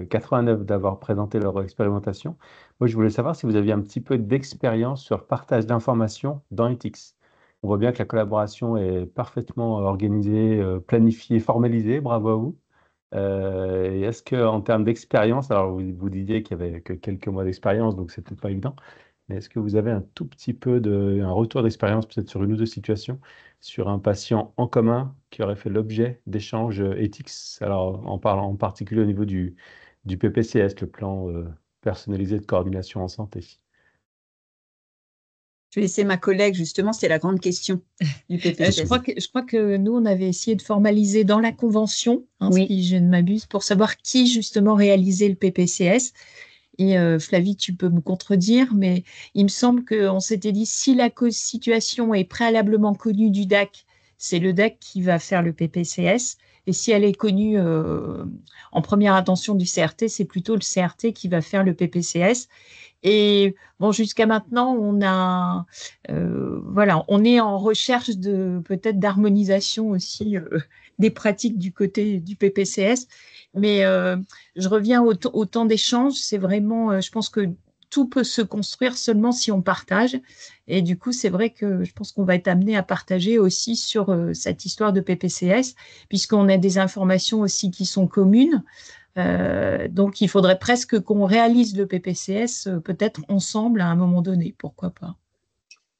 89 d'avoir présenté leur expérimentation. Moi, je voulais savoir si vous aviez un petit peu d'expérience sur le partage d'informations dans EThics. On voit bien que la collaboration est parfaitement organisée, planifiée, formalisée. Bravo à vous. Et est-ce qu'en termes d'expérience, alors vous disiez qu'il n'y avait que quelques mois d'expérience, donc c'est peut-être pas évident, mais est-ce que vous avez un tout petit peu un retour d'expérience, peut-être sur une ou deux situations, sur un patient en commun qui aurait fait l'objet d'échanges éthiques, alors en parlant en particulier au niveau du PPCS, le plan personnalisé de coordination en santé? Je vais laisser ma collègue, justement, c'est la grande question du PPCS. Je crois que nous, on avait essayé de formaliser dans la convention, hein, Oui. si je ne m'abuse, pour savoir qui, justement, réalisait le PPCS. Et Flavie, tu peux me contredire, mais il me semble qu'on s'était dit, si la situation est préalablement connue du DAC, c'est le DAC qui va faire le PPCS. Et si elle est connue en première intention du CRT, c'est plutôt le CRT qui va faire le PPCS. Et bon, jusqu'à maintenant, voilà, on est en recherche de peut-être d'harmonisation aussi des pratiques du côté du PPCS. Mais je reviens au temps d'échange. C'est vraiment, je pense que tout peut se construire seulement si on partage. Et du coup, c'est vrai que je pense qu'on va être amené à partager aussi sur cette histoire de PPCS, puisqu'on a des informations aussi qui sont communes. Donc, il faudrait presque qu'on réalise le PPCS peut-être ensemble à un moment donné. Pourquoi pas?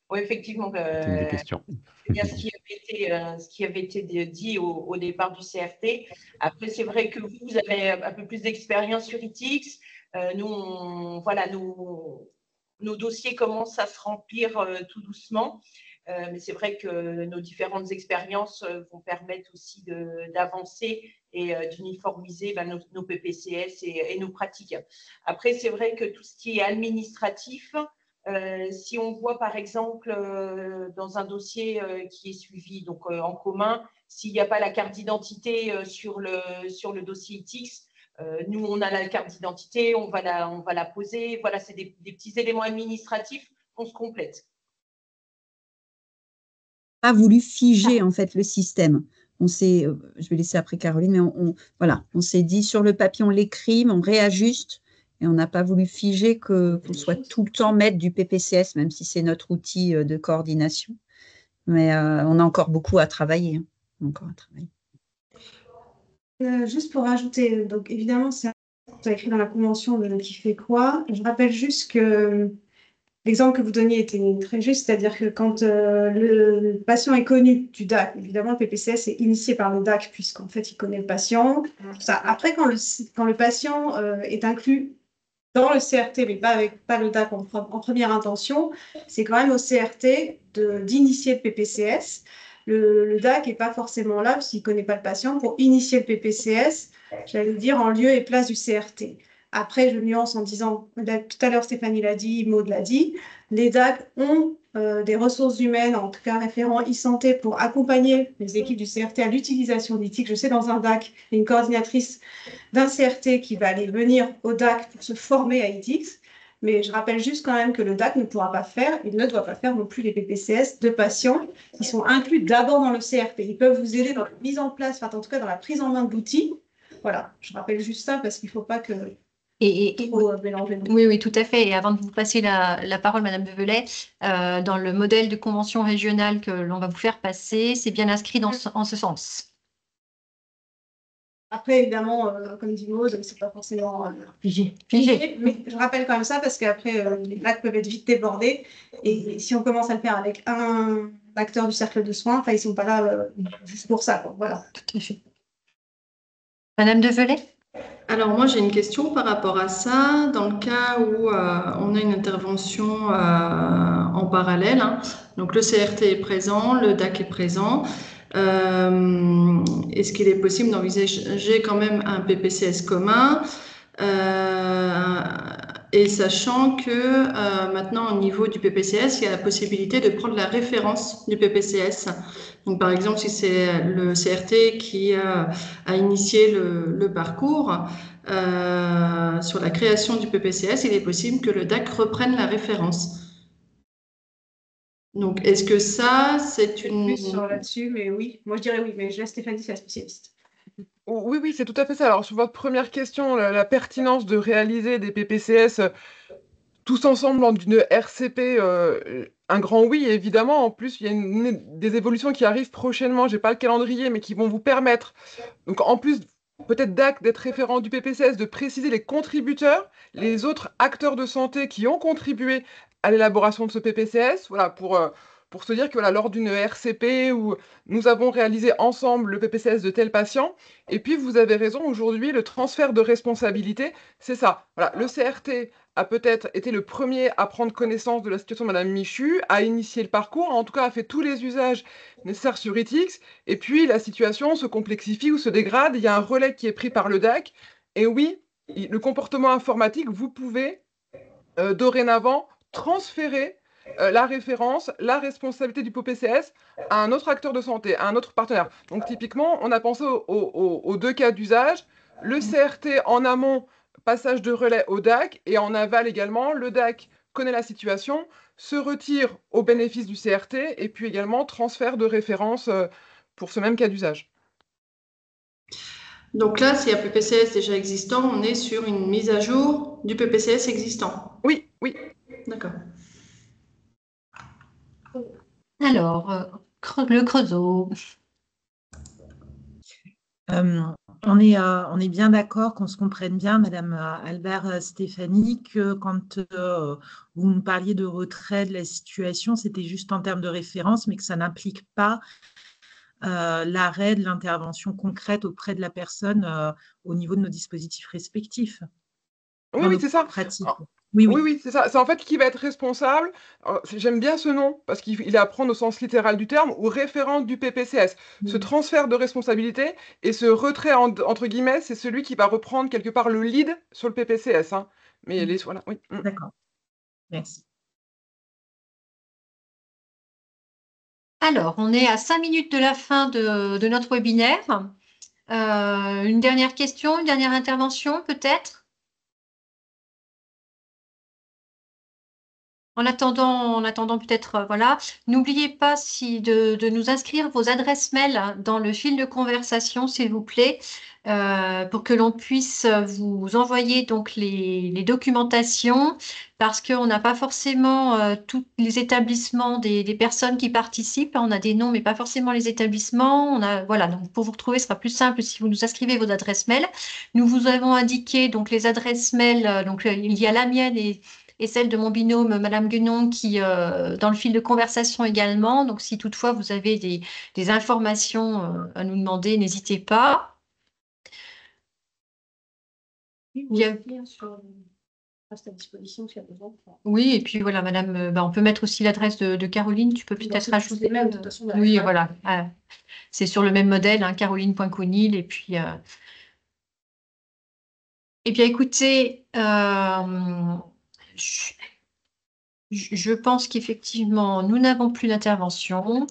Oui, effectivement. C'est une des questions. C'est bien ce qui avait été dit au départ du CRT. Après, c'est vrai que vous avez un peu plus d'expérience sur EThics. Voilà, nos dossiers commencent à se remplir tout doucement. Mais c'est vrai que nos différentes expériences vont permettre aussi d'avancer et d'uniformiser nos PPCS et nos pratiques. Après, c'est vrai que tout ce qui est administratif, si on voit par exemple dans un dossier qui est suivi donc, en commun, s'il n'y a pas la carte d'identité sur le dossier EThics, nous on a la carte d'identité, on va la poser. Voilà, c'est des petits éléments administratifs qu'on se complète. Pas voulu figer en fait le système. Je vais laisser après Caroline, mais voilà, on s'est dit sur le papier on l'écrit, mais on réajuste et on n'a pas voulu figer qu'on soit tout le temps maître du PPCS, même si c'est notre outil de coordination. Mais on a encore beaucoup à travailler. Juste pour rajouter, donc évidemment c'est écrit dans la convention qui fait quoi. Je rappelle juste que l'exemple que vous donniez était très juste, c'est-à-dire que quand le patient est connu du DAC, évidemment, le PPCS est initié par le DAC, puisqu'en fait, il connaît le patient. Ça. Après, quand le patient est inclus dans le CRT, mais pas le DAC en première intention, c'est quand même au CRT d'initier le PPCS. Le DAC n'est pas forcément là, s'il ne connaît pas le patient, pour initier le PPCS, j'allais dire, en lieu et place du CRT. Après, je nuance en disant, tout à l'heure Stéphanie l'a dit, Maud l'a dit, les DAC ont des ressources humaines, en tout cas référents e-santé, pour accompagner les équipes du CRT à l'utilisation d'EThics. Je sais dans un DAC, il y a une coordinatrice d'un CRT qui va aller venir au DAC pour se former à EThics. Mais je rappelle juste quand même que le DAC ne pourra pas faire, il ne doit pas faire non plus les PPCS de patients qui sont inclus d'abord dans le CRT. Ils peuvent vous aider dans la mise en place, enfin en tout cas dans la prise en main de l'outil. Voilà, je rappelle juste ça parce qu'il ne faut pas que… Oui, tout à fait. Et avant de vous passer la parole, Madame de Velay, dans le modèle de convention régionale que l'on va vous faire passer, c'est bien inscrit en ce sens. Après, évidemment, comme dit Maud, c'est pas forcément figé. Mais je rappelle quand même ça parce qu'après, les DAC peuvent être vite débordés. Et si on commence à le faire avec un acteur du cercle de soins, ils ne sont pas là juste pour ça. Voilà. Tout à fait. Madame de Velay ? Alors moi j'ai une question par rapport à ça. Dans le cas où on a une intervention en parallèle, hein, donc le CRT est présent, le DAC est présent, est-ce qu'il est possible d'envisager quand même un PPCS commun et sachant que maintenant au niveau du PPCS, il y a la possibilité de prendre la référence du PPCS. Donc par exemple, si c'est le CRT qui a initié le parcours sur la création du PPCS, il est possible que le DAC reprenne la référence. Donc est-ce que ça, c'est une... Plus sur là-dessus, mais oui. Moi, je dirais oui, mais je laisse Stéphanie, c'est la spécialiste. Oui, oui, c'est tout à fait ça. Alors, sur votre première question, la pertinence de réaliser des PPCS tous ensemble dans une RCP, un grand oui, évidemment. En plus, il y a des évolutions qui arrivent prochainement. Je n'ai pas le calendrier, mais qui vont vous permettre, donc en plus peut-être d'être référent du PPCS, de préciser les contributeurs, les autres acteurs de santé qui ont contribué à l'élaboration de ce PPCS. Voilà, pour se dire que voilà, lors d'une RCP où nous avons réalisé ensemble le PPCS de tel patient, et puis vous avez raison, aujourd'hui, le transfert de responsabilité, c'est ça. Voilà, le CRT a peut-être été le premier à prendre connaissance de la situation de Madame Michu, a initié le parcours, en tout cas a fait tous les usages nécessaires sur ITIX, et puis la situation se complexifie ou se dégrade, il y a un relais qui est pris par le DAC, et oui, le comportement informatique, vous pouvez dorénavant transférer la référence, la responsabilité du PPCS à un autre acteur de santé, à un autre partenaire. Donc typiquement, on a pensé aux deux cas d'usage, le CRT en amont, passage de relais au DAC, et en aval également, le DAC connaît la situation, se retire au bénéfice du CRT, et puis également transfert de référence pour ce même cas d'usage. Donc là, s'il y a PPCS déjà existant, on est sur une mise à jour du PPCS existant. Oui, oui. D'accord. Alors, le Creusot. On est bien d'accord qu'on se comprenne bien, Madame Albert Stéphanie, que quand vous me parliez de retrait de la situation, c'était juste en termes de référence, mais que ça n'implique pas l'arrêt de l'intervention concrète auprès de la personne au niveau de nos dispositifs respectifs. Oui, oui, c'est ça. Oui, oui, c'est ça. C'est en fait qui va être responsable. J'aime bien ce nom parce qu'il est à prendre au sens littéral du terme, ou référent du PPCS. Ce transfert de responsabilité et ce retrait entre guillemets, c'est celui qui va reprendre quelque part le lead sur le PPCS. Hein. Mais voilà, oui. D'accord. Merci. Alors, on est à 5 minutes de la fin de notre webinaire. Une dernière question, une dernière intervention peut-être? En attendant peut-être, voilà. N'oubliez pas de nous inscrire vos adresses mail dans le fil de conversation, s'il vous plaît, pour que l'on puisse vous envoyer donc les documentations, parce qu'on n'a pas forcément tous les établissements des personnes qui participent. On a des noms, mais pas forcément les établissements. Voilà, donc pour vous retrouver, ce sera plus simple si vous nous inscrivez vos adresses mail. Nous vous avons indiqué donc les adresses mail, donc il y a la mienne et celle de mon binôme, Madame Guenon, qui dans le fil de conversation également. Donc, si toutefois vous avez des informations à nous demander, n'hésitez pas. Reste à disposition s'il y a besoin. Oui, et puis voilà, Madame, on peut mettre aussi l'adresse de Caroline. Tu peux peut-être rajouter. De toute façon, oui, voilà. C'est sur le même modèle, hein, caroline.conil. Et puis, eh bien, écoutez, je pense qu'effectivement, nous n'avons plus d'intervention.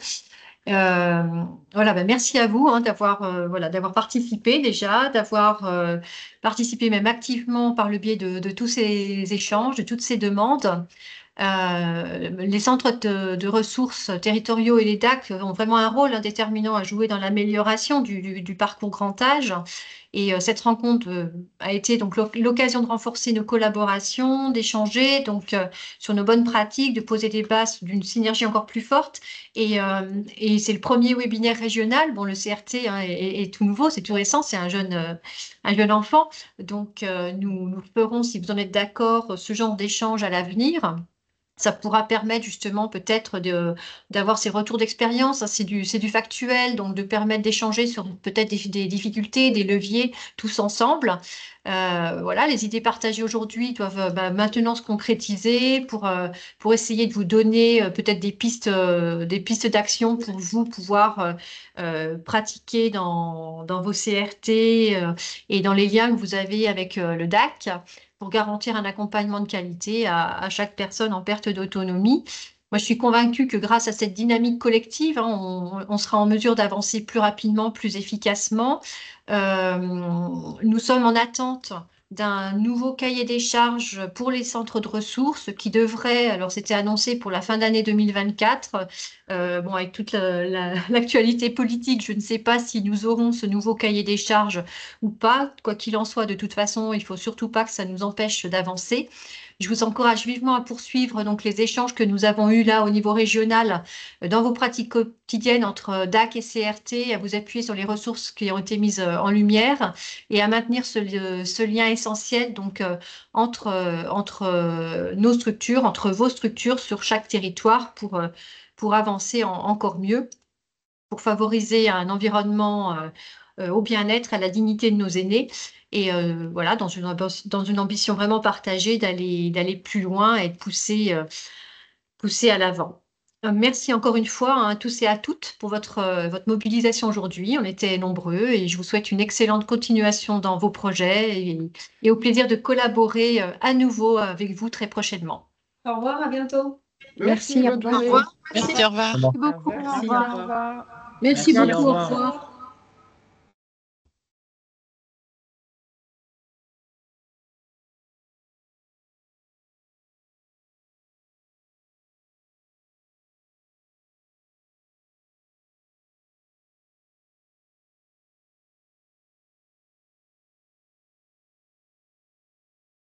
Voilà, merci à vous d'avoir participé déjà, d'avoir participé même activement par le biais de tous ces échanges, de toutes ces demandes. Les centres de ressources territoriaux et les DAC ont vraiment un rôle déterminant à jouer dans l'amélioration du parcours grand âge. Et cette rencontre a été donc l'occasion de renforcer nos collaborations, d'échanger donc sur nos bonnes pratiques, de poser des bases d'une synergie encore plus forte. Et c'est le premier webinaire régional. Bon, le CRT est tout nouveau, c'est tout récent, c'est un jeune enfant. Donc, nous ferons, si vous en êtes d'accord, ce genre d'échange à l'avenir. Ça pourra permettre justement peut-être d'avoir ces retours d'expérience, hein, c'est du factuel, donc de permettre d'échanger sur peut-être des difficultés, des leviers, tous ensemble. Voilà, les idées partagées aujourd'hui doivent maintenant se concrétiser pour essayer de vous donner peut-être des pistes d'action pour vous pouvoir pratiquer dans vos CRT et dans les liens que vous avez avec le DAC, pour garantir un accompagnement de qualité à chaque personne en perte d'autonomie. Moi, je suis convaincue que grâce à cette dynamique collective, hein, on sera en mesure d'avancer plus rapidement, plus efficacement. Nous sommes en attente d'un nouveau cahier des charges pour les centres de ressources qui devrait, alors c'était annoncé pour la fin d'année 2024, bon, avec toute l'actualité politique, je ne sais pas si nous aurons ce nouveau cahier des charges ou pas. Quoi qu'il en soit, de toute façon, il ne faut surtout pas que ça nous empêche d'avancer. Je vous encourage vivement à poursuivre donc les échanges que nous avons eus là au niveau régional dans vos pratiques quotidiennes entre DAC et CRT, à vous appuyer sur les ressources qui ont été mises en lumière et à maintenir ce lien essentiel donc entre nos structures, entre vos structures sur chaque territoire pour avancer encore mieux, pour favoriser un environnement au bien-être, à la dignité de nos aînés. Et voilà, dans une ambition vraiment partagée d'aller plus loin et de pousser à l'avant. Merci encore une fois à tous et à toutes pour votre mobilisation aujourd'hui. On était nombreux et je vous souhaite une excellente continuation dans vos projets et au plaisir de collaborer à nouveau avec vous très prochainement. Au revoir, à bientôt. Merci, bonne journée. au revoir. Merci, au revoir. Merci beaucoup. Merci, Au revoir. au revoir. Merci Merci, beaucoup, au au revoir. revoir.